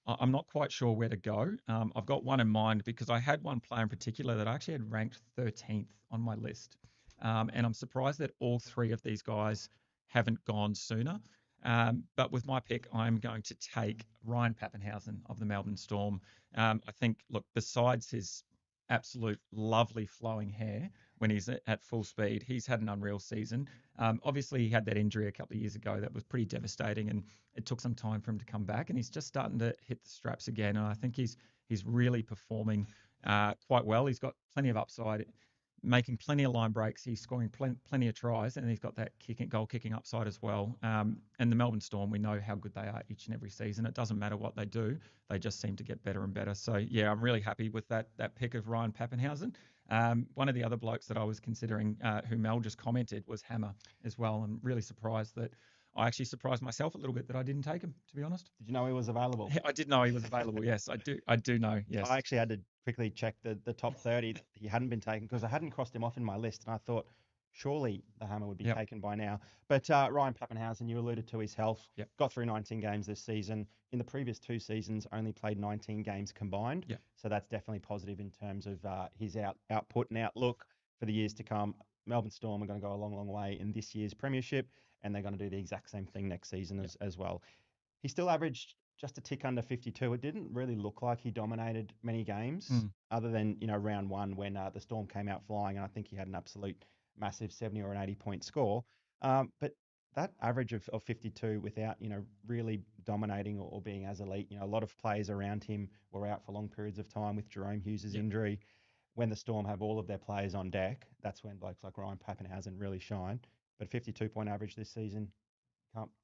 I'm not quite sure where to go. I've got one in mind because I had one player in particular that I actually had ranked 13th on my list. And I'm surprised that all 3 of these guys haven't gone sooner. But with my pick, I'm going to take Ryan Pappenhausen of the Melbourne Storm. I think, look, besides his absolute lovely flowing hair when he's at full speed, he's had an unreal season. Obviously, he had that injury a couple of years ago that was pretty devastating, and it took some time for him to come back. And he's just starting to hit the straps again. And I think he's really performing quite well. He's got plenty of upside, making plenty of line breaks. He's scoring plenty of tries, and he's got that goal kicking upside as well. And the Melbourne Storm, we know how good they are each and every season. It doesn't matter what they do; they just seem to get better and better. So yeah, I'm really happy with that pick of Ryan Pappenhausen. One of the other blokes that I was considering, who Mel just commented, was Hammer as well. I'm really surprised that I actually surprised myself a little bit that I didn't take him, to be honest. Did you know he was available? I did know he was available. Yes, I do know. Yes. I actually had to quickly check the top 30 that he hadn't been taken because I hadn't crossed him off in my list, and I thought surely the Hammer would be taken by now. But Ryan Pappenhausen, you alluded to his health. Got through 19 games this season. In the previous 2 seasons, only played 19 games combined. So that's definitely positive in terms of his output and outlook for the years to come. Melbourne Storm are going to go a long, long way in this year's premiership, and they're going to do the exact same thing next season as well. He still averaged just a tick under 52. It didn't really look like he dominated many games other than, round 1 when the Storm came out flying, and I think he had an absolute massive 70 or an 80-point score. But that average of 52 without, really dominating or being as elite, a lot of players around him were out for long periods of time with Jerome Hughes' injury. When the Storm have all of their players on deck, that's when blokes like Ryan Pappenhausen really shine. But 52-point average this season,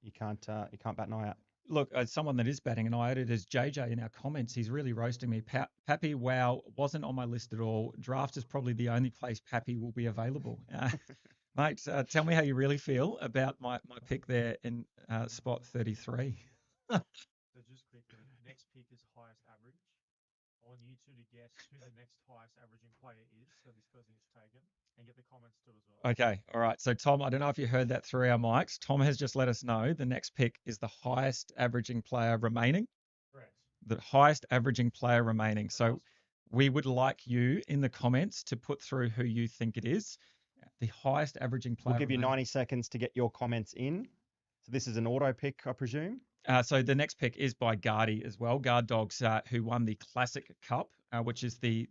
you can't bat an eye out. Look, as someone that is batting an eye at it is JJ in our comments. He's really roasting me. Pappy, wow, wasn't on my list at all. Draft is probably the only place Pappy will be available. Mate, tell me how you really feel about my pick there in spot 33. So just quickly, next pick is highest average. I want you two to guess who the next highest averaging player is that this person is taken, and get the comments too as well. Okay, all right. So Tom, I don't know if you heard that through our mics. Tom has just let us know the next pick is the highest averaging player remaining. Correct. The highest averaging player remaining. So we would like you in the comments to put through who you think it is. The highest averaging player. We'll give you 90 seconds to get your comments in. So this is an auto pick, I presume? So the next pick is by Guardy as well. Guard Dogs, who won the Classic Cup, which is the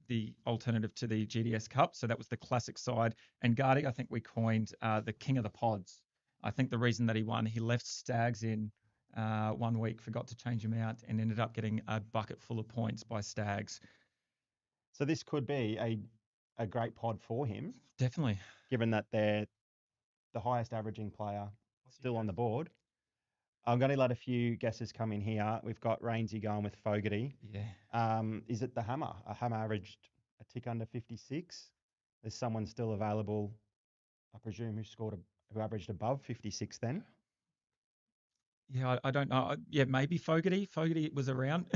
alternative to the GDS Cup. So that was the classic side. And Guardy, I think we coined the king of the pods. I think the reason that he won, he left Stags in 1 week, forgot to change him out, and ended up getting a bucket full of points by Stags. So this could be a great pod for him, Definitely. given that they're the highest averaging player still on the board. I'm going to let a few guesses come in here. We've got Rainsy going with Fogarty. Yeah. Is it the Hammer? A Hammer averaged a tick under 56. There's someone still available, I presume, who averaged above 56 then. Yeah, I don't know. Yeah, maybe Fogarty. Fogarty was around.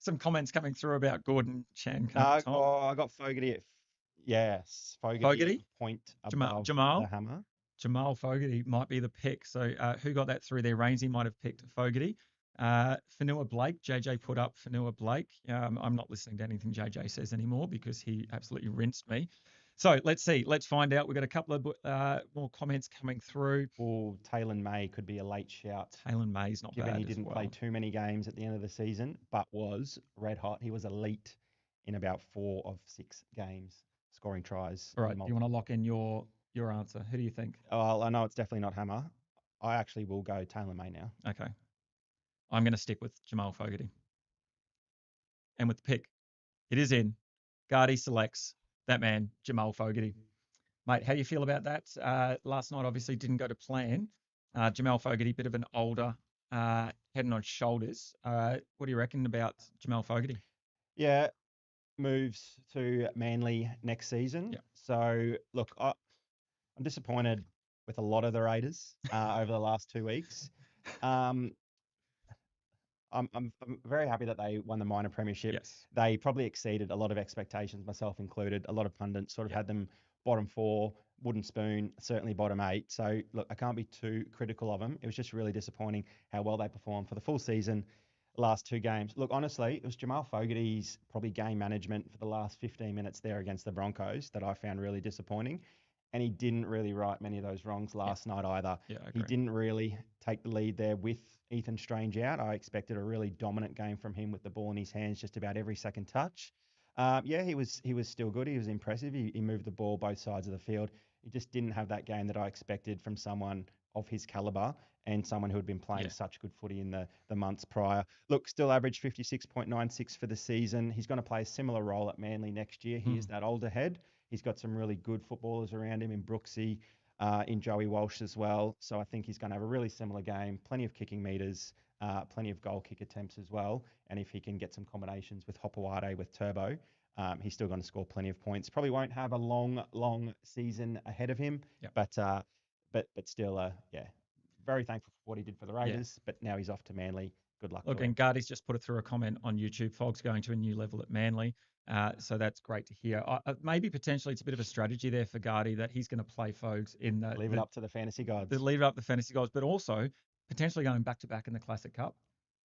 Some comments coming through about Gordon Chan. I got Fogarty at Fogarty at a point above the Hammer. Jamal Fogarty might be the pick. So who got that through there? Rainsy might have picked Fogarty. Fanua Blake, JJ put up Fanua Blake. I'm not listening to anything JJ says anymore because he absolutely rinsed me. So let's see. Let's find out. We've got a couple of more comments coming through. Well, Taylor May could be a late shout. Taylor May's not given bad. He didn't play too many games at the end of the season, but was red hot. He was elite in about 4 of 6 games, scoring tries. All right. Do you want to lock in your answer? Who do you think? Well, I know it's definitely not Hammer. I actually will go Taylor May now. Okay. I'm going to stick with Jamal Fogarty. And with the pick, it is in. Guardy selects that man, Jamal Fogarty. Mate, how do you feel about that? Last night obviously didn't go to plan. Jamal Fogarty, bit of an older, head and shoulders. What do you reckon about Jamal Fogarty? Yeah, moves to Manly next season. Yep. So, look, I'm disappointed with a lot of the Raiders over the last 2 weeks. I'm very happy that they won the minor premiership. Yes. They probably exceeded a lot of expectations, myself included. A lot of pundits sort of had them bottom 4, wooden spoon, certainly bottom 8. So, look, I can't be too critical of them. It was just really disappointing how well they performed for the full season, last 2 games. Look, honestly, it was Jamal Fogarty's probably game management for the last 15 minutes there against the Broncos that I found really disappointing. And he didn't really right many of those wrongs last night either. Yeah, he didn't really take the lead there with Ethan Strange out. I expected a really dominant game from him with the ball in his hands just about every second touch. He was still good. He was impressive. He moved the ball both sides of the field. He just didn't have that game that I expected from someone of his caliber and someone who had been playing such good footy in the months prior. Look, still averaged 56.96 for the season. He's going to play a similar role at Manly next year. He is that older head. He's got some really good footballers around him in Brooksy, in Joey Walsh as well. So I think he's going to have a really similar game, plenty of kicking meters, plenty of goal kick attempts as well. And if he can get some combinations with Hopewade, with Turbo, he's still going to score plenty of points. Probably won't have a long season ahead of him, but still, very thankful for what he did for the Raiders. But now he's off to Manly. Good luck. Look, and Guardy's just put it through a comment on YouTube. Fogg's going to a new level at Manly. So that's great to hear. Maybe potentially it's a bit of a strategy there for Guardy that he's going to play Fogs in the... Leave it up to the fantasy gods. Leave it up to the fantasy gods, but also potentially going back-to-back in the Classic Cup.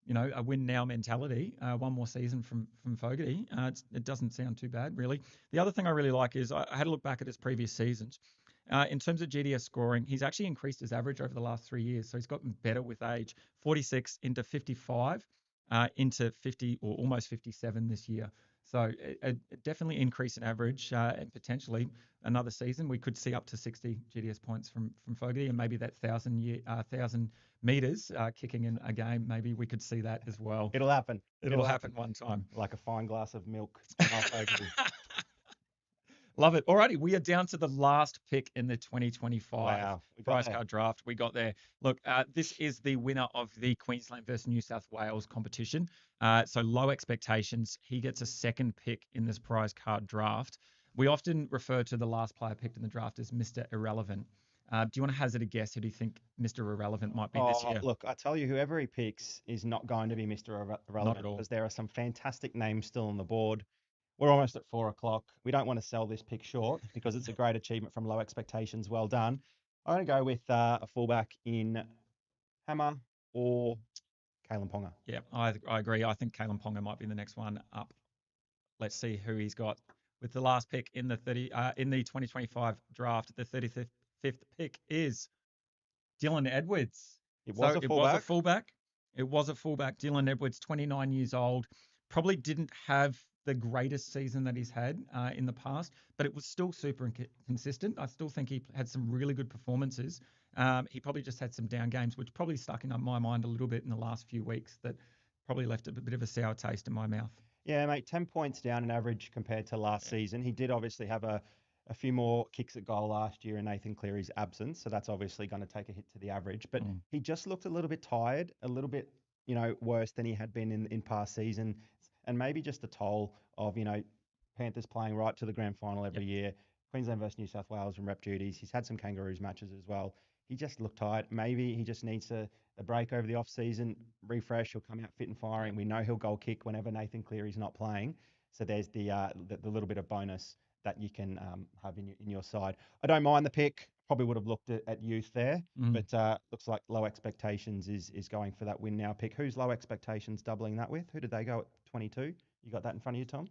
You know, a win-now mentality. 1 more season from Fogarty. It doesn't sound too bad, really. The other thing I really like is I had a look back at his previous seasons. In terms of GDS scoring, he's actually increased his average over the last 3 years. So he's gotten better with age. 46 into 55, into 50 or almost 57 this year. So a definitely increase in average, and potentially another season we could see up to 60 GDS points from Fogarty, and maybe that 1,000 meters kicking in a game. Maybe we could see that as well. It'll happen. It'll happen one time. Like a fine glass of milk. Love it. Alrighty, we are down to the last pick in the 2025 prize card draft. We got there. Look, this is the winner of the Queensland versus New South Wales competition. So low expectations. He gets a second pick in this prize card draft. We often refer to the last player picked in the draft as Mr. Irrelevant. Do you want to hazard a guess who do you think Mr. Irrelevant might be this year? Look, I tell you, whoever he picks is not going to be Mr. Irrelevant. Not at all. Because there are some fantastic names still on the board. We're almost at 4 o'clock. We don't want to sell this pick short because it's a great achievement from low expectations. Well done. I'm going to go with a fullback in Hammer or Kalen Ponga. Yeah, I agree. I think Kalen Ponga might be the next one up. Let's see who he's got with the last pick in the 2025 draft. The 35th pick is Dylan Edwards. It was a It fullback. was a fullback. It was a fullback. Dylan Edwards, 29 years old, probably didn't have the greatest season that he's had in the past, but it was still super consistent. I still think he had some really good performances. He probably just had some down games, which probably stuck in my mind a little bit in the last few weeks that probably left a bit of a sour taste in my mouth. Yeah, mate, 10 points down in average compared to last season. He did obviously have a few more kicks at goal last year in Nathan Cleary's absence, so that's obviously going to take a hit to the average. But he just looked a little bit tired, a little bit, worse than he had been in past season, and maybe just the toll of, Panthers playing right to the grand final every year, Queensland versus New South Wales and rep duties. He's had some Kangaroos matches as well. He just looked tired. Maybe he just needs a break over the off season, refresh. He'll come out fit and firing. We know he'll goal kick whenever Nathan Cleary's not playing. So there's the little bit of bonus that you can have in your side. I don't mind the pick. Probably would have looked at youth there, but looks like low expectations is going for that win now pick. Who's low expectations doubling that with? Who did they go at 22? You got that in front of you, Tom?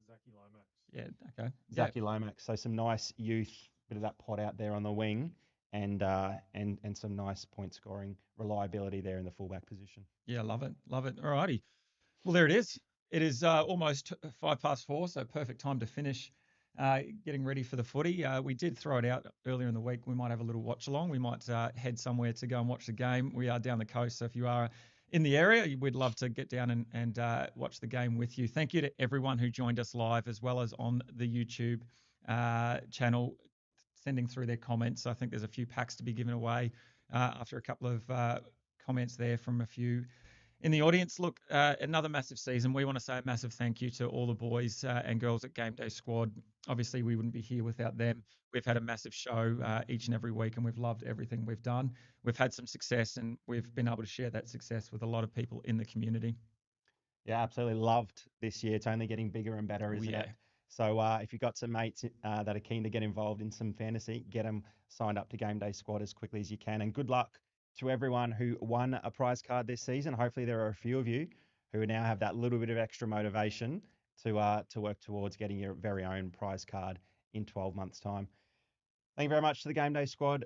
Zachy Lomax. Yeah, okay. Zachy Lomax. So some nice youth, bit of that pot out there on the wing, and some nice point scoring reliability there in the fullback position. Yeah, love it. Love it. All righty. Well, there it is. It is almost 4:05, so perfect time to finish getting ready for the footy. We did throw it out earlier in the week. We might have a little watch along. We might head somewhere to go and watch the game. We are down the coast, so if you are in the area, we'd love to get down and watch the game with you. Thank you to everyone who joined us live as well as on the YouTube channel, sending through their comments. I think there's a few packs to be given away after a couple of comments there from a few in the audience. Look, another massive season. We want to say a massive thank you to all the boys and girls at Game Day Squad. Obviously, we wouldn't be here without them. We've had a massive show each and every week, and we've loved everything we've done. We've had some success, and we've been able to share that success with a lot of people in the community. Yeah, absolutely loved this year. It's only getting bigger and better, isn't it? So if you've got some mates that are keen to get involved in some fantasy, get them signed up to Game Day Squad as quickly as you can. And good luck to everyone who won a prize card this season. Hopefully there are a few of you who now have that little bit of extra motivation to work towards getting your very own prize card in 12 months' time. Thank you very much to the Game Day Squad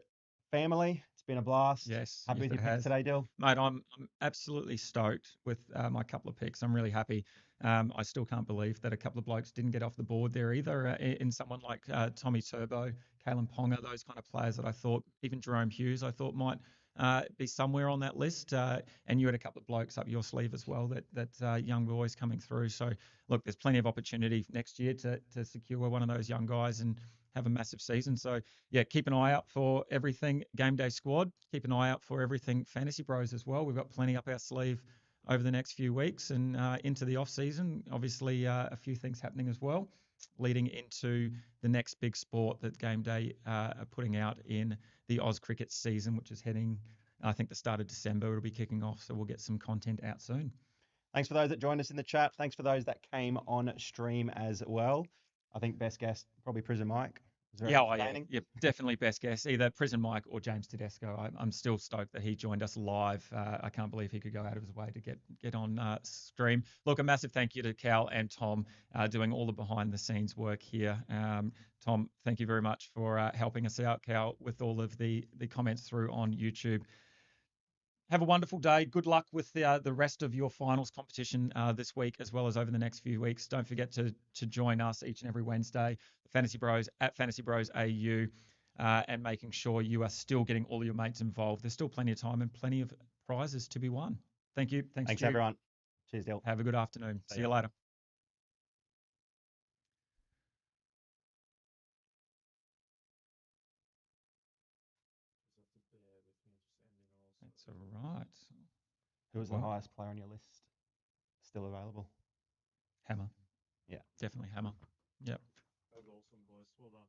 family. It's been a blast. Yes. Happy with your picks today, Dill? Mate, I'm absolutely stoked with my couple of picks. I'm really happy. I still can't believe that a couple of blokes didn't get off the board there either. In someone like Tommy Turbo, Kalen Ponga, those kind of players that I thought, even Jerome Hughes, I thought might be somewhere on that list. And you had a couple of blokes up your sleeve as well, that young boys coming through. So, look, there's plenty of opportunity next year to secure one of those young guys and have a massive season. So, yeah, keep an eye out for everything Game Day Squad. Keep an eye out for everything Fantasy Bros as well. We've got plenty up our sleeve over the next few weeks and into the off season. Obviously, a few things happening as well, leading into the next big sport that Game Day are putting out in the Oz cricket season, which is heading, I think, the start of December. It'll be kicking off, so we'll get some content out soon. Thanks for those that joined us in the chat. Thanks for those that came on stream as well. I think best guest, probably Prison Mike. Yeah, definitely best guess, either Prison Mike or James Tedesco. I'm still stoked that he joined us live. I can't believe he could go out of his way to get on stream. Look, a massive thank you to Cal and Tom doing all the behind the scenes work here. Tom, thank you very much for helping us out, Cal, with all of the comments through on YouTube. Have a wonderful day. Good luck with the rest of your finals competition this week, as well as over the next few weeks. Don't forget to join us each and every Wednesday, Fantasy Bros at Fantasy Bros AU, and making sure you are still getting all your mates involved. There's still plenty of time and plenty of prizes to be won. Thank you. Thanks everyone. Cheers, Dale. Have a good afternoon. See you later. That's all right. Who was the highest player on your list? Still available? Hammer. Yeah. Definitely Hammer. Yep. That was awesome, boys. Well done.